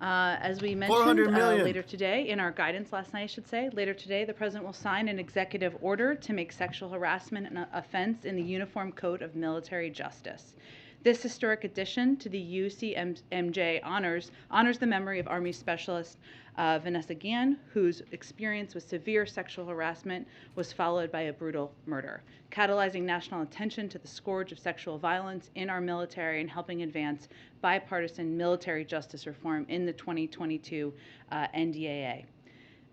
As we 400 mentioned million. later today, in our guidance last night, I should say, later today, the President will sign an executive order to make sexual harassment an offense in the Uniform Code of Military Justice. This historic addition to the UCMJ honors the memory of Army Specialist Vanessa Guillen, whose experience with severe sexual harassment was followed by a brutal murder, catalyzing national attention to the scourge of sexual violence in our military and helping advance bipartisan military justice reform in the 2022 NDAA.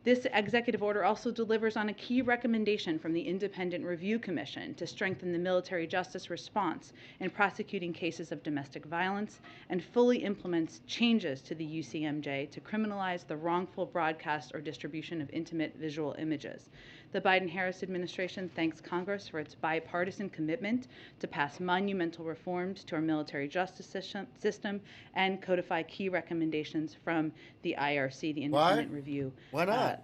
This executive order also delivers on a key recommendation from the Independent Review Commission to strengthen the military justice response in prosecuting cases of domestic violence and fully implements changes to the UCMJ to criminalize the wrongful broadcast or distribution of intimate visual images. The Biden-Harris administration thanks Congress for its bipartisan commitment to pass monumental reforms to our military justice system and codify key recommendations from the IRC, the Independent Review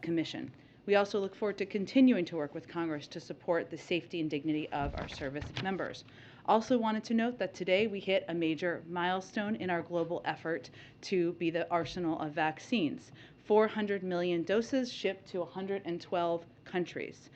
Commission. We also look forward to continuing to work with Congress to support the safety and dignity of our service members. Also wanted to note that today we hit a major milestone in our global effort to be the arsenal of vaccines. 400 million doses shipped to 112 countries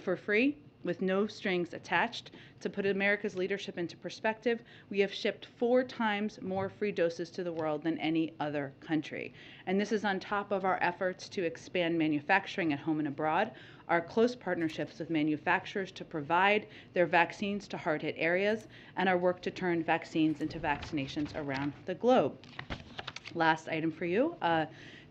for free, with no strings attached. To put America's leadership into perspective, we have shipped 4 times more free doses to the world than any other country. And this is on top of our efforts to expand manufacturing at home and abroad, our close partnerships with manufacturers to provide their vaccines to hard-hit areas, and our work to turn vaccines into vaccinations around the globe. Last item for you.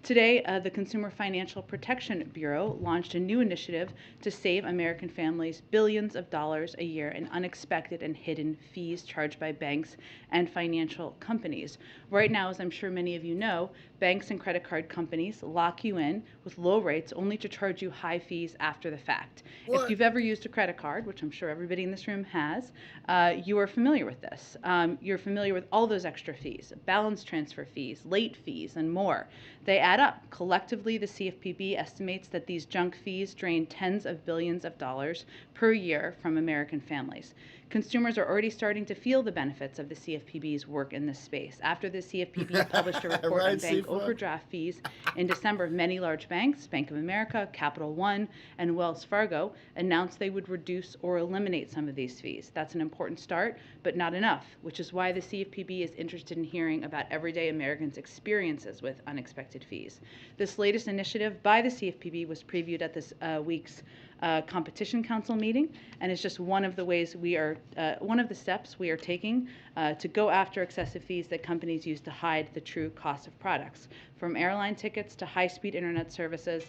Today, the Consumer Financial Protection Bureau launched a new initiative to save American families billions of dollars a year in unexpected and hidden fees charged by banks and financial companies. Right now, as I'm sure many of you know, banks and credit card companies lock you in with low rates only to charge you high fees after the fact. If you've ever used a credit card, which I'm sure everybody in this room has, you are familiar with this. You're familiar with all those extra fees, balance transfer fees, late fees, and more. They add up. Collectively, the CFPB estimates that these junk fees drain tens of billions of dollars per year from American families. Consumers are already starting to feel the benefits of the CFPB's work in this space. After the CFPB published a report on bank overdraft fees in December, many large banks, Bank of America, Capital One, and Wells Fargo, announced they would reduce or eliminate some of these fees. That's an important start, but not enough, which is why the CFPB is interested in hearing about everyday Americans' experiences with unexpected fees. This latest initiative by the CFPB was previewed at this week's Competition Council meeting, and it's just one of the ways we are, one of the steps we are taking to go after excessive fees that companies use to hide the true cost of products. From airline tickets to high-speed internet services,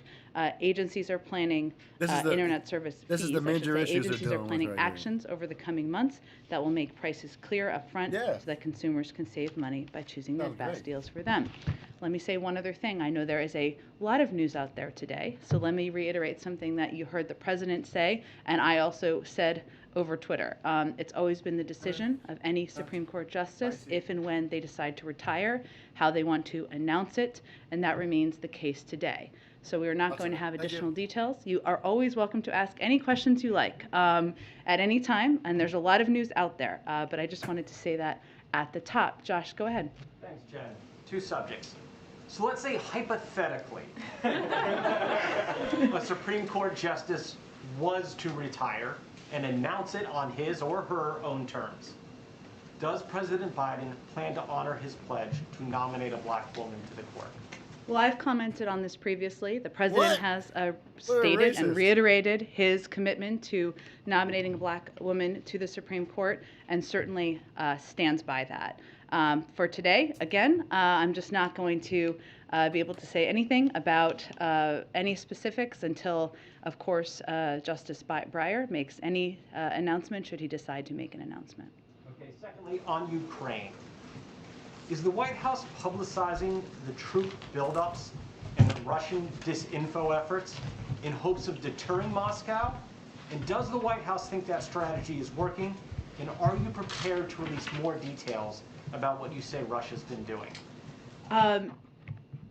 agencies are planning internet service fees. This is the major issues Agencies are planning actions over the coming months that will make prices clear up front so that consumers can save money by choosing the best deals for them. Let me say one other thing. I know there is a lot of news out there today, so let me reiterate something that you heard the president say, and I also said over Twitter. It's always been the decision of any Supreme Court justice, if and when they decide to retire, how they want to announce it, and that remains the case today. So we are not going to have additional details. You are always welcome to ask any questions you like at any time, and there's a lot of news out there, but I just wanted to say that at the top. Josh, go ahead. Thanks, Jen. Two subjects. So let's say hypothetically, a Supreme Court justice was to retire and announce it on his or her own terms. Does President Biden plan to honor his pledge to nominate a black woman to the court? Well, I've commented on this previously. The president has stated and reiterated his commitment to nominating a black woman to the Supreme Court, and certainly stands by that. For today, again, I'm just not going to be able to say anything about any specifics until, of course, Justice Breyer makes any announcement, should he decide to make an announcement. Okay, secondly, on Ukraine. Is the White House publicizing the troop buildups and the Russian disinfo efforts in hopes of deterring Moscow? And does the White House think that strategy is working? And are you prepared to release more details about what you say Russia's been doing?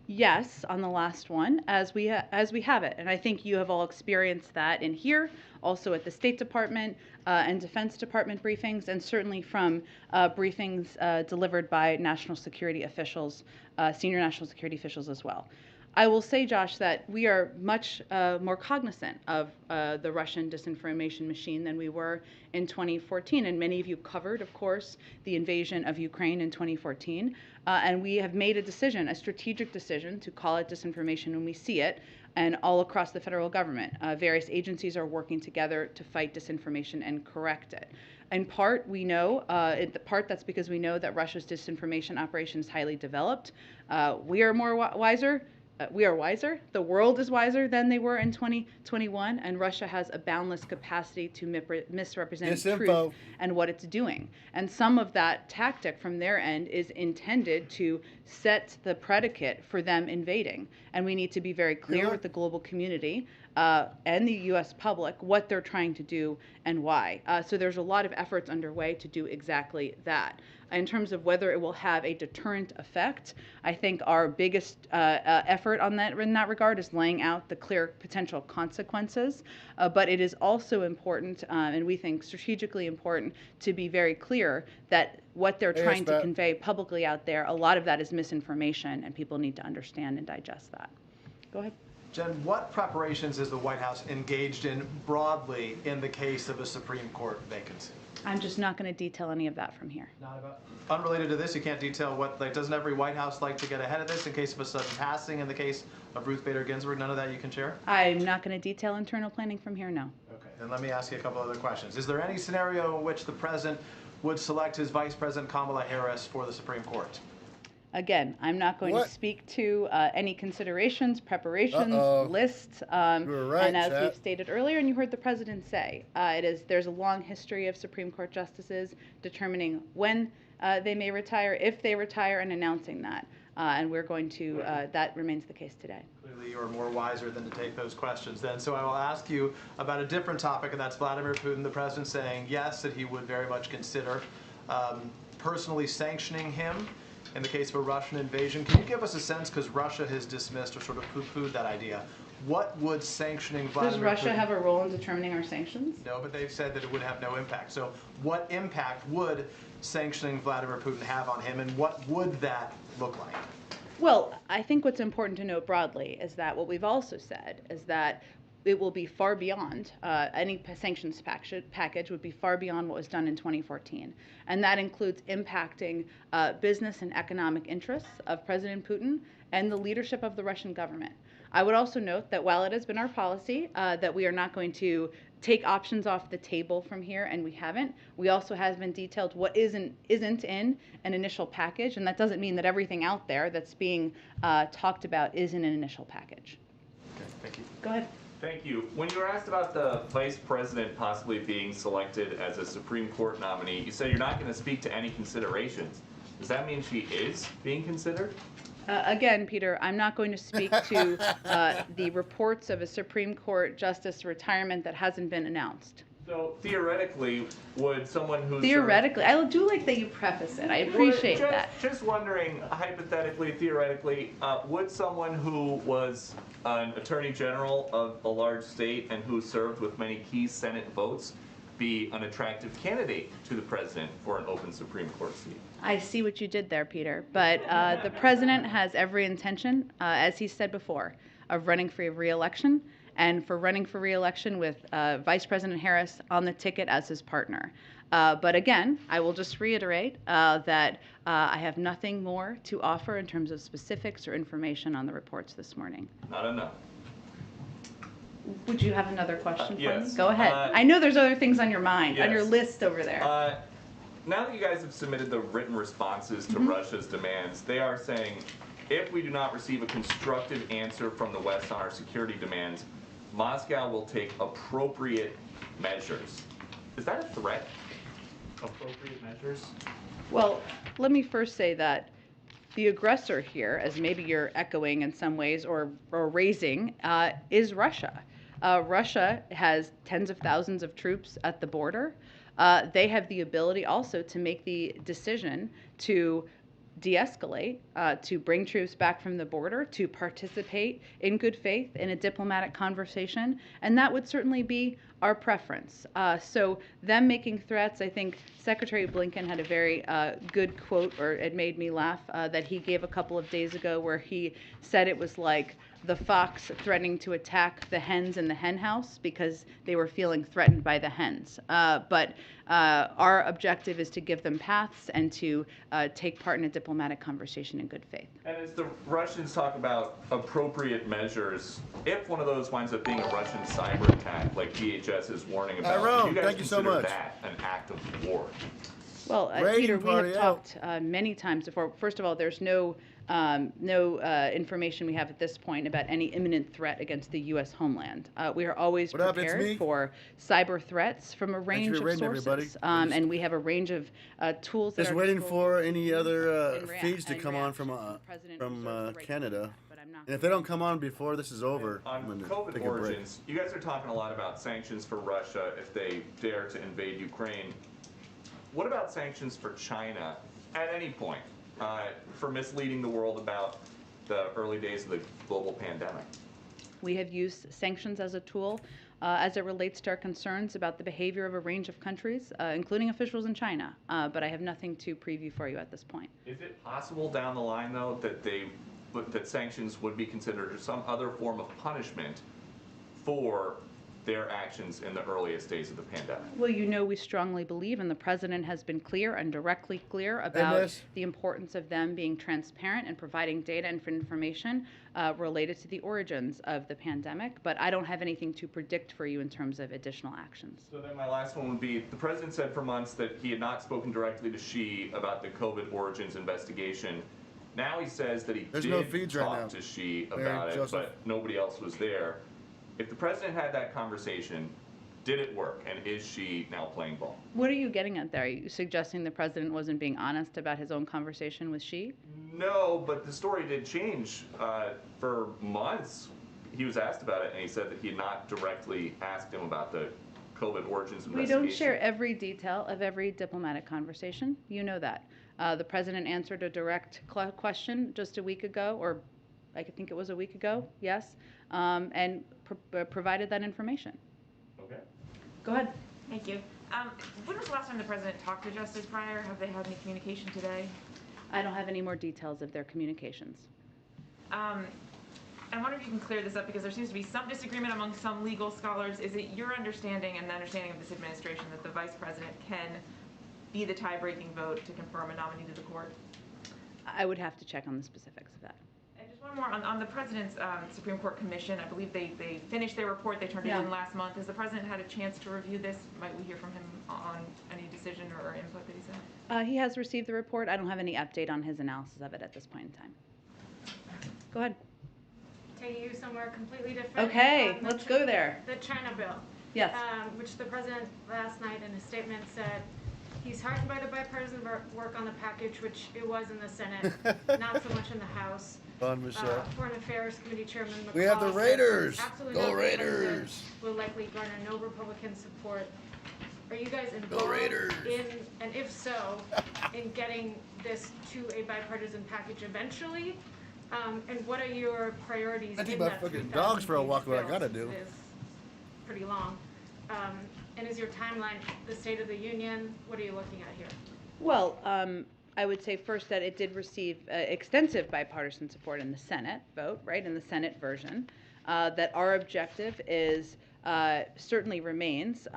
Yes, on the last one, as we have it, and I think you have all experienced that in here, also at the State Department and Defense Department briefings, and certainly from briefings delivered by national security officials, senior national security officials as well. I will say, Josh, that we are much more cognizant of the Russian disinformation machine than we were in 2014. And many of you covered, of course, the invasion of Ukraine in 2014. And we have made a decision, a strategic decision, to call it disinformation when we see it. And all across the federal government, various agencies are working together to fight disinformation and correct it. In part, we know, that's because we know that Russia's disinformation operation is highly developed. We are wiser. We are wiser. The world is wiser than they were in 2021, and Russia has a boundless capacity to misrepresent truth and what it's doing. And some of that tactic from their end is intended to set the predicate for them invading. And we need to be very clear with the global community and the U.S. public what they're trying to do and why. So there's a lot of efforts underway to do exactly that. In terms of whether it will have a deterrent effect, I think our biggest effort on that in that regard is laying out the clear potential consequences. But it is also important, and we think strategically important, to be very clear that what they're trying to convey publicly out there, a lot of that is misinformation, and people need to understand and digest that. Go ahead. Jen, what preparations is the White House engaged in broadly in the case of a Supreme Court vacancy? I'm just not going to detail any of that from here. Not about unrelated to this, you can't detail what, like, doesn't every White House like to get ahead of this in case of a sudden passing in the case of Ruth Bader Ginsburg? None of that you can share? I'm not going to detail internal planning from here, no. Okay, then let me ask you a couple other questions. Is there any scenario in which the president would select his Vice President Kamala Harris for the Supreme Court? Again, I'm not going to speak to any considerations, preparations, lists, and as we've stated earlier, and you heard the president say, there's a long history of Supreme Court justices determining when they may retire, if they retire, and announcing that. And we're going to, that remains the case today. Clearly you're more wiser than to take those questions then. So I will ask you about a different topic, and that's Vladimir Putin, the president, saying yes, that he would very much consider personally sanctioning him in the case of a Russian invasion. Can you give us a sense, because Russia has dismissed or sort of poo-pooed that idea, what would sanctioning Does Vladimir Russia Putin... have a role in determining our sanctions? No, but they've said that it would have no impact. So what impact would sanctioning Vladimir Putin have on him, and what would that look like? Well, I think what's important to note broadly is that what we've also said is that it will be far beyond, any sanctions package would be far beyond what was done in 2014. And that includes impacting business and economic interests of President Putin and the leadership of the Russian government. I would also note that while it has been our policy that we are not going to take options off the table from here, and we haven't, we also has been detailed what isn't in an initial package, and that doesn't mean that everything out there that's being talked about is in an initial package. Okay, thank you. Go ahead. Thank you. When you were asked about the vice president possibly being selected as a Supreme Court nominee, you said you're not going to speak to any considerations. Does that mean she is being considered? Again, Peter, I'm not going to speak to the reports of a Supreme Court justice retirement that hasn't been announced. So theoretically, would someone who's... Theoretically, I do like that you preface it. I appreciate that. Just wondering, hypothetically, theoretically, would someone who was an attorney general of a large state and who served with many key Senate votes be an attractive candidate to the president for an open Supreme Court seat? I see what you did there, Peter. But the president has every intention, as he said before, of running for re-election, and for running for re-election with Vice President Harris on the ticket as his partner. But again, I will just reiterate that I have nothing more to offer in terms of specifics or information on the reports this morning. Not enough. Would you have another question for me? Yes. Go ahead. I know there's other things on your mind, on your Yes. list over there. Now that you guys have submitted the written responses to Russia's demands, they are saying, if we do not receive a constructive answer from the West on our security demands, Moscow will take appropriate measures. Is that a threat? Appropriate measures? Well, let me first say that the aggressor here, as maybe you're echoing in some ways or raising, is Russia. Russia has tens of thousands of troops at the border. They have the ability also to make the decision to de-escalate, to bring troops back from the border, to participate in good faith in a diplomatic conversation, and that would certainly be our preference. So them making threats, I think Secretary Blinken had a very good quote, or it made me laugh, that he gave a couple of days ago where he said it was like the fox threatening to attack the hens in the hen house because they were feeling threatened by the hens. But our objective is to give them paths and to take part in a diplomatic conversation in good faith. And as the Russians talk about appropriate measures, if one of those winds up being a Russian cyber attack, like DHS is warning about, Tyrone, do you guys thank you so consider much. that an act of war? Well, Peter, we have talked many times before. First of all, there's no information we have at this point about any imminent threat against the U.S. homeland. We are always prepared for cyber threats from a range of sources, and we have a range of tools. Just waiting for any other feeds to come on from Canada. And if they don't come on before this is over, I'm going to COVID take a break. origins, you guys are talking a lot about sanctions for Russia if they dare to invade Ukraine. What about sanctions for China at any point for misleading the world about the early days of the global pandemic? We have used sanctions as a tool as it relates to our concerns about the behavior of a range of countries, including officials in China. But I have nothing to preview for you at this point. Is it possible down the line, though, that sanctions would be considered some other form of punishment for their actions in the earliest days of the pandemic? Well, you know, we strongly believe, and the president has been clear and directly clear about the importance of them being transparent and providing data and information related to the origins of the pandemic. But I don't have anything to predict for you in terms of additional actions. So then my last one would be, the president said for months that he had not spoken directly to Xi about the COVID origins investigation. Now he says that he did talk to Xi about it, but nobody else was there. If the president had that conversation, did it work? And is Xi now playing ball? What are you getting at there? Are you suggesting the president wasn't being honest about his own conversation with Xi? No, but the story did change. For months, he was asked about it, and he said that he had not directly asked him about the COVID origins investigation. We don't share every detail of every diplomatic conversation. You know that. The president answered a direct question just a week ago, or I think it was a week ago, yes, and provided that information. Okay. Go ahead. Thank you. When was the last time the president talked to Justice Breyer? Have they had any communication today? I don't have any more details of their communications. I wonder if you can clear this up, because there seems to be some disagreement among some legal scholars. Is it your understanding and the understanding of this administration that the vice president can be the tie-breaking vote to confirm a nominee to the court? I would have to check on the specifics of that. And just one more on the president's Supreme Court commission. I believe they finished their report. They turned it in last month. Has the president had a chance to review this? Might we hear from him on any decision or input that he said? He has received the report. I don't have any update on his analysis of it at this point in time. Go ahead. Take you somewhere completely different. Okay, let's go there. The China bill. Yes. Which the president last night in a statement said he's heartened by the bipartisan work on the package, which it was in the Senate, not so much in the House. Foreign Affairs Committee Chairman McCaw We have the Raiders. Go Raiders. Will likely garner no Republican support. Are you guys involved in, and if so, in getting this to a bipartisan package eventually? And what are your priorities? I take in my that fucking dogs for a walk. What I gotta do. It is pretty long. And is your timeline the State of the Union? What are you looking at here? Well, I would say first that it did receive extensive bipartisan support in the Senate vote, right, in the Senate version. That our objective is certainly remains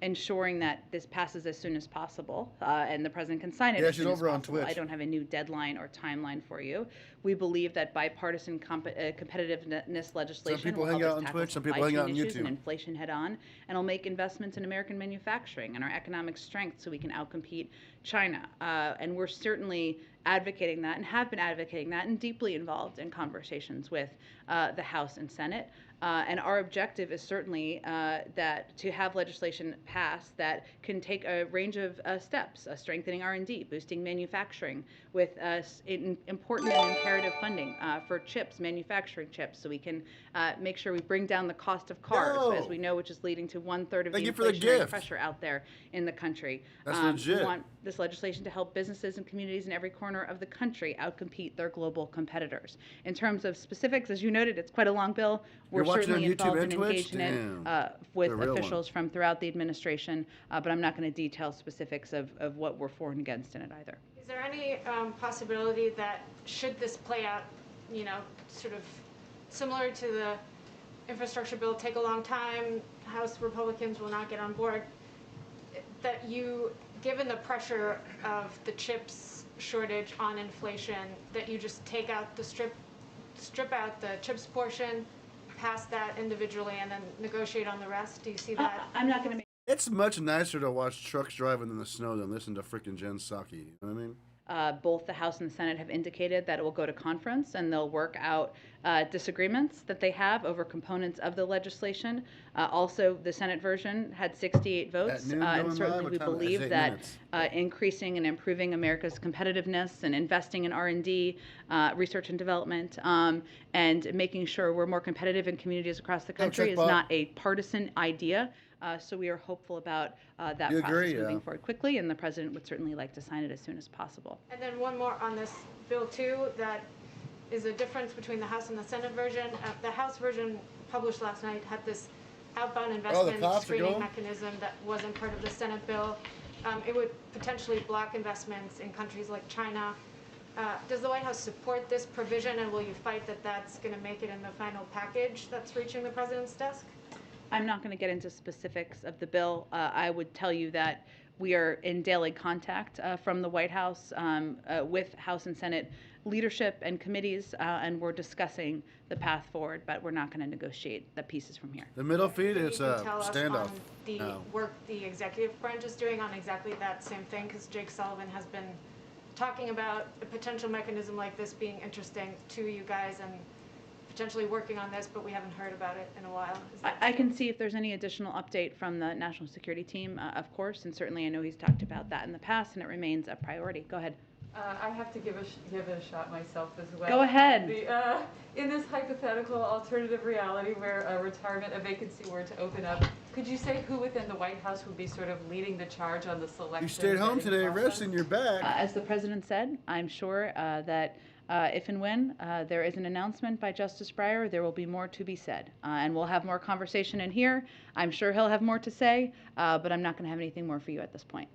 ensuring that this passes as soon as possible, and the president can sign it as soon as possible. On Twitch. I don't have a new deadline or timeline for you. We believe that bipartisan competitiveness legislation will help us tackle supply chain issues and inflation head on, and will make investments in American manufacturing and our economic strength so we can outcompete China. And we're certainly advocating that and have been advocating that and deeply involved in conversations with the House and Senate. And our objective is certainly that to have legislation passed that can take a range of steps, strengthening R&D, boosting manufacturing with important and imperative funding for chips, manufacturing chips, so we can make sure we bring down the cost of cars, as we know, which is leading to 1/3 of the inflationary pressure out there in the country. That's legit. We want this legislation to help businesses and communities in every corner of the country outcompete their global competitors. In terms of specifics, as you noted, it's quite a long bill. We're certainly involved and engaged in it with officials from throughout the administration, but I'm not going to detail specifics of what we're for and against in it either. Is there any possibility that should this play out, you know, sort of similar to the infrastructure bill, take a long time, House Republicans will not get on board, that you, given the pressure of the chips shortage on inflation, that you just take out the strip out the chips portion, pass that individually, and then negotiate on the rest? Do you see that? I'm not going to make. It's much nicer to watch trucks driving in the snow than listen to freaking Jen Psaki. You know what I mean? Both the House and the Senate have indicated that it will go to conference and they'll work out disagreements that they have over components of the legislation. Also, the Senate version had 68 votes, and certainly we believe that increasing and improving America's competitiveness and investing in R&D, research and development, and making sure we're more competitive in communities across the country is not a partisan idea. So we are hopeful about that process moving forward quickly, and the president would certainly like to sign it as soon as possible. And then one more on this bill too, that is a difference between the House and the Senate version. The House version published last night had this outbound investment screening mechanism that wasn't part of the Senate bill. It would potentially block investments in countries like China. Does the White House support this provision, and will you fight that that's going to make it in the final package that's reaching the president's desk? I'm not going to get into specifics of the bill. I would tell you that we are in daily contact from the White House with House and Senate leadership and committees, and we're discussing the path forward, but we're not going to negotiate the pieces from here. The middle feed is a standoff. The work the executive branch is doing on exactly that same thing, because Jake Sullivan has been talking about a potential mechanism like this being interesting to you guys, and potentially working on this, but we haven't heard about it in a while. I can see if there's any additional update from the national security team, of course, and certainly I know he's talked about that in the past, and it remains a priority. Go ahead. I have to give it a shot myself as well. Go ahead. In this hypothetical alternative reality where a vacancy were to open up, could you say who within the White House would be sort of leading the charge on the selection? You stayed home today, resting your back. As the president said, I'm sure that If and when there is an announcement by Justice Breyer, there will be more to be said. And we'll have more conversation in here. I'm sure he'll have more to say, but I'm not going to have anything more for you at this point.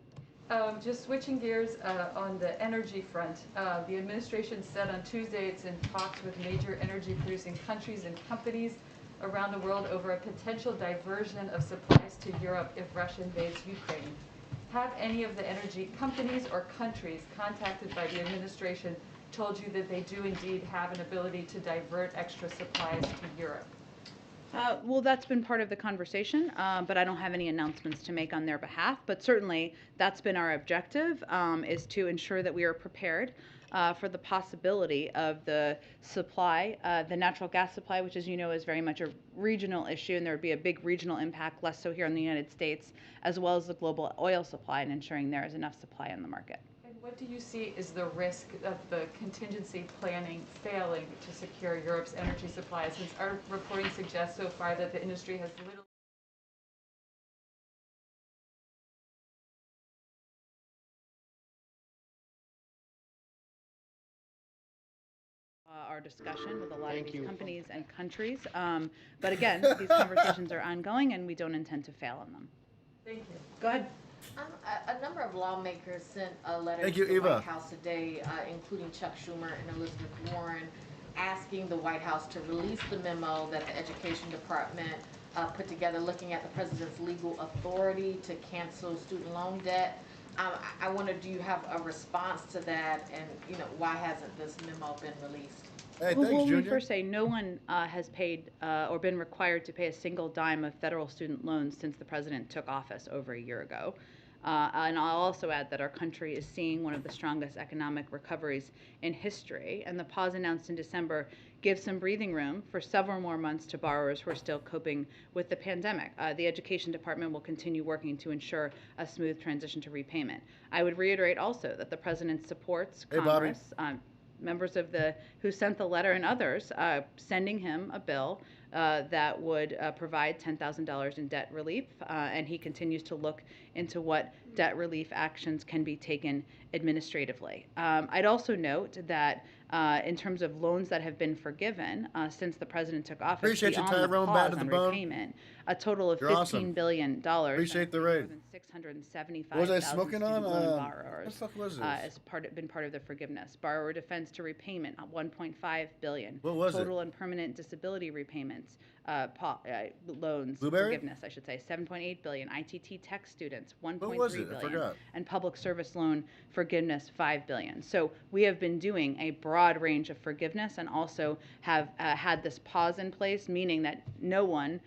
Just switching gears on the energy front, the administration said on Tuesday it's in talks with major energy producing countries and companies around the world over a potential diversion of supplies to Europe if Russia invades Ukraine. Have any of the energy companies or countries contacted by the administration told you that they do indeed have an ability to divert extra supplies to Europe? Well, that's been part of the conversation, but I don't have any announcements to make on their behalf. But certainly, that's been our objective, is to ensure that we are prepared for the possibility of the supply, the natural gas supply, which, as you know, is very much a regional issue, and there would be a big regional impact, less so here in the United States, as well as the global oil supply, and ensuring there is enough supply on the market. And what do you see is the risk of the contingency planning failing to secure Europe's energy supply, since our reporting suggests so far that the industry has little our discussion with a lot of these companies and countries. But again, these conversations are ongoing, and we don't intend to fail on them. Thank you. Go ahead. A number of lawmakers sent a letter Thank to you, the Eva. White House today, including Chuck Schumer and Elizabeth Warren, asking the White House to release the memo that the Education Department put together looking at the president's legal authority to cancel student loan debt. I wonder, do you have a response to that, and why hasn't this memo been released? Hey, Well, thanks, let me Junior. first say no one has paid or been required to pay a single dime of federal student loans since the president took office over a year ago. And I'll also add that our country is seeing one of the strongest economic recoveries in history, and the pause announced in December gives some breathing room for several more months to borrowers who are still coping with the pandemic. The Education Department will continue working to ensure a smooth transition to repayment. I would reiterate also that the president supports Congress, members of who sent the letter, and others sending him a bill that would provide $10,000 in debt relief, and he continues to look into what debt relief actions can be taken administratively. I'd also note that in terms of loans that have been forgiven since the president took office, Appreciate you, beyond the Tyrone, pause bad to the on bone. repayment, a total of You're $15 awesome. billion. Appreciate the raid. More than 675,000 What was I smoking on? student loan What borrowers the fuck was this? as been part of the forgiveness. Borrower defense to repayment, $1.5 billion. What was it? Total and permanent disability repayments, loans, Blueberry? forgiveness, I should say, $7.8 billion. ITT tech students, $1.3 What was it? I billion. forgot. And public service loan forgiveness, $5 billion. So we have been doing a broad range of forgiveness, and also have had this pause in place, meaning that no one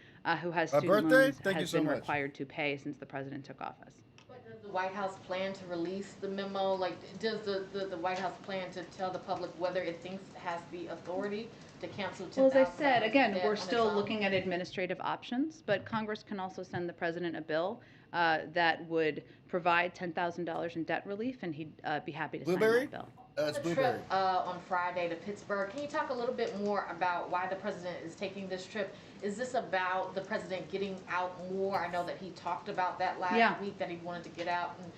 who has student loans has been required to pay since the president took office. But does the White House plan to release the memo? Like, does the White House plan to tell the public whether it thinks it has the authority to cancel $10,000? Well, as I said, again, debt we're on its still own? looking at administrative options, but Congress can also send the president a bill that would provide $10,000 in debt relief, and he'd be happy to sign that bill. The trip on Friday to Pittsburgh, can you talk a little bit more about why the president is taking this trip? Is this about the president getting out more? I know that he talked about that last week, that he wanted to get out and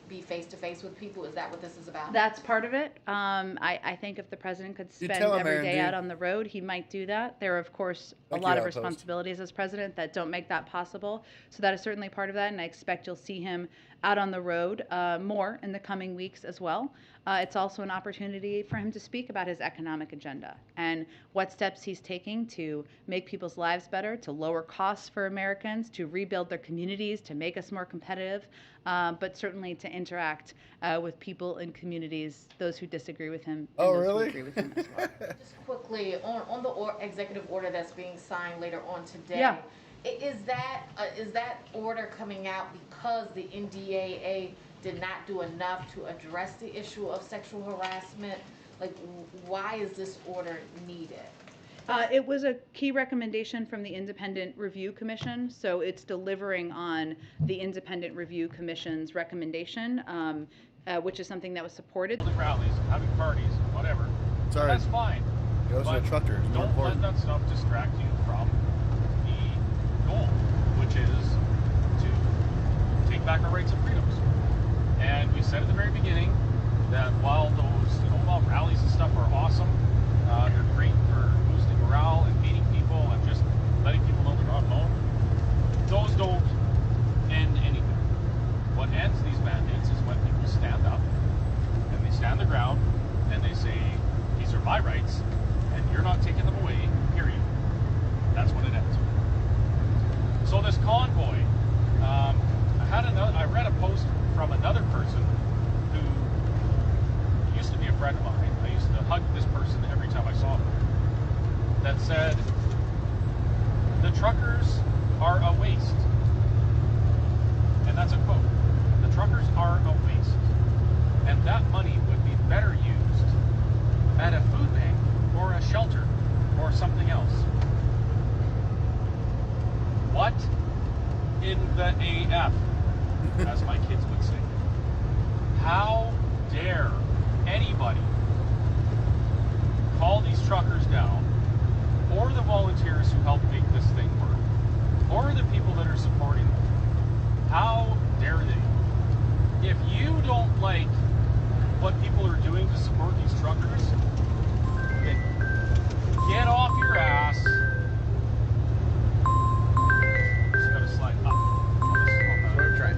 be face to face with people. Is that what this is about? That's part of it. I think if the president could spend every day out on the road, he might do that. There are, of course, a lot of responsibilities as president that don't make that possible. So that is certainly part of that, and I expect you'll see him out on the road more in the coming weeks as well. It's also an opportunity for him to speak about his economic agenda and what steps he's taking to make people's lives better, to lower costs for Americans, to rebuild their communities, to make us more competitive, but certainly to interact with people in communities, those who disagree with him and those who agree with him as well. Just quickly, on the executive order that's being signed later on today, is that order coming out because the NDAA did not do enough to address the issue of sexual harassment? Like, why is this order needed? It was a key recommendation from the Independent Review Commission, so it's delivering on the Independent Review Commission's recommendation, which is something that was supported. Rallies, having parties, whatever. Sorry. That's fine. Goes to a trucker. It's more Don't let important. that stuff distract you from the goal, which is to take back our rights and freedoms. And we said at the very beginning that while those, while rallies and stuff are awesome. They're great for boosting morale and meeting people and just letting people know they're not alone. Those don't end anything. What ends these mandates is when people stand up and they stand their ground and they say, these are my rights and you're not taking them away, period. That's when it ends. So this convoy, I read a post from another person who used to be a friend of mine. I used to hug this person every time I saw them. That said, the truckers are a waste. And that's a quote. The truckers are a waste. And that money would be better used at a food bank or a shelter or something else. What in the AF, as my kids would say? How dare anybody call these truckers down, or the volunteers who help make this thing work, or the people that are supporting them? How dare they? If you don't like what people are doing to support these truckers, then get off your ass. Just gotta slide up. We're trying.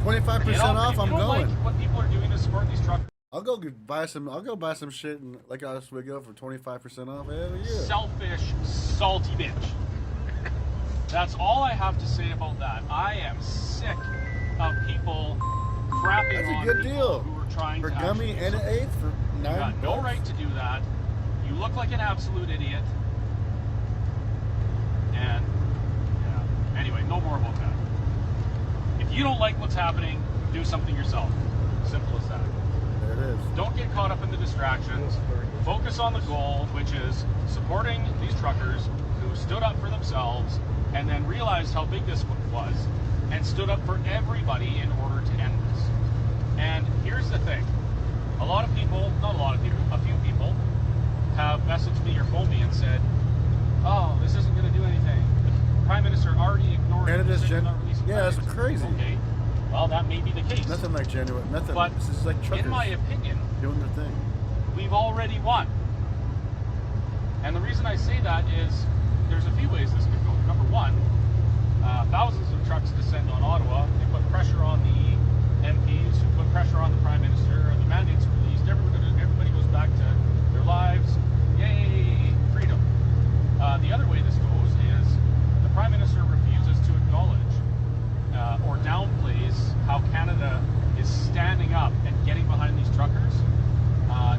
25% off. I'm going. Like what people are doing to support these truckers. I'll go buy some shit in like Oswego for 25% off. Hell yeah. Selfish, salty bitch. That's all I have to say about that. I am sick of people crapping That's on a good people deal. who are trying For to gummy and an eighth for $9. You got no right to do that. You look like an absolute idiot. And yeah. Anyway, no more about that. If you don't like what's happening, do something yourself. Simple as that. There it is. Don't get caught up in the distractions. Focus on the goal, which is supporting these truckers who stood up for themselves and then realized how big this was and stood up for everybody in order to end this. And here's the thing. A lot of people, not a lot of people, a few people have messaged me or phoned me and said, oh, this isn't going to do anything. The Prime Minister already ignored Canada's it. yeah, that's crazy. Okay. Well, that may be the case. Nothing like genuine. Nothing. But this is like truckers in my opinion, doing their thing. We've already won. And the reason I say that is there's a few ways this could go. Number one, thousands of trucks descend on Ottawa. They put pressure on the MPs, who put pressure on the Prime Minister, and the mandates are released. Everybody goes back to their lives. Yay, freedom. The other way this goes is the Prime Minister refuses to acknowledge or downplays how Canada is standing up and getting behind these truckers.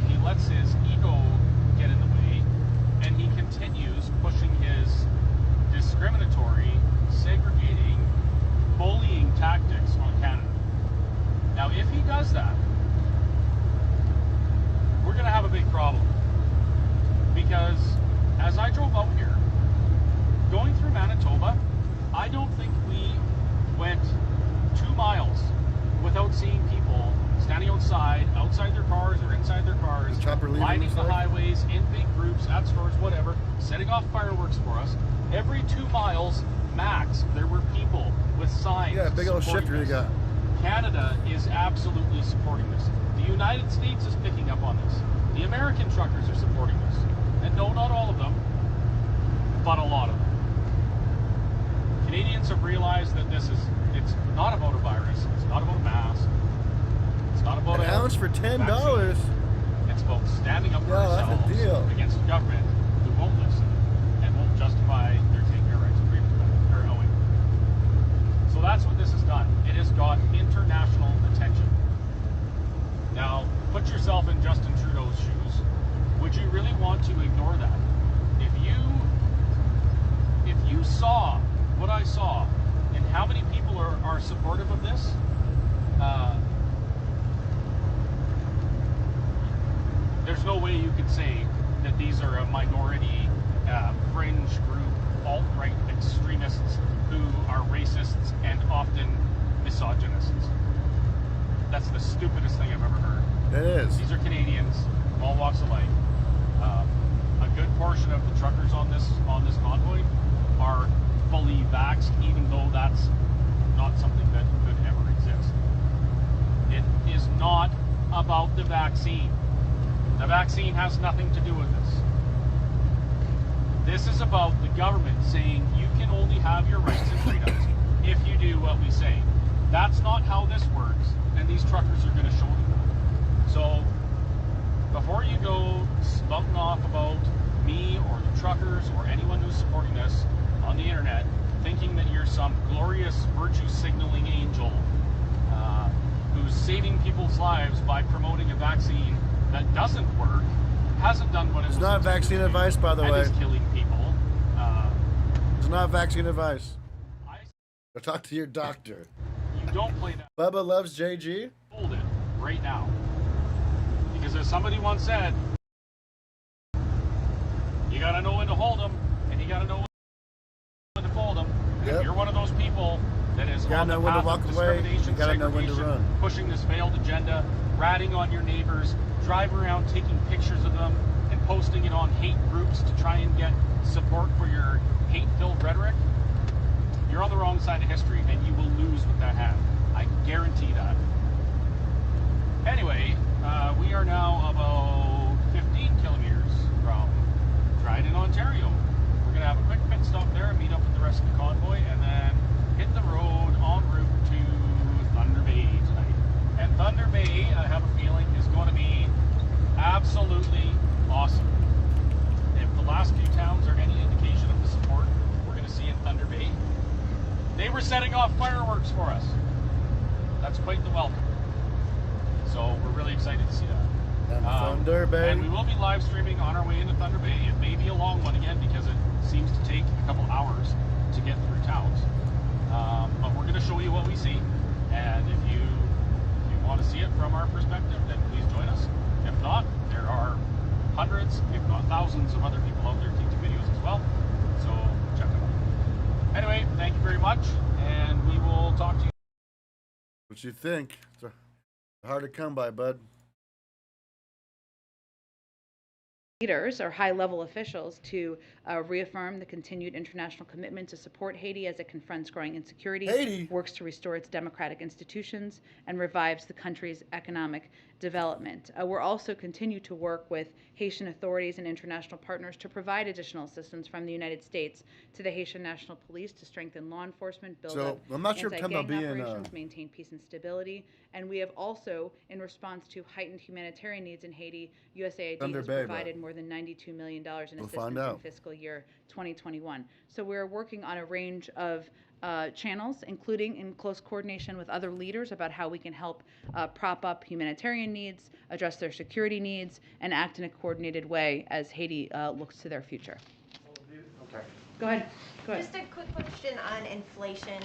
He lets his ego get in the way, and he continues pushing his discriminatory, segregating, bullying tactics on Canada. Now, if he does that, we're going to have a big problem. Because as I drove out here, going through Manitoba, I don't think we went 2 miles without seeing people standing outside their cars or inside their cars, lining the highways in big groups, at stores, whatever, setting off fireworks for us. Every 2 miles max, there were people with signs. Yeah, big old shifter you got. Canada is absolutely supporting this. The United States is picking up on this. The American truckers are supporting this. And no, not all of them, but a lot of them. Canadians have realized that it's not about a virus, it's not about a mask, it's not about an ounce for $10. Vaccine. It's about standing up for ourselves against a government who won't listen and won't justify their taking our rights and freedoms back, or owing. So that's what this has done. It has got international attention. Now, put yourself in Justin Trudeau's shoes. Would you really want to ignore that? If you saw what I saw and how many people are supportive of this, there's no way you could say that these are a minority, fringe group, alt-right extremists who are racists and often misogynists. That's the stupidest thing I've ever heard. It is. These are Canadians, all walks of life. A good portion of the truckers on this convoy are fully vaxxed, even though that's not something that could ever exist. It is not about the vaccine. The vaccine has nothing to do with this. This is about the government saying you can only have your rights and freedoms if you do what we say. That's not how this works, and these truckers are going to show you. So, before you go spouting off about me or the truckers or anyone who's supporting this on the internet, thinking that you're some glorious virtue signaling angel who's saving people's lives by promoting a vaccine that doesn't work, hasn't done what it was. It's not vaccine advice, by the way. Is killing people. It's not vaccine advice. Go talk to your doctor. You don't play that. Bubba loves JG. Hold it right now, because as somebody once said, you got to know when to hold them, and you got to know when to fold them. Yep. If you're one of those people that is on the path of discrimination, segregation, pushing this failed agenda, ratting on your neighbors, driving around taking pictures of them and posting it on hate groups to try and get support for your hate-filled rhetoric, you're on the wrong side of history, and you will lose with that hat. I guarantee that. Anyway, we are now about 15 kilometers from Dryden, Ontario. We're going to have a quick pit stop there, meet up with the rest of the convoy, and then hit the road en route to Thunder Bay tonight. And Thunder Bay, I have a feeling, is going to be absolutely awesome. If the last few towns are any indication of the support we're going to see in Thunder Bay, they were setting off fireworks for us. That's quite the welcome. So we're really excited to see that. Thunder Bay. And we will be live streaming on our way into Thunder Bay. It may be a long one again because it seems to take a couple hours to get through towns. But we're going to show you what we see. And if you want to see it from our perspective, then please join us. If not, there are hundreds, if not thousands, of other people out there taking videos as well. So check them out. Anyway, thank you very much, and we will talk to you. What you think? It's hard to come by, bud. Leaders or high-level officials to reaffirm the continued international commitment to support Haiti as it confronts growing insecurity, works to restore its democratic institutions, and revives the country's economic development. We're also continue to work with Haitian authorities and international partners to provide additional assistance from the United States to the Haitian National Police to strengthen law enforcement, build up anti-gang operations, maintain peace and stability. And we have also, in response to heightened humanitarian needs in Haiti, USAID has provided more than $92 million in assistance in fiscal year 2021. So we're working on a range of channels, including in close coordination with other leaders about how we can help prop up humanitarian needs, address their security needs, and act in a coordinated way as Haiti looks to their future. Okay. Go ahead. Just a quick question on inflation.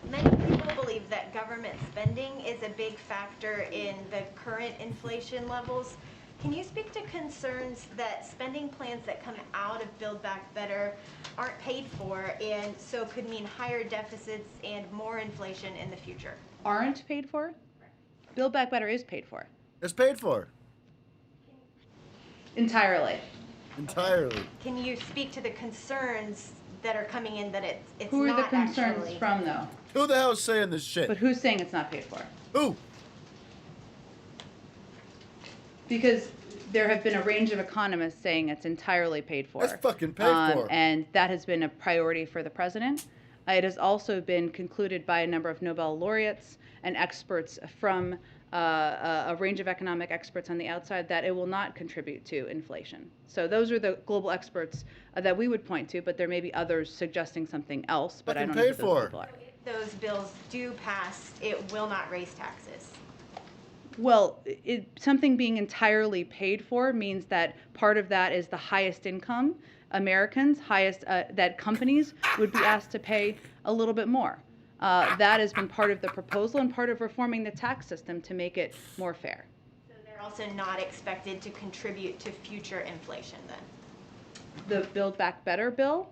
Many people believe that government spending is a big factor in the current inflation levels. Can you speak to concerns that spending plans that come out of Build Back Better aren't paid for, and so could mean higher deficits and more inflation in the future? Aren't paid for? Build Back Better is paid for. It's paid for. Entirely. Entirely. Can you speak to the concerns that are coming in that it's Who are not the concerns actually from, though? Who the hell is saying this shit? But who's saying it's not paid for? Who? Because there have been a range of economists saying it's entirely paid for. It's fucking paid for. And that has been a priority for the president. It has also been concluded by a number of Nobel laureates and experts from a range of economic experts on the outside that it will not contribute to inflation. So those are the global experts that we would point to, but there may be others suggesting something else, but I don't know who those people are. If those bills do pass, it will not raise taxes. Well, something being entirely paid for means that part of that is the highest income Americans, that companies would be asked to pay a little bit more. That has been part of the proposal and part of reforming the tax system to make it more fair. So they're also not expected to contribute to future inflation then? The Build Back Better bill,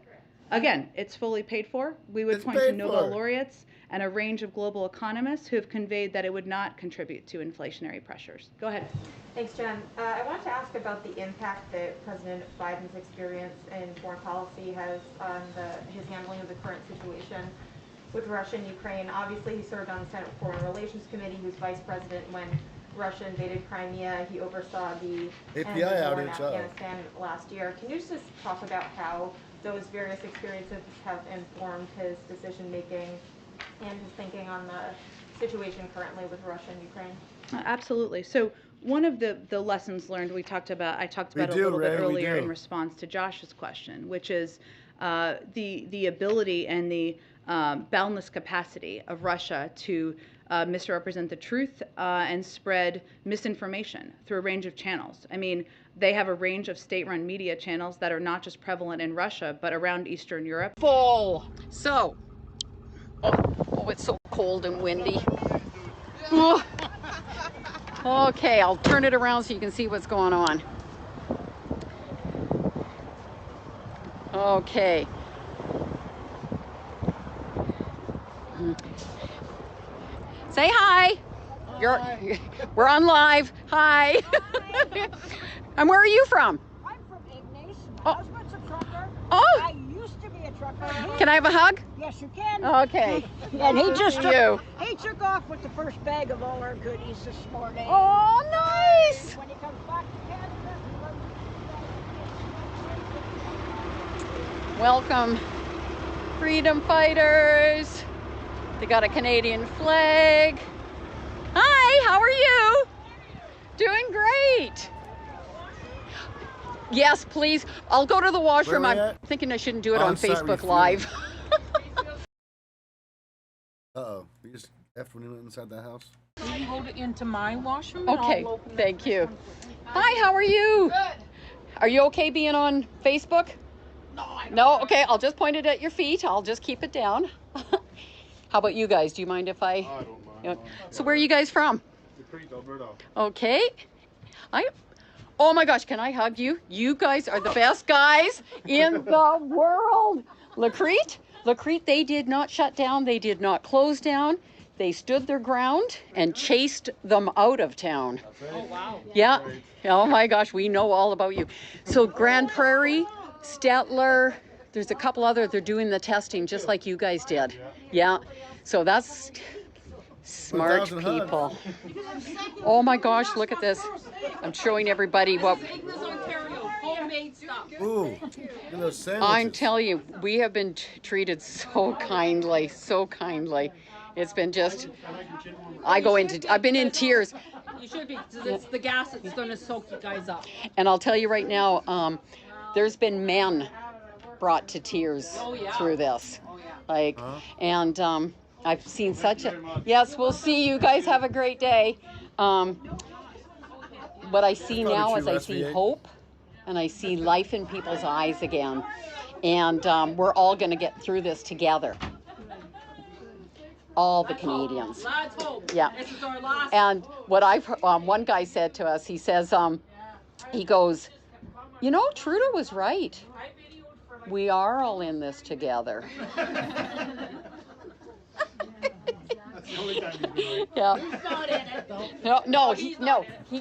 again, it's fully paid for. We would point to Nobel laureates and a range of global economists who have conveyed that it would not contribute to inflationary pressures. Go ahead. Thanks, Jen. I wanted to ask about the impact that President Biden's experience in foreign policy has on his handling of the current situation with Russia and Ukraine. Obviously, he served on the Senate Foreign Relations Committee. He was vice president when Russia invaded Crimea. He oversaw the API end of the war in outage, Afghanistan last year. Can you just talk about how those various experiences have informed his decision making and his thinking on the situation currently with Russia and Ukraine? Absolutely. So one of the lessons learned I talked about a little bit earlier in response to Josh's question, which is the ability and the boundless capacity of Russia to misrepresent the truth and spread misinformation through a range of channels. I mean, they have a range of state-run media channels that are not just prevalent in Russia, but around Eastern Europe. Full. So, oh, it's so cold and windy. Oh. Okay, I'll turn it around so you can see what's going on. Okay. Say hi. We're on live. Hi. And where are you from? I'm from Ignace. My husband's a trucker. Oh. I used to be a trucker. Can I have a hug? Yes, you can. Okay. And he just he took off with the first bag of all our goodies this morning. Oh, nice. And when he comes back to Canada, Welcome, freedom fighters. They got a Canadian flag. Hi, how are you? Doing great. Yes, please. I'll go to the washroom. I'm thinking I shouldn't do it on Facebook Live. Uh-oh. You just F when you went inside that house? Will you hold it into my washroom? Okay, thank you. Hi, how are you? Good. Are you okay being on Facebook? No, okay, I'll just point it at your feet. I'll just keep it down. How about you guys? Do you mind if I don't mind. So where are you guys from? Alberta. Okay. Oh my gosh, can I hug you? You guys are the best guys in the world. Lacrete, they did not shut down. They did not close down. They stood their ground and chased them out of town. Oh, wow. Yeah. Oh my gosh, we know all about you. So Grand Prairie, Stettler, there's a couple other, they're doing the testing just like you guys did. Yeah. So that's smart people. Oh my gosh, look at this. I'm showing everybody what. Ooh, those sandwiches. I'm telling you, we have been treated so kindly, so kindly. It's been just, I've been in tears. You should be, because it's the gas that's going to soak you guys up. And I'll tell you right now, there's been men brought to tears through this. Like, and I've seen such a, yes, we'll see you guys, have a great day. What I see now is I see hope and I see life in people's eyes again. And we're all going to get through this together. All the Canadians. Let's hope. Yeah. This is our last. And what I've one guy said to us, he says, he goes, you know, Trudeau was right. We are all in this together. Yeah. He's not in it, though. No, he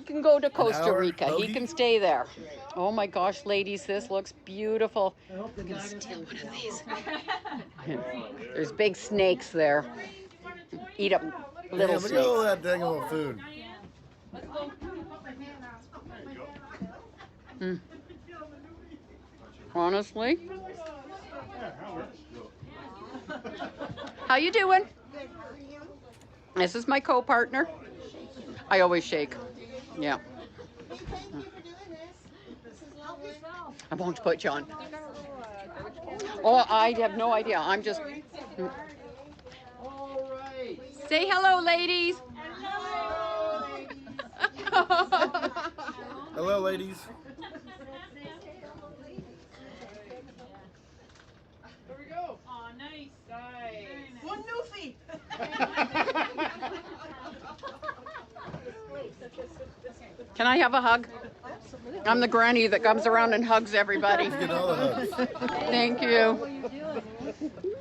can go to Costa Rica. He can stay there. Oh my gosh, ladies, this looks beautiful. I'm gonna steal one of these. There's big snakes there. Eat up little snakes. Look at all that dang old food. Honestly. How you doing? This is my co-partner. I always shake. Yeah. I won't put you on. Oh, I have no idea. I'm just... Say hello, ladies. Hello, ladies. Here we go. Oh, nice. One newfie. Can I have a hug? I'm the granny that comes around and hugs everybody. Get all the hugs. Thank you.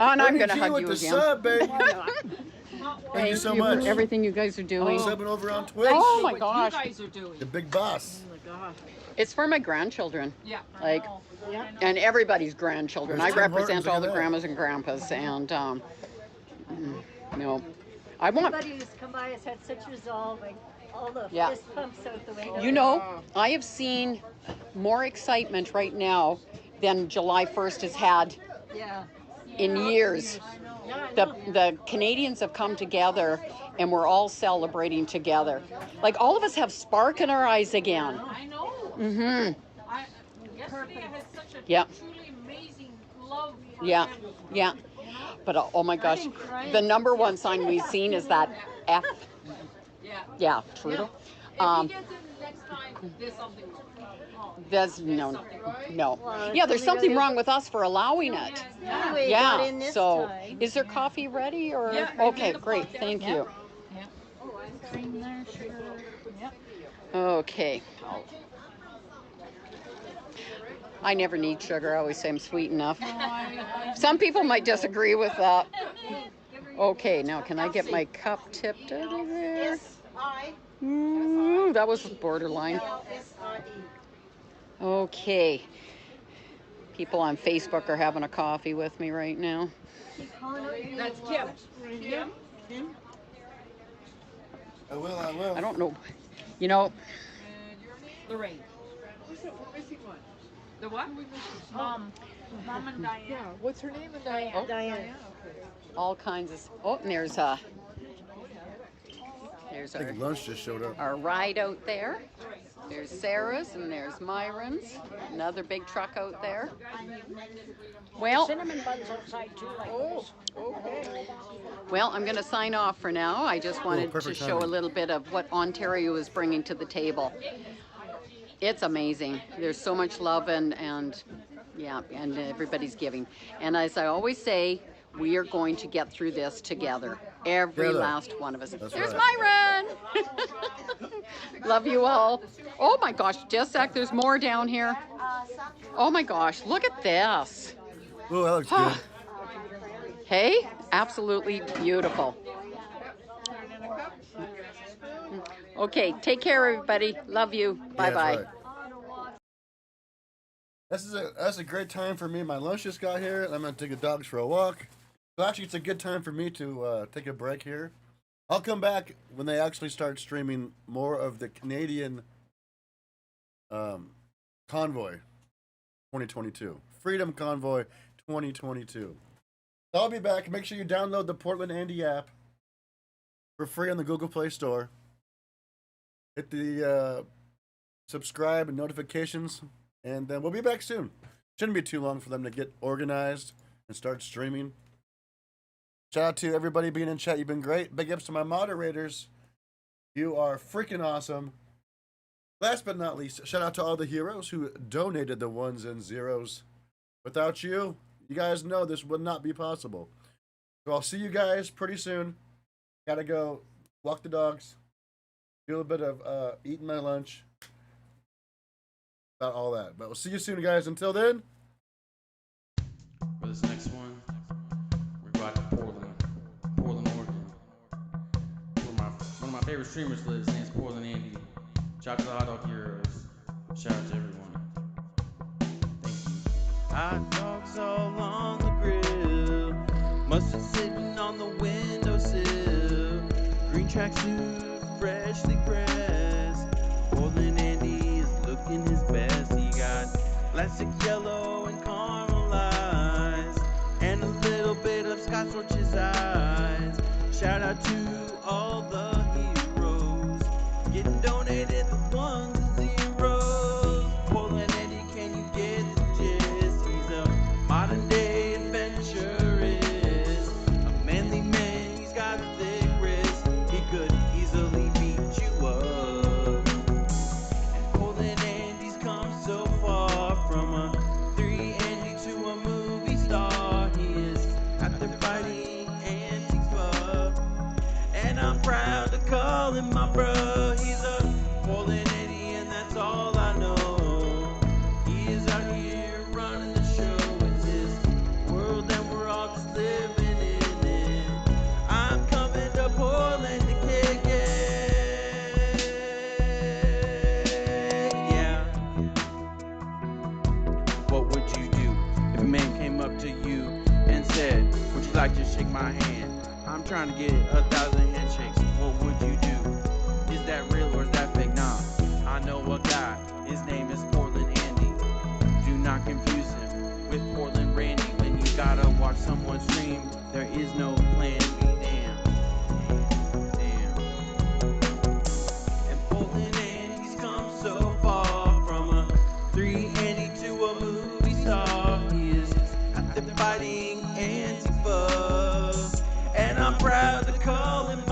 And I'm going to hug you again. Sub, baby. Thank you so much. For everything you guys are doing. Subbing over on Twitch. Oh my gosh. What you guys are doing. The big boss. Oh my gosh. It's for my grandchildren. Yeah. Like, and everybody's grandchildren. I represent all the grandmas and grandpas, and no, I want. Everybody who's come by has had such resolve. all the Yeah. fist pumps out the window. You know, I have seen more excitement right now than July 1st has had in years. The Canadians have come together and we're all celebrating together. Like all of us have spark in our eyes again. I know. Mm-hmm. Yesterday I had such a Yeah. truly amazing love for Yeah. him. Yeah. But oh my gosh, the number one sign we've seen is that F. Yeah, Trudeau. If he gets in next time, there's something wrong. There's no. Yeah, there's something wrong with us for allowing it. Anyway, he got in this So, time. is there coffee ready or? Yeah, Okay, great. Thank you. Yeah. Oh, ice cream there, sugar. Yep. Okay. I never need sugar. I always say I'm sweet enough. Some people might disagree with that. Okay, now can I get my cup tipped out of there? That was borderline. Okay. People on Facebook are having a coffee with me right now. That's Kim. Kim? I will. I don't know. You know, Lorraine. We're missing one. The what? Mom and Diane. Yeah, what's her name? Diane. Oh. Diane. all kinds of. Oh, and there's I think lunch just showed up. our ride out there. There's Sarah's and there's Myron's. Another big truck out there. Well, Cinnamon buns outside too, like this. well, I'm going to sign off for now. I just wanted to show a little bit of what Ontario is bringing to the table. It's amazing. There's so much love and yeah, and everybody's giving. And as I always say, we are going to get through this together. Every last one of us. There's Myron! Love you all. Oh my gosh, just a sec, there's more down here. Oh my gosh, look at this. Oh, that looks good. Hey, absolutely beautiful. Okay, take care everybody. Love you. Bye-bye. Right. That's a great time for me. My lunch just got here. I'm going to take the dogs for a walk. So actually, it's a good time for me to take a break here. I'll come back when they actually start streaming more of the Canadian Convoy 2022. Freedom Convoy 2022. So I'll be back. Make sure you download the PortlandAndy app for free on the Google Play Store. Hit the subscribe and notifications, and then we'll be back soon. Shouldn't be too long for them to get organized and start streaming. Shout out to everybody being in chat. You've been great. Big ups to my moderators. You are freaking awesome. Last but not least, shout out to all the heroes who donated the ones and zeros. Without you, you guys know this would not be possible. So I'll see you guys pretty soon. Gotta go walk the dogs. Do a bit of eating my lunch. About all that. But we'll see you soon, guys. Until then. For this next one, we're back to Portland, Oregon. One of my favorite streamers lives. His name's PortlandAndy. Shout out to the hot dog heroes. Shout out to everyone. Thank you. Hot dogs all on the grill. Mustard sitting on the windowsill. Green tracksuit, freshly pressed. PortlandAndy is looking his best. He got plastic yellow and caramel eyes, and a little bit of Scotch Roach's eyes. Shout out to all the heroes getting donated the ones and zeros. PortlandAndy, can you get the gist? He's a modern day adventurist, a manly man. He's got a thick wrist. He could easily beat you up. And PortlandAndy's come so far from a 3-Andy to a movie star. He is out there fighting Antifa, and I'm proud to call him my bro. He's a PortlandAndy, and that's all I know. He is out here running the show. It's his world, and we're all just living in it. I'm coming to Portland to kick it. Yeah. What would you do if a man came up to you and said, would you like to shake my hand? I'm trying to get 1,000 handshakes. What would you do? Is that really watch someone stream. There is no plan B. Damn. And PortlandAndy's come so far from a 3Andy to a movie star. He is at the fighting Antifa, and I'm proud to call him